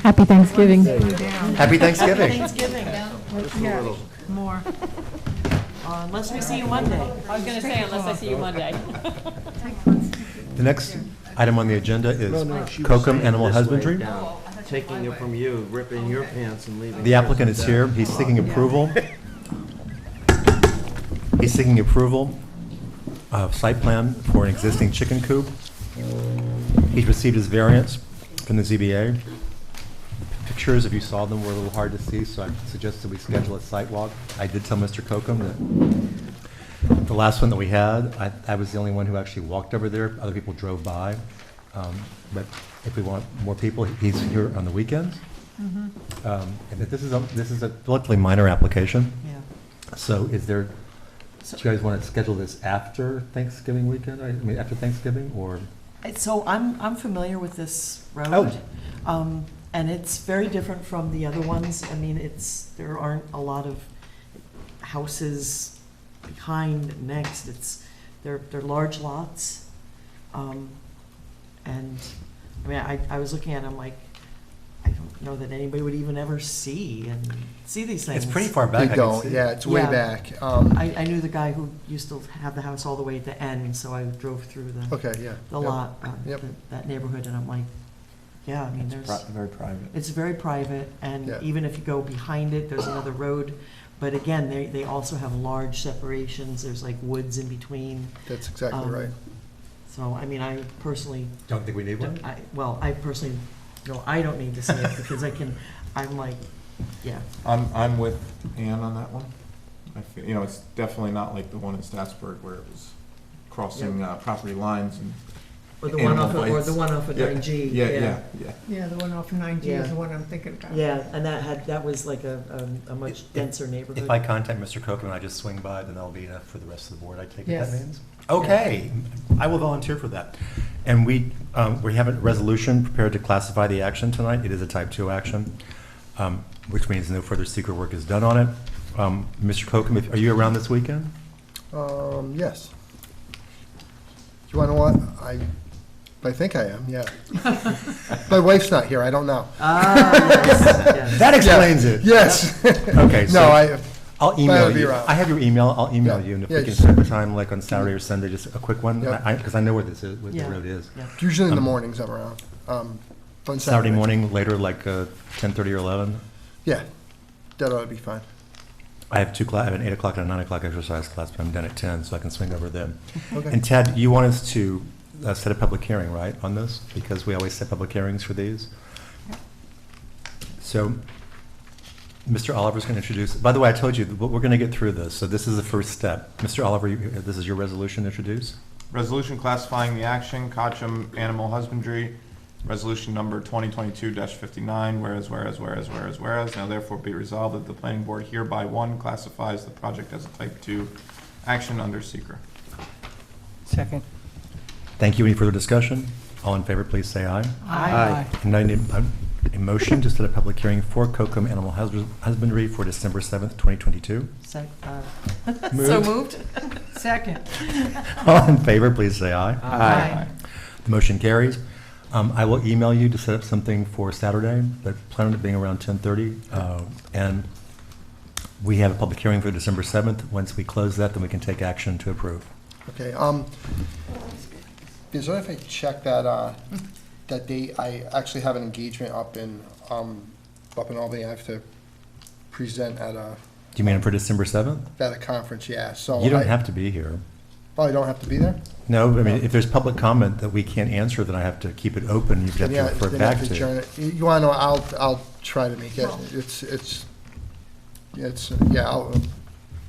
Happy Thanksgiving. Happy Thanksgiving. Thanksgiving. More. Unless we see you Monday. I was going to say, unless I see you Monday. The next item on the agenda is Kokum Animal Husbandry. Taking it from you, ripping your pants and leaving. The applicant is here. He's seeking approval. He's seeking approval site plan for an existing chicken coop. He's received his variance from the ZBA. Pictures, if you saw them, were a little hard to see, so I suggested we schedule a site walk. I did tell Mr. Kokum that the last one that we had, I was the only one who actually walked over there. Other people drove by. But if we want more people, he's here on the weekends. And that this is a relatively minor application. Yeah. So is there, do you guys want to schedule this after Thanksgiving weekend? I mean, after Thanksgiving, or? So I'm familiar with this road. And it's very different from the other ones. I mean, there aren't a lot of houses behind, next. They're large lots. And, I mean, I was looking at them like, I don't know that anybody would even ever see these things. It's pretty far back. They don't, yeah, it's way Yeah. back. I knew the guy who used to have the house all the way at the end, so I drove through the Okay, yeah. the Yep. lot, Yep. that neighborhood, and I'm like, yeah, I mean, It's very private. it's very private, and Yeah. even if you go behind it, there's another road. But again, they also have large separations, there's like woods in between. That's exactly Um, right. So, I mean, I personally, Don't think we need one? I personally, no, I don't need to see it, because I'm like, yeah. I'm with Ann on that one. I feel, you know, it's definitely not like the one in Statsburg where it was crossing property lines and Or the one off, animal or bites. the one off of Yeah, 9G. Yeah. Yeah, the one off 9G is Yeah. the one I'm thinking about. Yeah, and that was like a much denser neighborhood. If I contact Mr. Kokum and I just swing by, then that'll be enough for the rest of the board, I take it Yes. that means? Okay, I will volunteer for that. And we have a resolution prepared to classify the action tonight. It is a type 2 action, which means no further secret work is done on it. Mr. Kokum, are you around this weekend? Yes. Do you want to know what? I think I am, yeah. My wife's not here, I don't know. Yes. That explains it. Yes. Okay, so No, I'll email I'll be you. around. I have your email. I'll email Yeah. you, and if Yeah, we can just- set a time, like on Saturday or Sunday, just a quick one, Yep. because I know where this is, where the Yeah. road is. Yeah. usually in the mornings I'm around. On Saturday Saturdays. morning, later, like 10:30 or 11. Yeah, that ought to be fine. I have I have an 8 o'clock and a 9 o'clock exercise class, but I'm done at 10, so I can swing over then. Okay. And Ted, you want us to set a public hearing, right, on this? Because we always set public hearings for these. So, Mr. Oliver's going to introduce, by the way, I told you, that we're going to get through this, so this is the first step. Mr. Oliver, this is your resolution to introduce? Resolution classifying the action, Cochem Animal Husbandry, resolution number 2022-59, whereas, now therefore be resolved that the planning board hereby, 1, classifies the project as a type 2 action under secret. Second. Thank you. Any further discussion? All in favor, please say aye. Aye. And I need a motion to set a public hearing for Kokum Animal Husbandry for December 7th, 2022. So Moved. moved. Second. All in favor, please say aye. Aye. The motion carries. I will email you to set up something for Saturday, but plan on it being around 10:30. And we have a public hearing for December 7th. Once we close that, then we can take action to approve. Okay, is there if I check that date, I actually have an engagement up in Albany. I have to present at Do you mean for December 7th? a conference, yeah, so. You don't have to be here. Oh, I don't have to be there? No, I mean, if there's public comment that we can't answer, then I have to keep it open. You have to Then, yeah, refer it then I have back to adjourn to. it. You want to know, I'll try to make it. Yeah,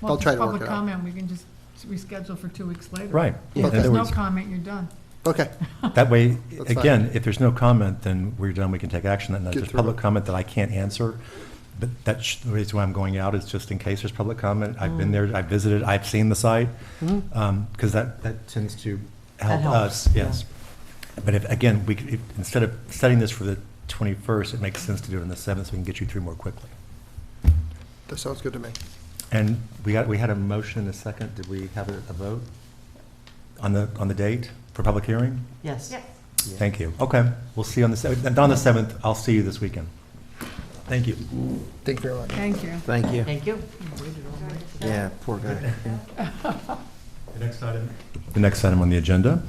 I'll try to work Public it out. comment, we can just reschedule for 2 weeks later. Right. If In there's other no words- comment, you're done. Okay, That way, That's fine. again, if there's no comment, then we're done, we can take action. And if Get there's through public it. comment that I can't answer, but that's the reason why I'm going out, is just in case there's public comment. I've been there, I've visited, I've seen the site, because that tends to help helps, us, yes. But if, again, instead of setting this for the 21st, it makes sense to do it on the 7th, so we can get you through more quickly. that sounds good to me. And we had a motion and a second. Did we have a vote on the date for public hearing? Yes. Yes. Thank you. Okay, we'll see you on the 7th. On the 7th, I'll see you this weekend. Thank you. Thank you very much. Thank you. Thank you. Thank you. Yeah, poor guy. The next item on the agenda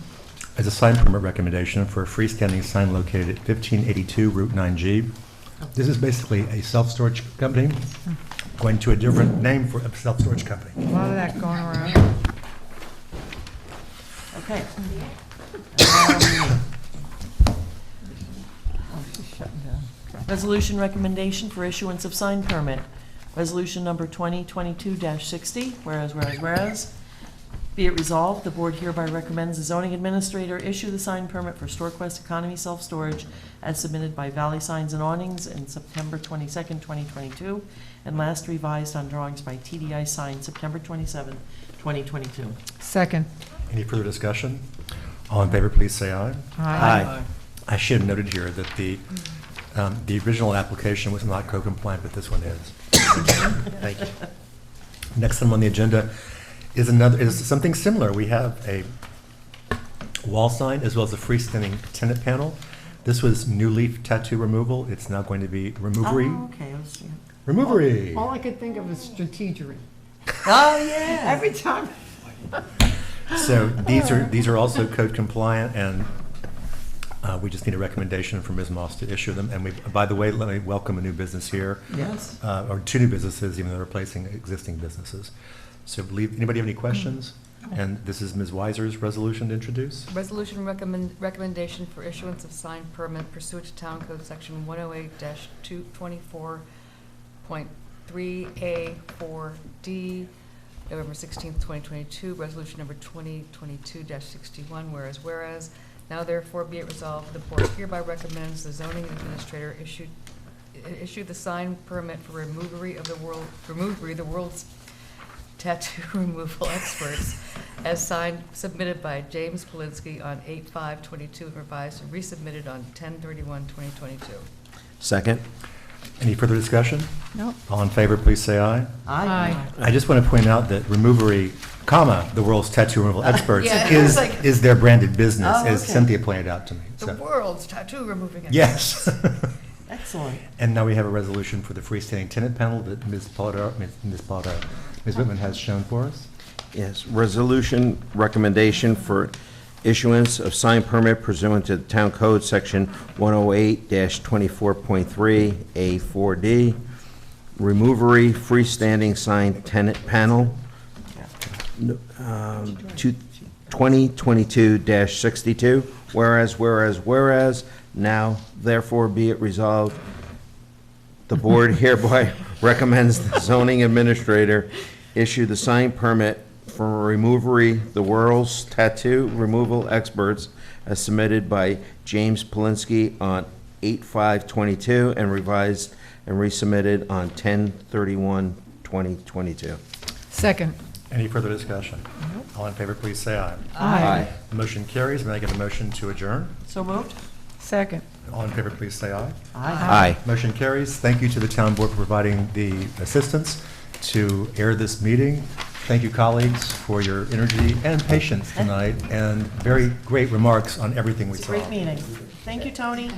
is a sign permit recommendation for a freestanding sign located at 1582 Route 9G. This is basically a self-storage company going to a different name for a self-storage company. A lot of that going around. Okay. Resolution recommendation for issuance of sign permit. Resolution number 2022-60, whereas, be it resolved, the board hereby recommends the zoning administrator issue the sign permit for StoreQuest Economy Self-Storage as submitted by Valley Signs and Awnings in September 22nd, 2022, and last revised on drawings by TDI Sign September 27th, 2022. Second. Any further discussion? All in favor, please say aye. Aye. I should have noted here that the original application was not co-compliant, but this one is. Thank you. Next item on the agenda is something similar. We have a wall sign as well as a freestanding tenant panel. This was new leaf tattoo removal. It's now going to be removery. Oh, okay, let's see. Removery. All I could think of is strategery. Oh, yeah. Every time. So these are also code compliant, and we just need a recommendation from Ms. Moss to issue them. And we, by the way, let me welcome a new business here. Yes. Or two new businesses, even though they're replacing existing businesses. So anybody have any questions? And this is Ms. Weiser's resolution to introduce. Resolution recommendation for issuance of sign permit pursuant to Town Code Section 108-24.3A4D, November 16th, 2022. Resolution number 2022-61, whereas, now therefore be it resolved, the board hereby recommends the zoning administrator issue the sign permit for removery, the world's tattoo removal experts, as signed, submitted by James Polinsky on 8/5/22 and revised and resubmitted on 10/31/2022. Second? Any further discussion? No. All in favor, please say aye. Aye. I just want to point out that removery, the world's tattoo removal experts, Yeah, is, it's like- is their branded business, Oh, as okay. Cynthia pointed out to me. The So, world's tattoo removing expert. yes. Excellent. And now we have a resolution for the freestanding tenant panel that Ms. Whitman has shown for us. Yes, resolution recommendation for issuance of sign permit pursuant to the Town Code Section 108-24.3A4D, removery freestanding sign tenant panel, 2022-62, whereas, now therefore be it resolved, the board hereby recommends the zoning administrator issue the sign permit for removery, the world's tattoo removal experts, as submitted by James Polinsky on 8/5/22 and revised and resubmitted on 10/31/2022. Second. Any further discussion? All in favor, please say aye. Aye. The motion carries. May I get a motion to adjourn? So moved? Second. All in favor, please say aye. Aye. Motion carries. Thank you to the town board for providing the assistance to air this meeting. Thank you, colleagues, for your energy and patience tonight, and very great remarks on everything we It's a saw. great meeting. Thank you, Tony.